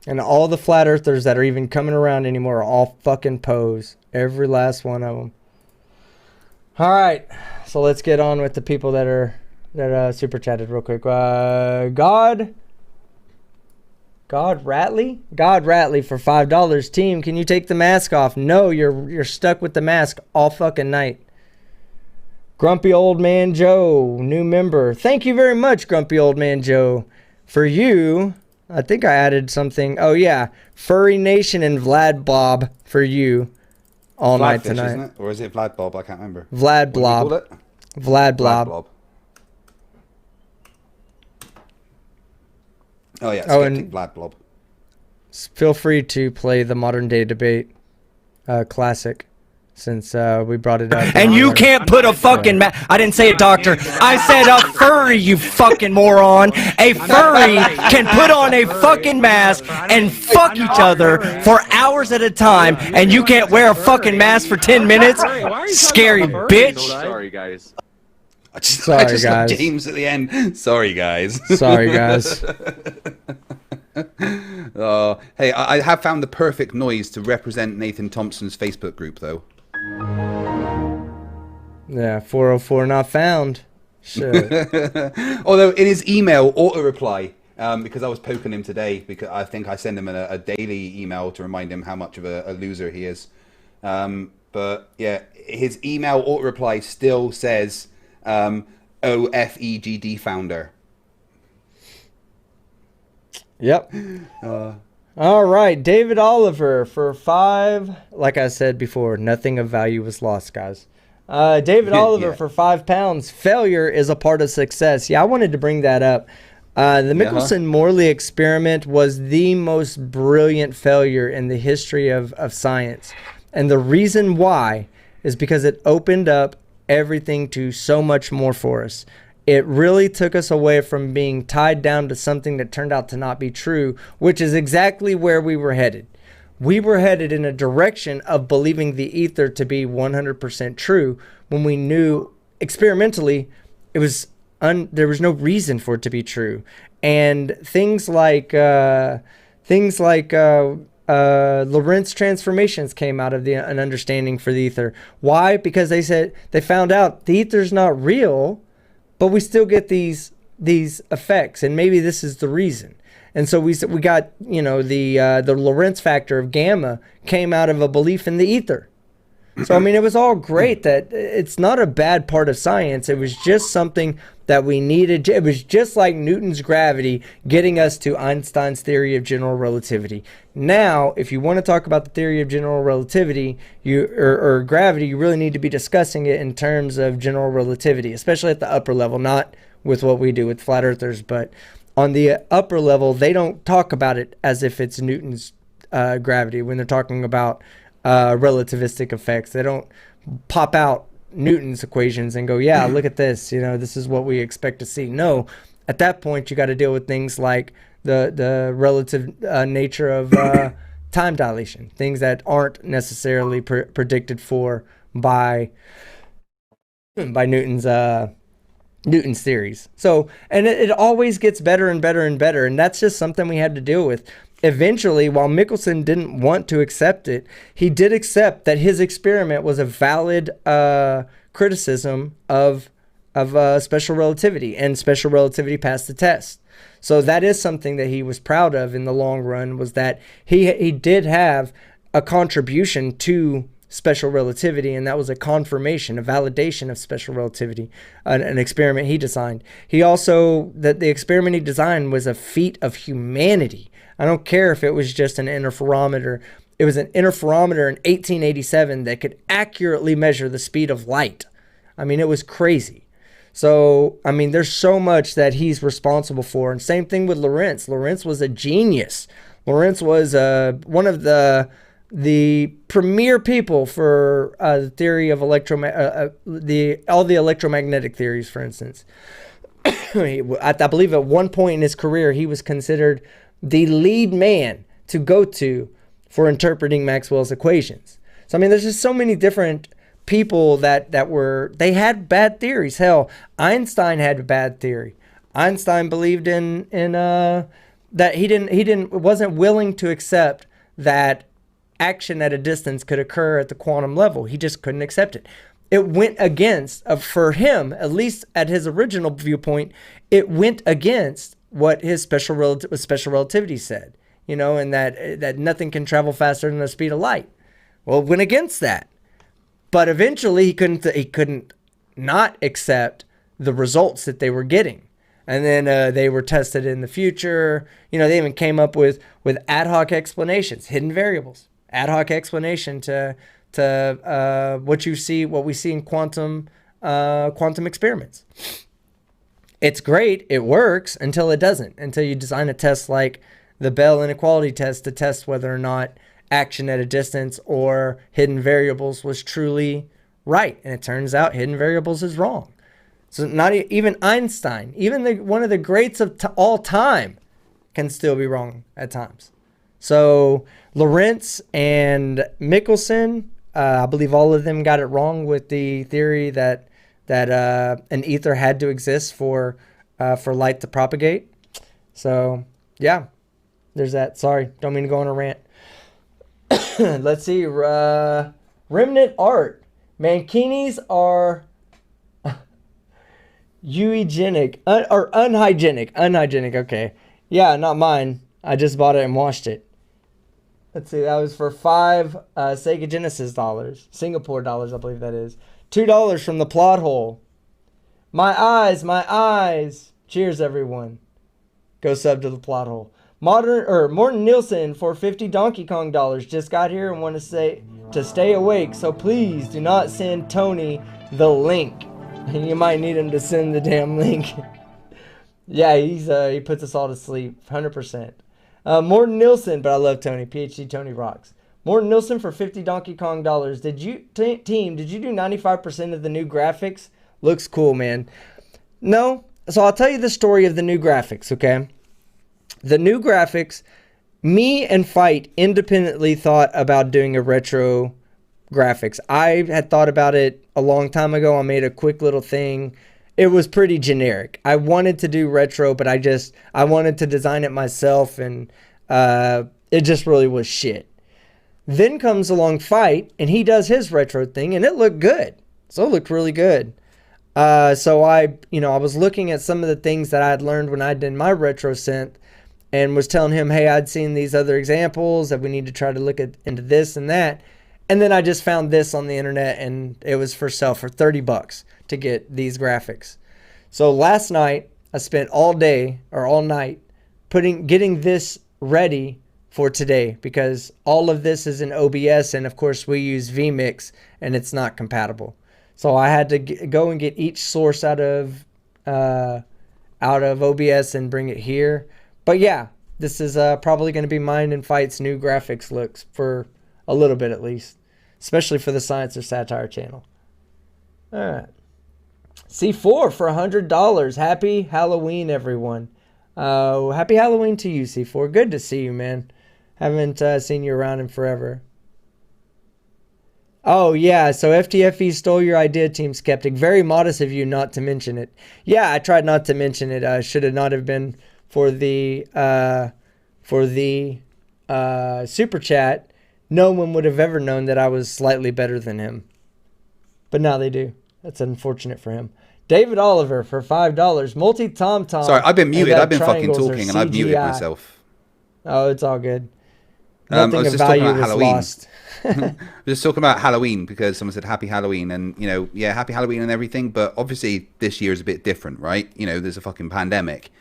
And all the flat earthers that are even coming around anymore are all fucking pose. Every last one of them. All right, so let's get on with the people that super chatted real quick. God Ratley for $5. Team, can you take the mask off? No, you're stuck with the mask all fucking night. Grumpy Old Man Joe, new member. Thank you very much, Grumpy Old Man Joe. For you, I think I added something. Oh yeah, Furry Nation and Vlad Bob for you all night tonight. Isn't it? Or is it Vlad Bob? I can't remember. Vlad Blob. What do you call it? Vlad Blob. Oh yeah, Oh, Skeptic and- Vlad Blob. Feel free to play the Modern Day Debate classic, since we brought it up. And you can't put a fucking I didn't say a doctor. I said a furry, you fucking moron. A furry can put on a fucking mask and fuck each other for hours at a time, and you can't wear a fucking mask for 10 minutes? Scary bitch. Sorry, guys. I just Sorry, got guys. James at the end. Sorry, guys. Sorry, guys. Hey, I have found the perfect noise to represent Nathan Thompson's Facebook group, though. Yeah, 404 not found. Shit. Although in his email auto-reply, because I was poking him today, because I think I send him a daily email to remind him how much of a loser he is. But yeah, his email auto-reply still says OFEGD founder. Yep. All right, David Oliver for $5. Like I said before, nothing of value was lost, guys. David Oliver Yeah. for £5. Failure is a part of success. Yeah, I wanted to bring that up. The Mickelson Morley experiment was the most brilliant failure in the history of science. And the reason why is because it opened up everything to so much more for us. It really took us away from being tied down to something that turned out to not be true, which is exactly where we were headed. We were headed in a direction of believing the ether to be 100% true when we knew experimentally it was there was no reason for it to be true. And things like Lorentz transformations came out of an understanding for the ether. Why? Because they found out the ether's not real, but we still get these effects, and maybe this is the reason. And so we got, the Lorentz factor of gamma came out of a belief in the ether. So, I mean, it was all great. That it's not a bad part of science. It was just something that we needed. It was just like Newton's gravity getting us to Einstein's theory of general relativity. Now, if you want to talk about the theory of general relativity, or gravity, you really need to be discussing it in terms of general relativity, especially at the upper level, not with what we do with flat earthers, but on the upper level, they don't talk about it as if it's Newton's gravity when they're talking about relativistic effects. They don't pop out Newton's equations and go, yeah, look at this, this is what we expect to see. No, at that point you got to deal with things like the relative nature of time dilation, things that aren't necessarily predicted for by Newton's theories. So, and it always gets better and better and better, and that's just something we had to deal with. Eventually, while Mickelson didn't want to accept it, he did accept that his experiment was a valid criticism of special relativity, and special relativity passed the test. So that is something that he was proud of in the long run, was that he did have a contribution to special relativity, and that was a confirmation, a validation of special relativity, an experiment he designed. He also, that the experiment he designed was a feat of humanity. I don't care if it was just an interferometer. It was an interferometer in 1887 that could accurately measure the speed of light. I mean, it was crazy. So, I mean, there's so much that he's responsible for. And same thing with Lorentz. Lorentz was a genius. Lorentz was one of the premier people for the theory of all the electromagnetic theories, for instance. I believe at one point in his career, he was considered the lead man to go to for interpreting Maxwell's equations. So, I mean, there's just so many different people that they had bad theories. Hell, Einstein had a bad theory. Einstein believed in that he wasn't willing to accept that action at a distance could occur at the quantum level. He just couldn't accept it. It went against, for him, at least at his original viewpoint, it went against what his special relativity said, and that nothing can travel faster than the speed of light. Well, it went against that. But eventually he couldn't not accept the results that they were getting. And then they were tested in the future. They even came up with ad hoc explanations, hidden variables, ad hoc explanation to what we see in quantum experiments. It's great, it works until it doesn't, until you design a test like the Bell inequality test to test whether or not action at a distance or hidden variables was truly right. And it turns out hidden variables is wrong. So not even Einstein, even one of the greats of all time, can still be wrong at times. So Lorentz and Mickelson, I believe all of them got it wrong with the theory that an ether had to exist for light to propagate. So yeah, there's that. Sorry, don't mean to go on a rant. Let's see. Remnant art. Mankinis are eugenic or unhygienic. Unhygienic. Okay. Yeah, not mine. I just bought it and washed it. Let's see. That was for $5 Sega Genesis dollars, Singapore dollars, I believe that is. $2 from the plot hole. My eyes, my eyes. Cheers, everyone. Go sub to the plot hole. Morton Nielsen for 50 Donkey Kong dollars just got here and want to say to stay awake, so please do not send Tony the link. You might need him to send the damn link. Yeah, he puts us all to sleep 100%. Morton Nielsen, but I love Tony. PhD Tony rocks. Morton Nielsen for 50 Donkey Kong dollars. Did you do 95% of the new graphics? Looks cool, man. No, so I'll tell you the story of the new graphics, okay? The new graphics, me and Fight independently thought about doing a retro graphics. I had thought about it a long time ago. I made a quick little thing. It was pretty generic. I wanted to do retro, but I wanted to design it myself, and It just really was shit. Then comes along Fight, and he does his retro thing, and it looked good. So it looked really good. So I was looking at some of the things that I had learned when I did my retro synth, and was telling him, hey, I'd seen these other examples, that we need to try to look into this and that. And then I just found this on the internet, and it was for sale for $30 to get these graphics. So last night, I spent all day or all night getting this ready for today, because all of this is in OBS, and of course we use vMix, and it's not compatible. So I had to go and get each source out of OBS and bring it here. But yeah, this is probably going to be mine and Fight's new graphics looks for a little bit at least, especially for the Science or Satire channel. All right. C4 for $100. Happy Halloween, everyone. Happy Halloween to you, C4. Good to see you, man. Haven't seen you around in forever. Oh, yeah, so FTFE stole your idea, Team Skeptic. Very modest of you not to mention it. Yeah, I tried not to mention it. Should it not have been for the super chat, no one would have ever known that I was slightly better than him. But now they do. That's unfortunate for him. David Oliver for $5. Multi-tom-tom. Sorry, I've been muted. I've been fucking talking and I've muted myself. Oh, it's all good. I Nothing was of just talking value about was Halloween. lost. We're just talking about Halloween because someone said Happy Halloween, and yeah, Happy Halloween and everything, but obviously this year is a bit different, right? There's a fucking pandemic.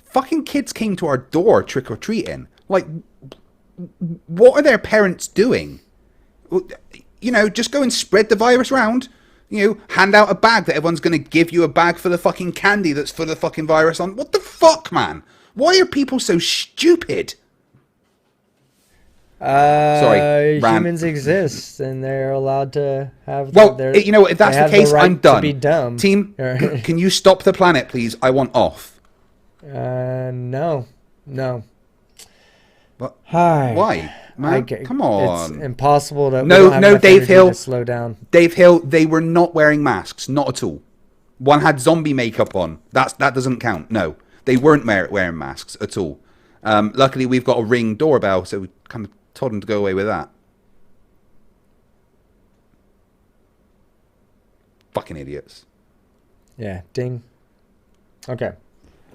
Fucking kids came to our door trick-or-treating. Like, what are their parents doing? Just go and spread the virus around. Hand out a bag that everyone's going to give you a bag for the fucking candy that's for the fucking virus on. What the fuck, man? Why are people so stupid? Sorry, humans exist, and they're allowed to have. If that's the case, I'm done. To be dumb. Team, can you stop the planet, please? I want off. No. What? Hi. Why? Man, come on. It's impossible to. No, Dave Hill. To slow down. Dave Hill. They were not wearing masks, not at all. One had zombie makeup on. That doesn't count. No, they weren't wearing masks at all. Luckily, we've got a Ring doorbell, so we kind of told them to go away with that. Fucking idiots. Yeah, ding. Okay.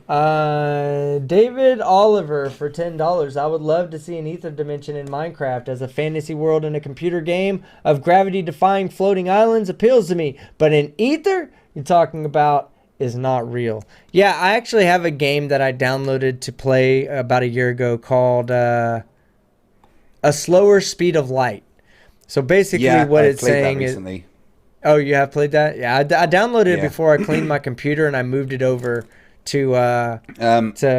David Oliver for $10. I would love to see an ether dimension in Minecraft as a fantasy world in a computer game of gravity-defying floating islands appeals to me. But in ether, you're talking about is not real. Yeah, I actually have a game that I downloaded to play about a year ago called A Slower Speed of Light. So basically what it's saying is... Oh, you have played that? Yeah, I downloaded it before I cleaned my computer, and I moved it over to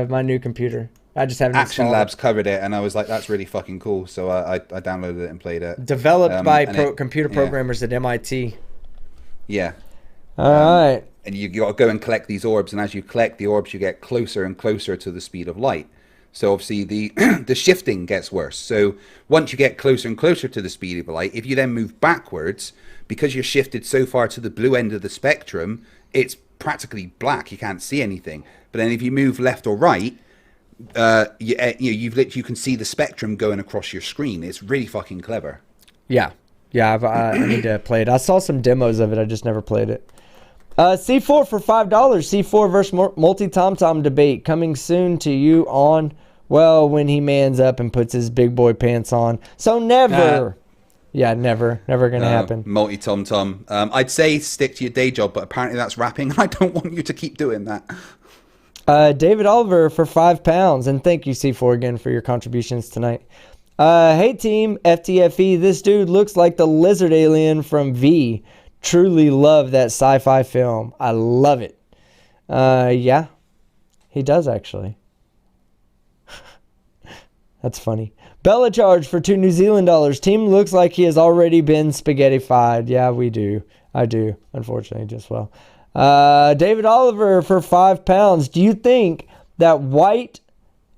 my new computer. I just haven't Action installed Labs it. covered it, and I was like, that's really fucking cool. So I downloaded it and played it. Developed by computer programmers at MIT. Yeah. All right. And you got to go and collect these orbs, and as you collect the orbs, you get closer and closer to the speed of light. So obviously the shifting gets worse. So once you get closer and closer to the speed of light, if you then move backwards, because you're shifted so far to the blue end of the spectrum, it's practically black. You can't see anything. But then if you move left or right, you can see the spectrum going across your screen. It's really fucking clever. Yeah. I need to play it. I saw some demos of it. I just never played it. C4 for $5. C4 versus multi-tom-tom debate coming soon to you on, well, when he mans up and puts his big boy pants on. So never. Yeah, never going to happen. Multi-tom-tom. I'd say stick to your day job, but apparently that's rapping, and I don't want you to keep doing that. David Oliver for £5. And thank you, C4, again, for your contributions tonight. Hey, team, FTFE, this dude looks like the lizard alien from V. Truly love that sci-fi film. I love it. Yeah, he does, actually. That's funny. Bella Charge for $2 New Zealand. Team looks like he has already been spaghettified. Yeah, we do. I do, unfortunately, just well. David Oliver for £5. Do you think that white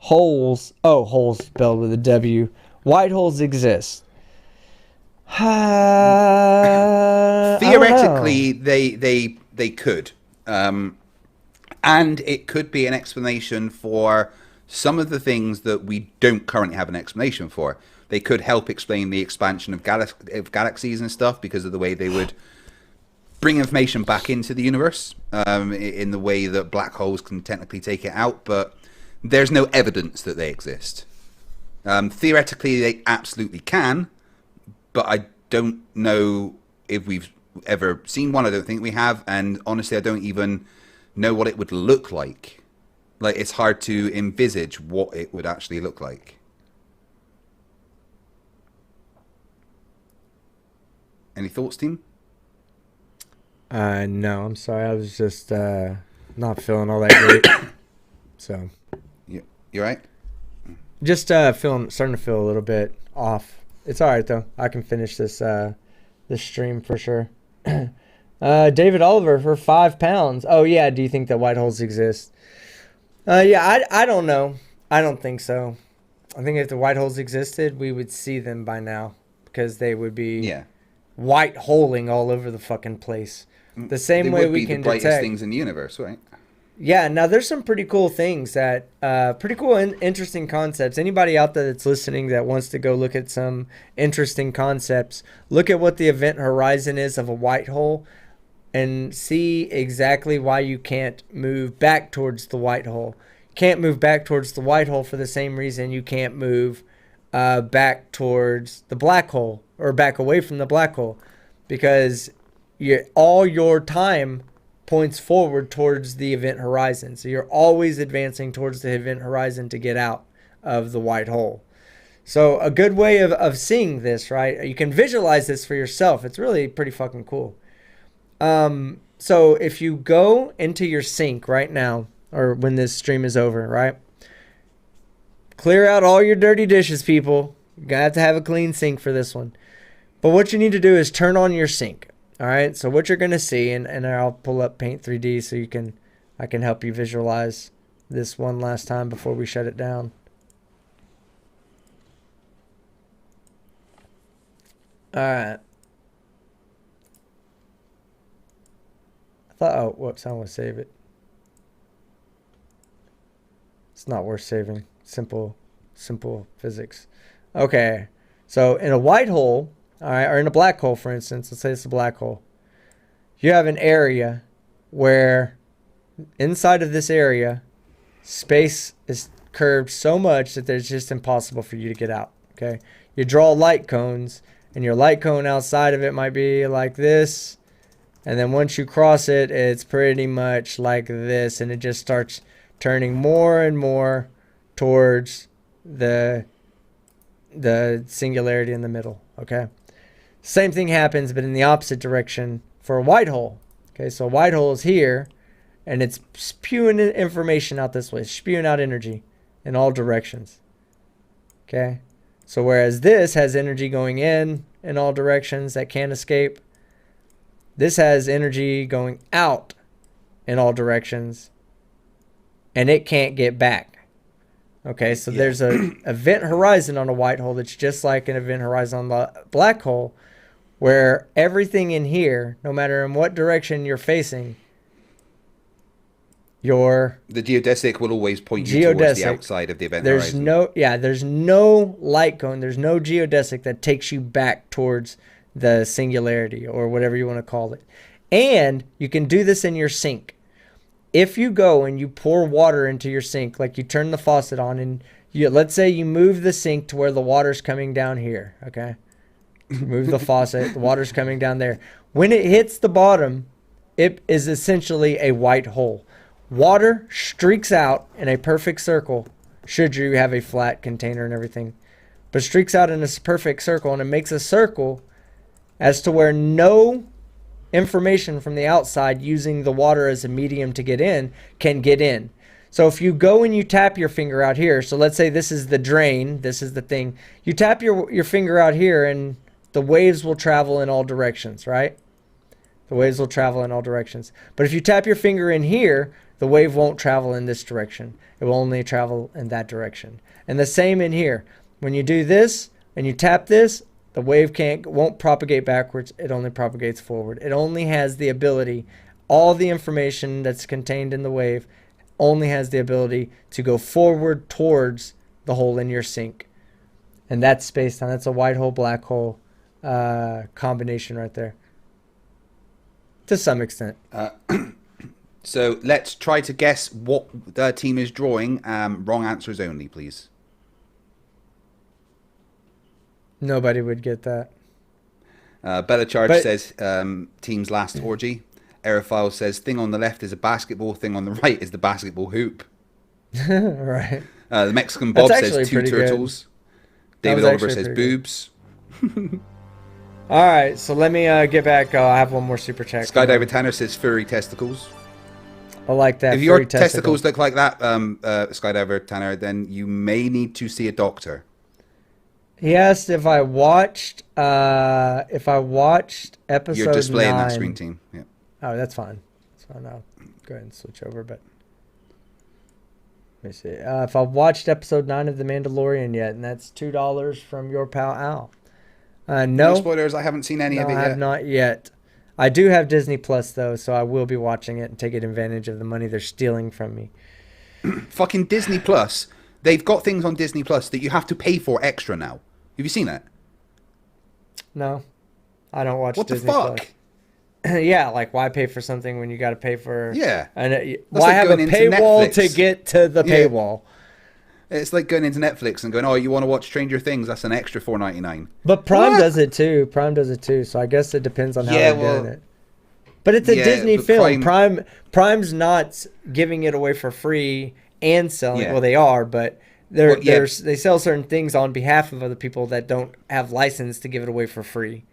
holes, holes spelled with a W, white holes exist? Theoretically, they could. And it could be an explanation for some of the things that we don't currently have an explanation for. They could help explain the expansion of galaxies and stuff because of the way they would bring information back into the universe in the way that black holes can technically take it out, but there's no evidence that they exist. Theoretically, they absolutely can, but I don't know if we've ever seen one. I don't think we have, and honestly, I don't even know what it would look like. Like, it's hard to envisage what it would actually look like. Any thoughts, team? No, I'm sorry. I was just not feeling all that great. So, You right? just starting to feel a little bit off. It's all right though. I can finish this stream for sure. David Oliver for £5. Oh yeah. Do you think that white holes exist? Yeah, I don't know. I don't think so. I think if the white holes existed, we would see them by now because they would be white holing all over the fucking place. The same way we can detect. They would be the brightest things in the universe, right? Yeah, now there's some pretty cool things that, pretty cool and interesting concepts. Anybody out there that's listening that wants to go look at some interesting concepts, look at what the event horizon is of a white hole and see exactly why you can't move back towards the white hole. Can't move back towards the white hole for the same reason you can't move back towards the black hole or back away from the black hole, because all your time points forward towards the event horizon. So you're always advancing towards the event horizon to get out of the white hole. So a good way of seeing this, right? You can visualize this for yourself. It's really pretty fucking cool. So if you go into your sink right now, or when this stream is over, right? Clear out all your dirty dishes, people. You're gonna have to have a clean sink for this one. But what you need to do is turn on your sink. All right, so what you're going to see, and I'll pull up Paint 3D so I can help you visualize this one last time before we shut it down. All right. Oh, whoops, I want to save it. It's not worth saving. Simple physics. Okay, so in a white hole, all right, or in a black hole, for instance, let's say it's a black hole. You have an area where inside of this area, space is curved so much that it's just impossible for you to get out, okay? You draw light cones, and your light cone outside of it might be like this, and then once you cross it, it's pretty much like this, and it just starts turning more and more towards the singularity in the middle, okay? Same thing happens, but in the opposite direction for a white hole. Okay, so a white hole is here, and it's spewing information out this way, spewing out energy in all directions. Okay, so whereas this has energy going in all directions that can't escape, this has energy going out in all directions, and it can't get back. Okay, so there's an event horizon on a white hole that's just like an event horizon on the black hole, where everything in here, no matter in what direction you're facing, the geodesic will always point you towards the outside of the event horizon. There's no light cone, there's no geodesic that takes you back towards the singularity or whatever you want to call it. And you can do this in your sink. If you go and you pour water into your sink, like you turn the faucet on and let's say you move the sink to where the water's coming down here, okay? Move the faucet, the water's coming down there. When it hits the bottom, it is essentially a white hole. Water streaks out in a perfect circle, should you have a flat container and everything, but streaks out in a perfect circle, and it makes a circle as to where no information from the outside using the water as a medium to get in can get in. So if you go and you tap your finger out here, so let's say this is the drain, this is the thing, you tap your finger out here and the waves will travel in all directions, right? The waves will travel in all directions. But if you tap your finger in here, the wave won't travel in this direction. It will only travel in that direction. And the same in here. When you do this and you tap this, the wave won't propagate backwards. It only propagates forward. It only has the ability, all the information that's contained in the wave only has the ability to go forward towards the hole in your sink. And that's space-time. That's a white hole, black hole combination right there. To some extent. So let's try to guess what the team is drawing. Wrong answers only, please. Nobody would get that. Bella Charge says team's last orgy. Aerophile says thing on the left is a basketball, thing on the right is the basketball hoop. Right. The Mexican Bob says two turtles. David Oliver says boobs. All right, so let me get back. I have one more super chat. Skydiver Tanner says furry testicles. I like that. If your testicles look like that, Skydiver Tanner, then you may need to see a doctor. He asked if I watched episode 9. You're displaying that screen, team. Yeah. Oh, that's fine. So I'll go ahead and switch over. But let me see. If I've watched episode 9 of The Mandalorian yet, and that's $2 from your pal Al. No. No spoilers. I haven't seen any of it yet. I have not yet. I do have Disney Plus though, so I will be watching it and taking advantage of the money they're stealing from me. Fucking Disney Plus. They've got things on Disney Plus that you have to pay for extra now. Have you seen that? No, I don't watch what Disney the fuck? Plus. Yeah, like why pay for something when you got to pay for? Yeah. Why like have a going into paywall Netflix. to get to the paywall? It's like going into Netflix and going, oh, you want to watch Stranger Things? That's an extra $4.99. But Prime does it too. So I guess it depends on how they're doing it. But it's a Disney film. Prime's not giving it away for free and selling. Yeah. Well, they are, but they sell certain things on behalf of other people that don't have license to give it away for free.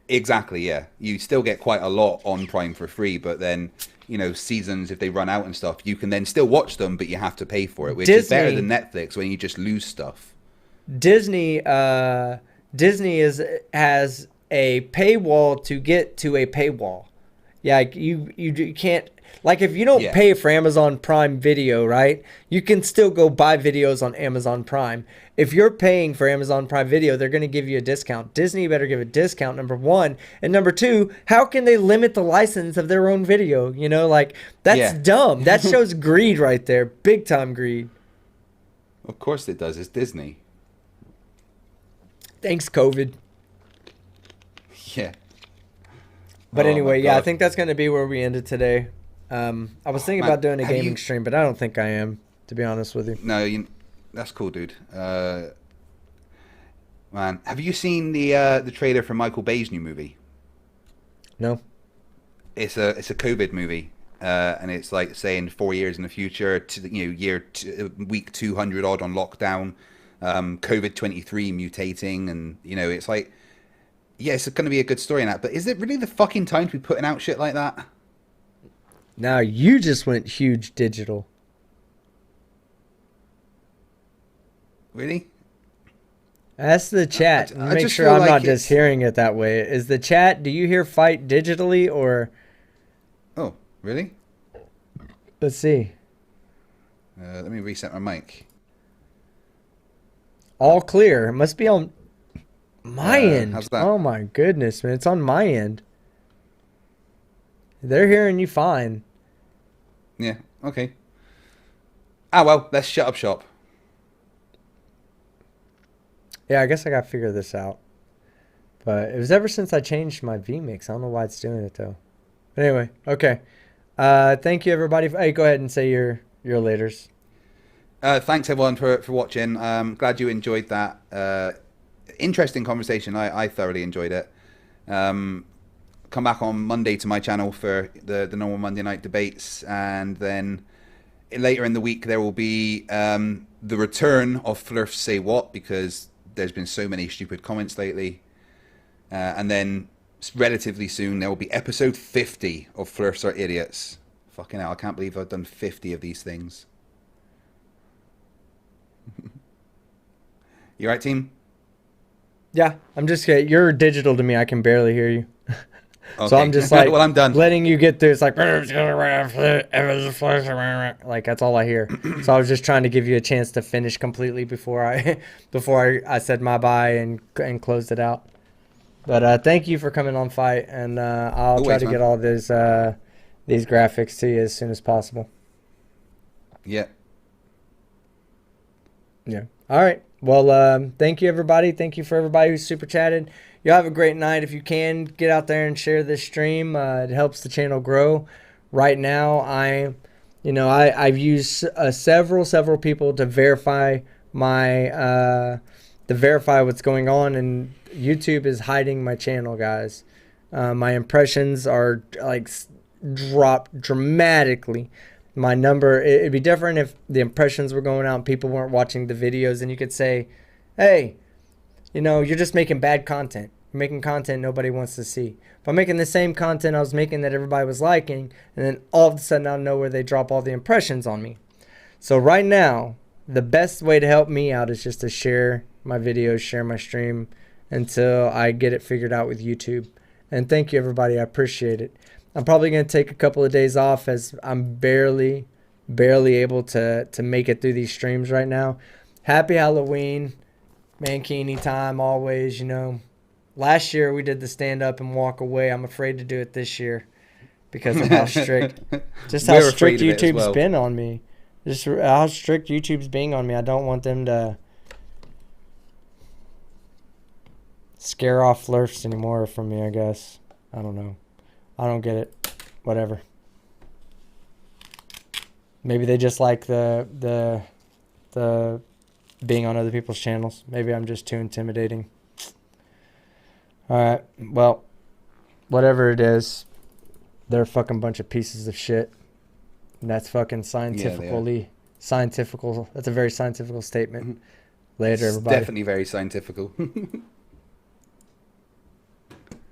Exactly, yeah. You still get quite a lot on Prime for free, but then, seasons, if they run out and stuff, you can then still watch them, but you have to pay for it, which is better than Netflix when you just lose stuff. Disney has a paywall to get to a paywall. Yeah, you can't, like if you don't pay for Amazon Prime Video, right? You can still go buy videos on Amazon Prime. If you're paying for Amazon Prime Video, they're going to give you a discount. Disney better give a discount, number one. And number two, how can they limit the license of their own video? That's dumb. That shows greed right there. Big time greed. Of course it does. It's Disney. Thanks, COVID. Yeah. But anyway, I think that's going to be where we ended today. I was thinking about doing a gaming stream, but I don't think I am, to be honest with you. No, that's cool, dude. Man, have you seen the trailer for Michael Bay's new movie? No. It's a COVID movie, and it's like saying 4 years in the future, week 200 odd on lockdown, COVID 23 mutating, and it's like. Yeah, it's going to be a good story in that, but is it really the fucking time to be putting out shit like that? Now you just went huge digital. Really? Ask the chat. I Make just sure feel I'm like not just hearing it that way. Is the chat, do you hear fight digitally or? Oh, really? Let's see. Let me reset my mic. All clear. It must be on my end. How's that? Oh my goodness, man. It's on my end. They're hearing you fine. Yeah, okay. Well, let's shut up shop. Yeah, I guess I got to figure this out. But it was ever since I changed my vMix. I don't know why it's doing it, though. But anyway, okay. Thank you, everybody. Hey, go ahead and say your laters. Thanks, everyone, for watching. Glad you enjoyed that. Interesting conversation. I thoroughly enjoyed it. Come back on Monday to my channel for the normal Monday night debates, and then later in the week there will be the return of Flurfs Say What, because there's been so many stupid comments lately, and then relatively soon there will be episode 50 of Flurfs Are Idiots. Fucking hell, I can't believe I've done 50 of these things. You right, team? Yeah, I'm just kidding. You're digital to me. I can barely hear you. Okay. So I'm just like, well, I'm done. Letting you get through. It's like, like that's all I hear. So I was just trying to give you a chance to finish completely before I said my bye and closed it out. But thank you for coming on Fight, and I'll try to get all these graphics to you as soon as possible. Yeah. Yeah. All right. Well, thank you, everybody. Thank you for everybody who's super chatted. Y'all have a great night. If you can, get out there and share this stream. It helps the channel grow. Right now, I've used several people to verify what's going on, and YouTube is hiding my channel, guys. My impressions are like dropped dramatically. My number, it'd be different if the impressions were going out and people weren't watching the videos, and you could say, hey, you're just making bad content. You're making content nobody wants to see. If I'm making the same content I was making that everybody was liking, and then all of a sudden out of nowhere they drop all the impressions on me. So right now, the best way to help me out is just to share my videos, share my stream until I get it figured out with YouTube. And thank you, everybody. I appreciate it. I'm probably going to take a couple of days off as I'm barely able to make it through these streams right now. Happy Halloween. Mankini time always, Last year we did the stand up and walk away. I'm afraid to do it this year because of how strict YouTube's been on me. Just how strict YouTube's being on me. I don't want them to scare off flirts anymore from me, I guess. I don't know. I don't get it. Whatever. Maybe they just like the being on other people's channels. Maybe I'm just too intimidating. All right. Well, whatever it is, they're a fucking bunch of pieces of shit. And that's fucking scientifically scientifical. That's a very scientific statement. Later, everybody. Definitely very scientific.